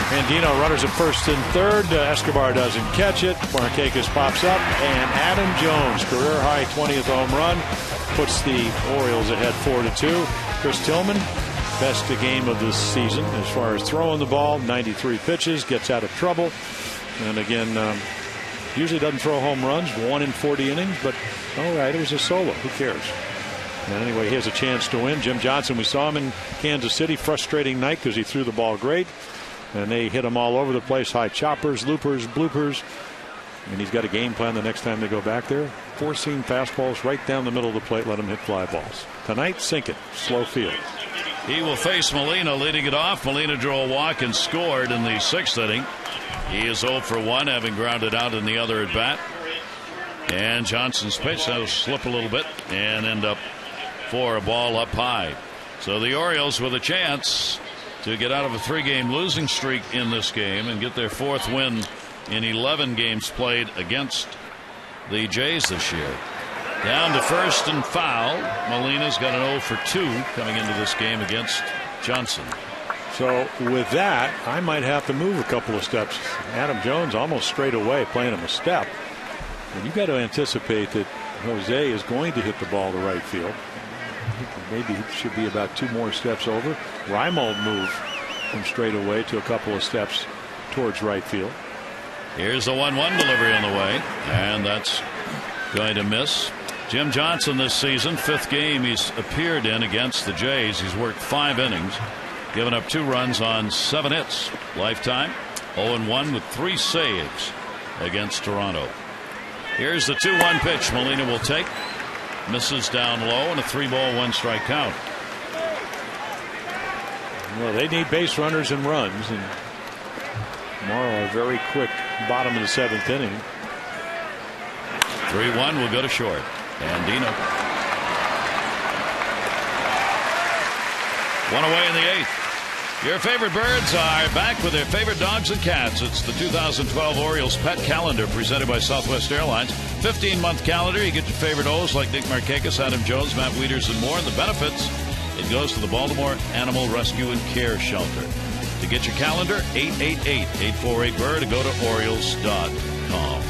Andino runners at first and third. Escobar doesn't catch it. Markakis pops up, and Adam Jones, career high 20th home run, puts the Orioles ahead 4-2. Chris Tillman, best game of this season as far as throwing the ball. 93 pitches, gets out of trouble, and again, usually doesn't throw home runs. 1 in 40 innings, but all right, it was a solo. Who cares? And anyway, he has a chance to win. Jim Johnson, we saw him in Kansas City. Frustrating night because he threw the ball great. And they hit him all over the place. High choppers, loopers, bloopers. And he's got a game plan the next time they go back there. 4-seam fastballs right down the middle of the plate. Let him hit fly balls. Tonight, sink it. Slow field. He will face Molina leading it off. Molina drew a walk and scored in the 6th inning. He is 0 for 1, having grounded out in the other at bat. And Johnson's pitch, that'll slip a little bit and end up for a ball up high. So the Orioles with a chance to get out of a 3-game losing streak in this game and get their 4th win in 11 games played against the Jays this year. Down to first and foul. Molina's got an 0 for 2 coming into this game against Johnson. So with that, I might have to move a couple of steps. Adam Jones almost straight away playing him a step. And you got to anticipate that Jose is going to hit the ball to right field. Maybe he should be about 2 more steps over. Reimold move from straight away to a couple of steps towards right field. Here's the 1-1 delivery on the way, and that's going to miss. Jim Johnson this season, 5th game he's appeared in against the Jays. He's worked 5 innings, given up 2 runs on 7 hits. Lifetime 0-1 with 3 saves against Toronto. Here's the 2-1 pitch. Molina will take. Misses down low, and a 3-ball 1-strike count. Well, they need base runners and runs, and tomorrow a very quick bottom of the 7th inning. 3-1 will go to short. Andino. 1 away in the 8th. Your favorite birds are back with their favorite dogs and cats. It's the 2012 Orioles Pet Calendar presented by Southwest Airlines. 15-month calendar. You get your favorite O's like Nick Markakis, Adam Jones, Matt Wieters, and more. And the benefits, it goes to the Baltimore Animal Rescue and Care Shelter. To get your calendar, 888-848-BIRD, or go to Orioles.com.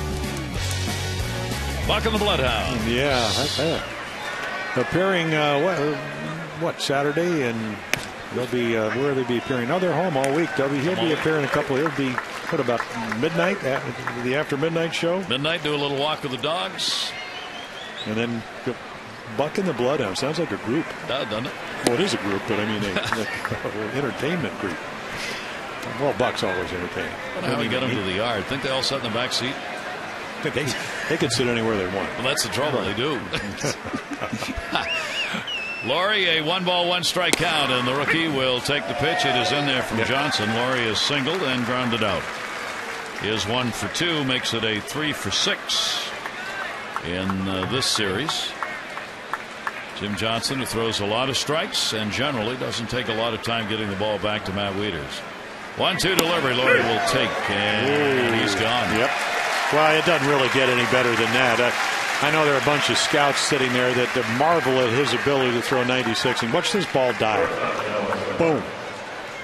Buck and the Bloodhound. Yeah. Appearing, what, Saturday? And they'll be, where will they be appearing? No, they're home all week. He'll be appearing a couple. He'll be, what, about midnight? The after midnight show? Midnight, do a little walk with the dogs. And then Buck and the Bloodhound. Sounds like a group. Doesn't it? Well, it is a group, but I mean, an entertainment group. Well, Buck's always entertaining. How do we get them to the yard? Think they all sat in the back seat? They can sit anywhere they want. Well, that's the trouble. They do. Laurie, a 1-ball 1-strike count, and the rookie will take the pitch. It is in there from Johnson. Laurie is singled and grounded out. His 1 for 2 makes it a 3 for 6 in this series. Jim Johnson, who throws a lot of strikes and generally doesn't take a lot of time getting the ball back to Matt Wieters. 1-2 delivery. Laurie will take, and he's gone. Yep. Well, it doesn't really get any better than that. I know there are a bunch of scouts sitting there that marvel at his ability to throw 96 and watch this ball dive. Boom.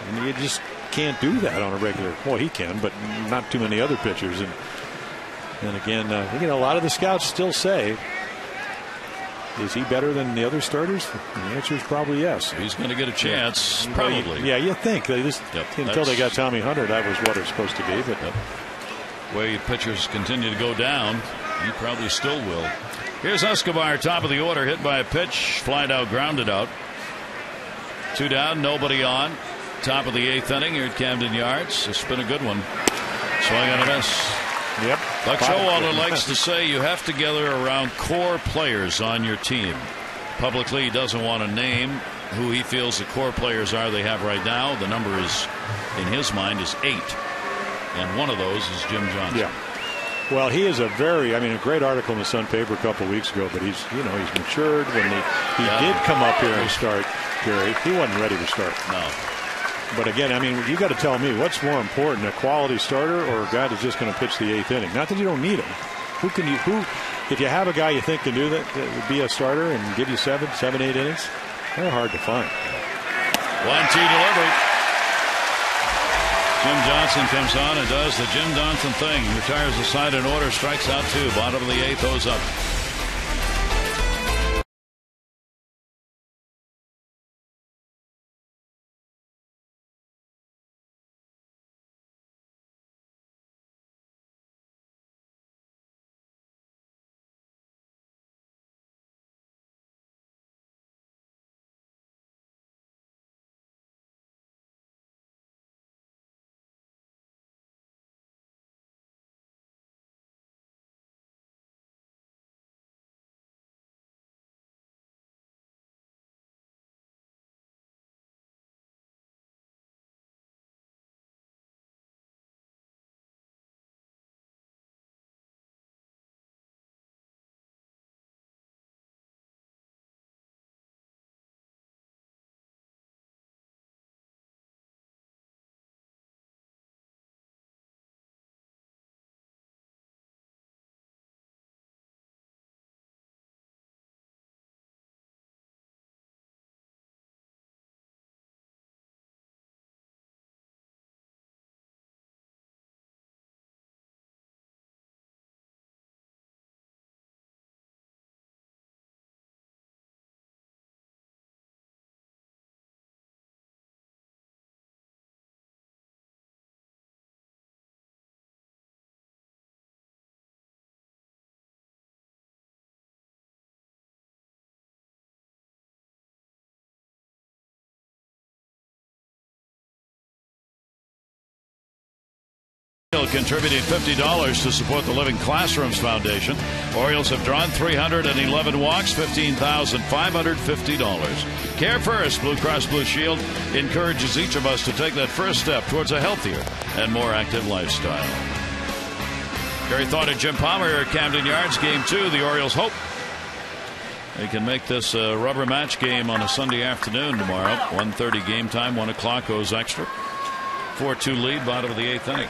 And you just can't do that on a regular. Well, he can, but not too many other pitchers. And again, a lot of the scouts still say, is he better than the other starters? And the answer is probably yes. He's going to get a chance, probably. Yeah, you think. They just, until they got Tommy Hunter, that was what it was supposed to be. But way pitchers continue to go down, he probably still will. Here's Escobar, top of the order, hit by a pitch, flied out, grounded out. 2 down, nobody on. Top of the 8th inning here at Camden Yards. It's been a good one. Swing and a miss. Yep. Buck Showalter likes to say you have to gather around core players on your team. Publicly, he doesn't want to name who he feels the core players are they have right now. The number is, in his mind, is 8. And one of those is Jim Johnson. Yeah. Well, he is a great article in the Sun paper a couple of weeks ago, but he's matured. When he did come up here and start, Gary, he wasn't ready to start. No. But again, I mean, you got to tell me what's more important, a quality starter or a guy that's just going to pitch the 8th inning. Not that you don't need him. Who, if you have a guy you think can do that would be a starter and give you 7, 8 innings, they're hard to find. 1-2 delivery. Jim Johnson comes on and does the Jim Johnson thing. He retires the side in order, strikes out 2. Bottom of the 8th, goes up. Contributing $50 to support the Living Classrooms Foundation. Orioles have drawn 311 walks, $15,550. Care First, Blue Cross Blue Shield, encourages each of us to take that first step towards a healthier and more active lifestyle. Gary Thorne and Jim Palmer at Camden Yards, Game 2. The Orioles hope they can make this a rubber match game on a Sunday afternoon tomorrow. 1:30 game time, 1 o'clock goes extra. 4-2 lead, bottom of the 8th inning.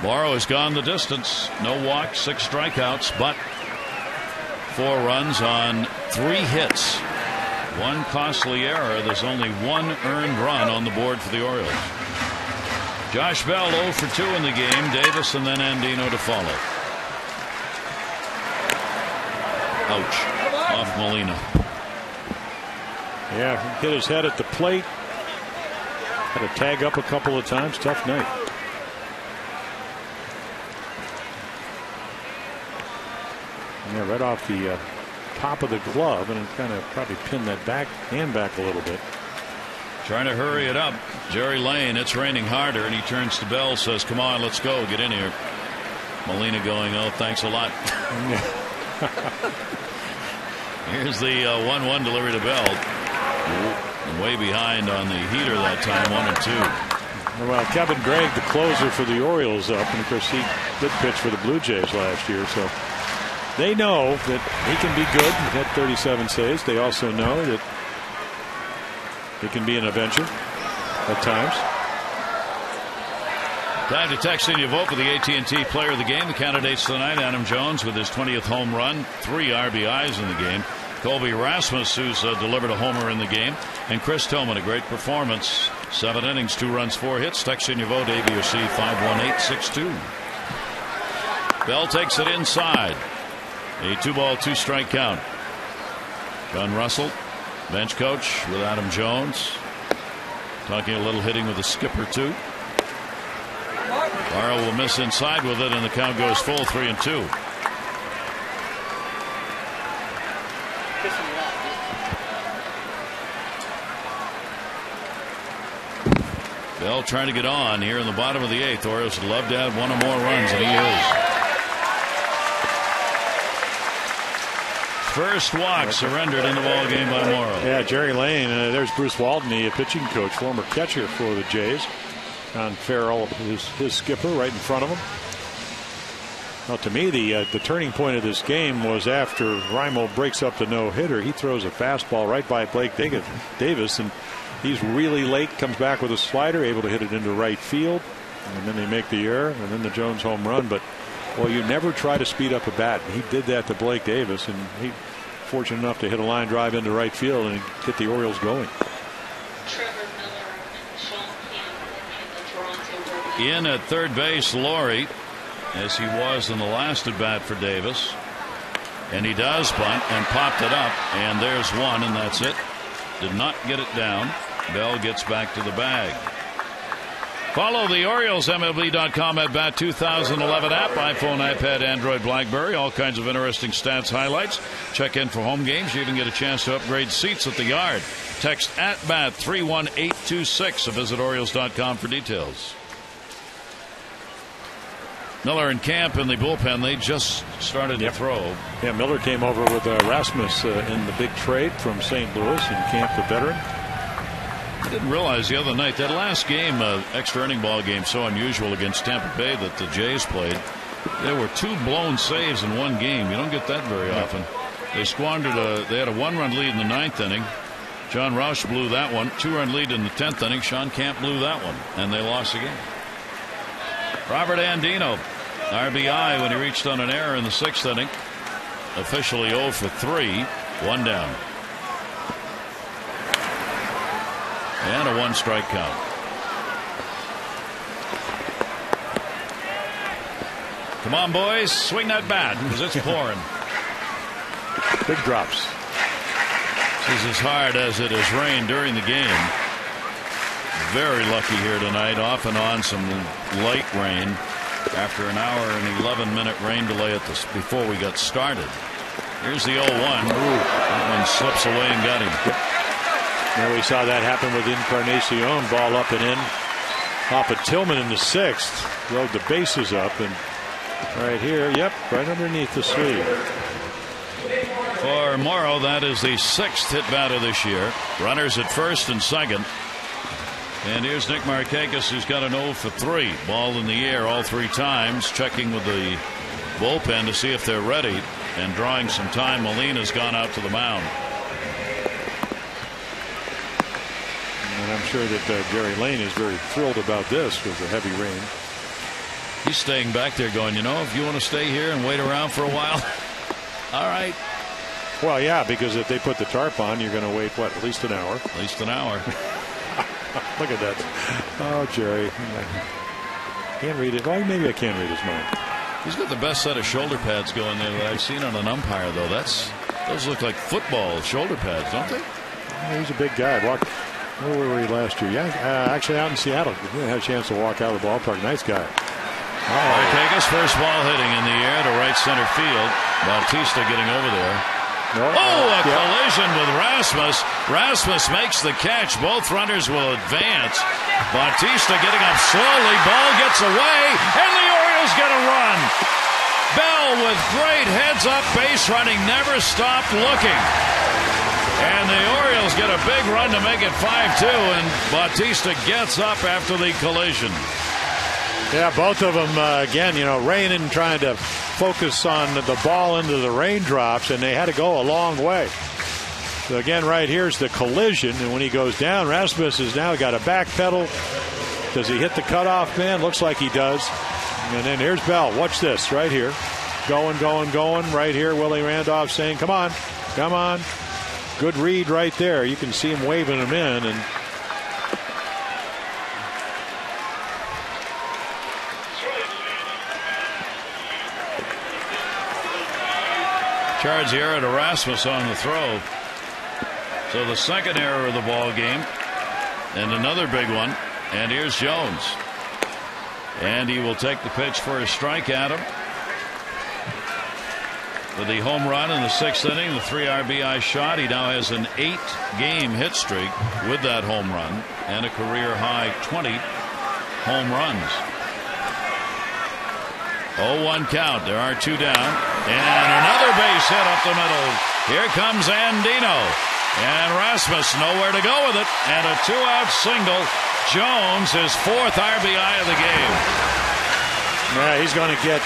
Morrow has gone the distance. No walks, 6 strikeouts, but 4 runs on 3 hits. 1 costly error. There's only 1 earned run on the board for the Orioles. Josh Bell 0 for 2 in the game. Davis and then Andino to follow. Ouch. Off Molina. Yeah, hit his head at the plate. Had to tag up a couple of times. Tough night. Yeah, right off the top of the glove, and it kind of probably pinned that hand back a little bit. Trying to hurry it up. Jerry Lane, it's raining harder, and he turns to Bell, says, come on, let's go, get in here. Molina going, oh, thanks a lot. Here's the 1-1 delivery to Bell. Way behind on the heater that time, 1-2. Well, Kevin Gregg, the closer for the Orioles, up, and of course he did pitch for the Blue Jays last year, so they know that he can be good. He had 37 saves. They also know that he can be an Avenger at times. Time to text in your vote for the AT&T Player of the Game. The candidates tonight: Adam Jones with his 20th home run, 3 RBIs in the game. Colby Rasmus, who's delivered a homer in the game, and Chris Tillman, a great performance. 7 innings, 2 runs, 4 hits. Text in your vote, A, B, or C, 51862. Bell takes it inside. A 2-ball, 2-strike count. John Russell, bench coach with Adam Jones. Talking a little hitting with the skipper, too. Morrow will miss inside with it, and the count goes full, 3-2. Bell trying to get on here in the bottom of the 8th. Orioles would love to have 1 or more runs, and he is. First walk surrendered in the ball game by Morrow. Yeah, Jerry Lane. There's Bruce Walden, the pitching coach, former catcher for the Jays. John Farrell, his skipper, right in front of him. Well, to me, the turning point of this game was after Raimo breaks up the no-hitter. He throws a fastball right by Blake Davis, and he's really late, comes back with a slider, able to hit it into right field, and then they make the error, and then the Jones home run. But, well, you never try to speed up a bat. He did that to Blake Davis, and he fortunate enough to hit a line drive into right field and get the Orioles going. In at third base, Laurie, as he was in the last at bat for Davis, and he does bunt and popped it up, and there's one, and that's it. Did not get it down. Bell gets back to the bag. Follow the Orioles, MLB.com at Bat 2011 app, iPhone, iPad, Android, BlackBerry. All kinds of interesting stats, highlights. Check in for home games. You even get a chance to upgrade seats at the Yard. Text at Bat 31826 or visit Orioles.com for details. Miller and Camp in the bullpen. They just started to throw. Yeah, Miller came over with Rasmus in the big trade from St. Louis, and Camp, the veteran. I didn't realize the other night, that last game, extra inning ball game, so unusual against Tampa Bay that the Jays played. There were 2 blown saves in one game. You don't get that very often. They squandered they had a 1-run lead in the 9th inning. John Roush blew that one. 2-run lead in the 10th inning. Sean Camp blew that one, and they lost the game. Robert Andino, RBI when he reached on an error in the 6th inning. Officially 0 for 3, 1 down. And a 1-strike count. Come on, boys, swing that bat because it's pouring. Big drops. This is as hard as it has rained during the game. Very lucky here tonight, off and on some light rain after an hour and 11-minute rain delay before we got started. Here's the 0-1. That one slips away and got him. Now we saw that happen with Encarnacion. Ball up and in off of Tillman in the 6th. Rode the bases up, and right here, right underneath the sleeve. For Morrow, that is the 6th hit batter this year. Runners at first and second. And here's Nick Markakis, who's got an 0 for 3. Ball in the air all 3 times, checking with the bullpen to see if they're ready, and drawing some time. Molina's gone out to the mound. And I'm sure that Jerry Lane is very thrilled about this with the heavy rain. He's staying back there going, if you want to stay here and wait around for a while, all right. Well, yeah, because if they put the tarp on, you're going to wait, at least an hour? At least an hour. Look at that. Oh, Jerry. Can't read it. Well, maybe I can't read his mind. He's got the best set of shoulder pads going there that I've seen on an umpire, though. Those look like football shoulder pads, don't they? Yeah, he's a big guy. Where were we last year? Yeah, actually out in Seattle. We had a chance to walk out of the ballpark. Nice guy. Markakis, first ball hitting in the air to right center field. Bautista getting over there. A collision with Rasmus. Rasmus makes the catch. Both runners will advance. Bautista getting up slowly. Ball gets away, and the Orioles get a run. Bell with great heads-up base running, never stopped looking. And the Orioles get a big run to make it 5-2, and Bautista gets up after the collision. Yeah, both of them, again, rain and trying to focus on the ball into the raindrops, and they had to go a long way. So again, right here's the collision, and when he goes down, Rasmus has now got a back pedal. Does he hit the cutoff man? Looks like he does. And then here's Bell. Watch this right here. Going. Right here, Willie Randolph saying, come on. Good read right there. You can see him waving him in, and charge the error to Rasmus on the throw. So the second error of the ball game, and another big one. And here's Jones, and he will take the pitch for a strike at him. With the home run in the 6th inning, the 3 RBI shot, he now has an 8-game hit streak with that home run and a career high 20 home runs. 0-1 count. There are 2 down. And another base hit up the middle. Here comes Andino. And Rasmus nowhere to go with it. And a 2-out single. Jones, his 4th RBI of the game. Yeah, he's going to get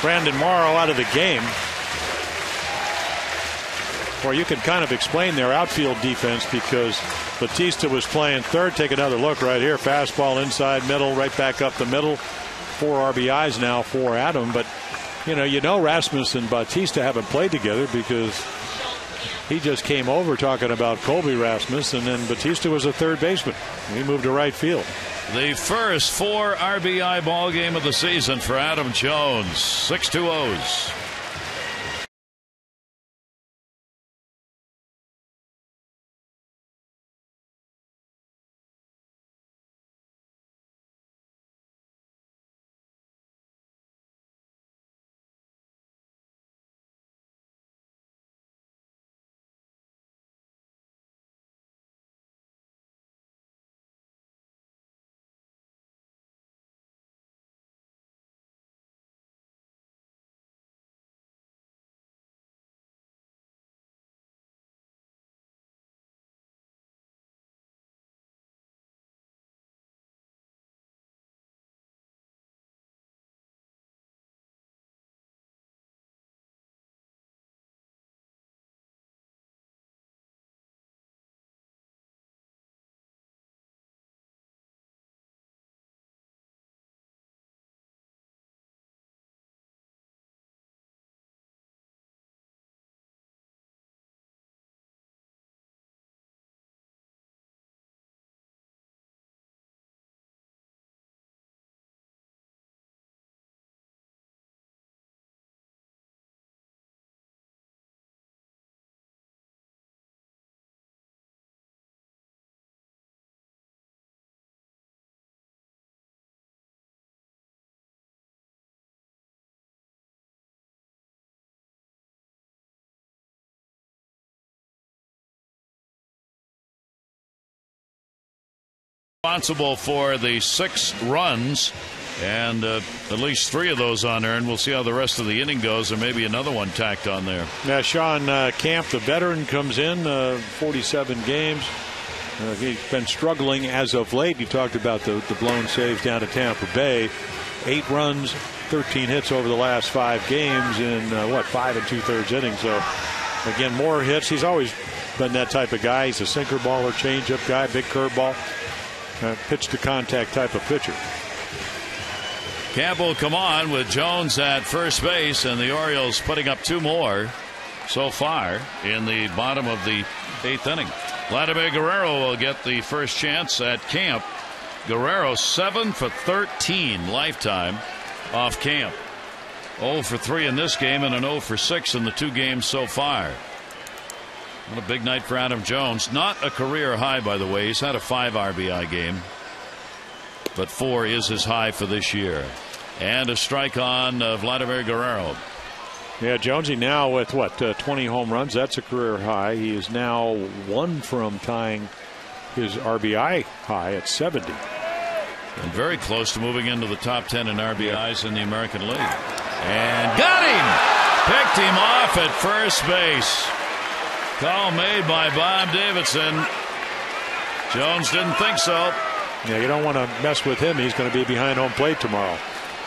Brandon Morrow out of the game. Or you can kind of explain their outfield defense because Batista was playing third. Take another look right here. Fastball inside middle, right back up the middle. 4 RBIs now for Adam. But, you know Rasmus and Batista haven't played together because he just came over talking about Colby Rasmus, and then Batista was a third baseman. He moved to right field. The first 4 RBI ball game of the season for Adam Jones. 6-2-0s. Responsible for the 6 runs, and at least 3 of those unearned. We'll see how the rest of the inning goes, and maybe another one tacked on there. Now, Sean Camp, the veteran, comes in, 47 games. He's been struggling as of late. You talked about the blown saves down to Tampa Bay. 8 runs, 13 hits over the last 5 games in 5 2/3 innings. So again, more hits. He's always been that type of guy. He's a sinker baller, changeup guy, big curveball. Pitch to contact type of pitcher. Camp will come on with Jones at first base, and the Orioles putting up 2 more so far in the bottom of the 8th inning. Vladimir Guerrero will get the first chance at Camp. Guerrero 7 for 13 lifetime off Camp. 0 for 3 in this game and an 0 for 6 in the 2 games so far. What a big night for Adam Jones. Not a career high, by the way. He's had a 5 RBI game, but 4 is his high for this year. And a strike on Vladimir Guerrero. Yeah, Jonesy now with 20 home runs. That's a career high. He is now 1 from tying his RBI high at 70. And very close to moving into the top 10 in RBIs in the American League. And got him! Picked him off at first base. Call made by Bob Davidson. Jones didn't think so. Yeah, you don't want to mess with him. He's going to be behind home plate tomorrow.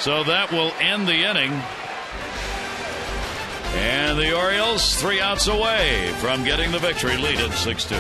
So that will end the inning. And the Orioles 3 outs away from getting the victory, lead at 6-2.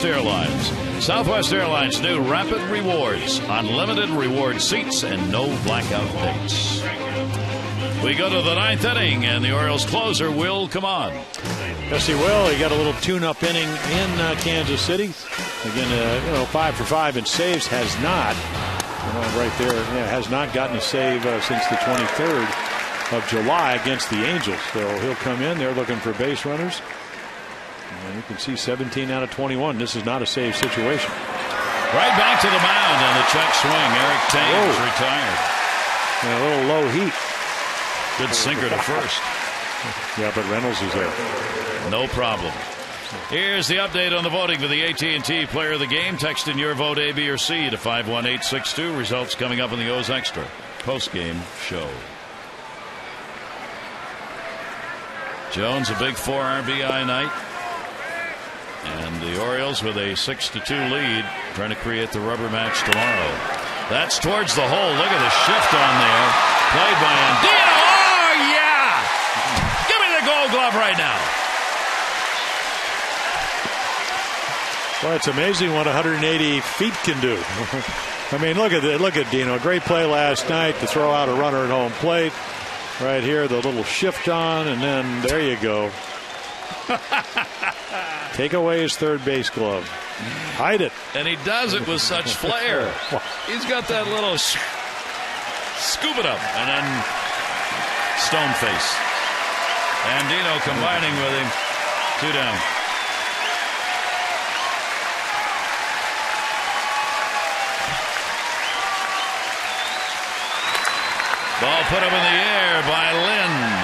Airlines. Southwest Airlines new Rapid Rewards. Unlimited reward seats and no blackout dates. We go to the ninth inning, and the Orioles closer will come on. Yes, he will. He got a little tune-up inning in Kansas City. Again, 5 for 5 in saves. Has not. Right there. Yeah, has not gotten a save since the 23rd of July against the Angels. So he'll come in. They're looking for base runners. And you can see 17 out of 21. This is not a save situation. Right back to the mound on the check swing. Eric Thames retired. And a little low heat. Good sinker to first. Yeah, but Reynolds is there. No problem. Here's the update on the voting for the AT&T Player of the Game. Text in your vote A, B, or C to 51862. Results coming up in the O's Extra post-game show. Jones, a big 4 RBI night. And the Orioles with a 6-2 lead, trying to create the rubber match tomorrow. That's towards the hole. Look at the shift on there. Played by Andino. Oh, yeah! Give me the Gold Glove right now. Well, it's amazing what 180 feet can do. I mean, look at Dino. Great play last night to throw out a runner at home plate. Right here, the little shift on, and then there you go. Take away his third base glove. Hide it. And he does it with such flair. He's got that little scoop it up and then stone face. Andino combining with him. 2 down. Ball put up in the air by Lind.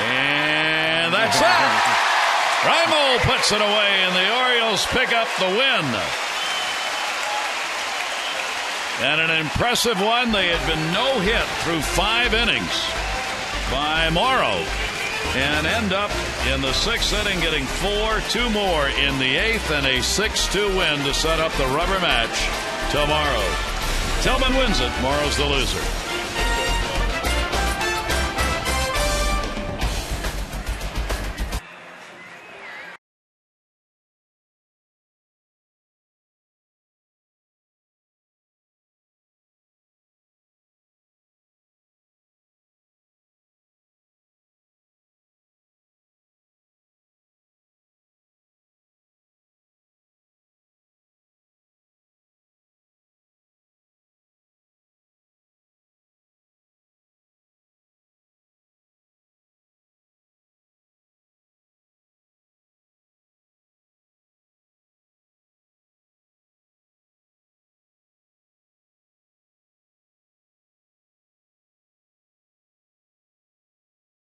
And that's that. Raimel puts it away, and the Orioles pick up the win. And an impressive one. They had been no hit through 5 innings by Morrow, and end up in the 6th inning getting 2 more in the 8th, and a 6-2 win to set up the rubber match tomorrow. Tillman wins it. Morrow's the loser.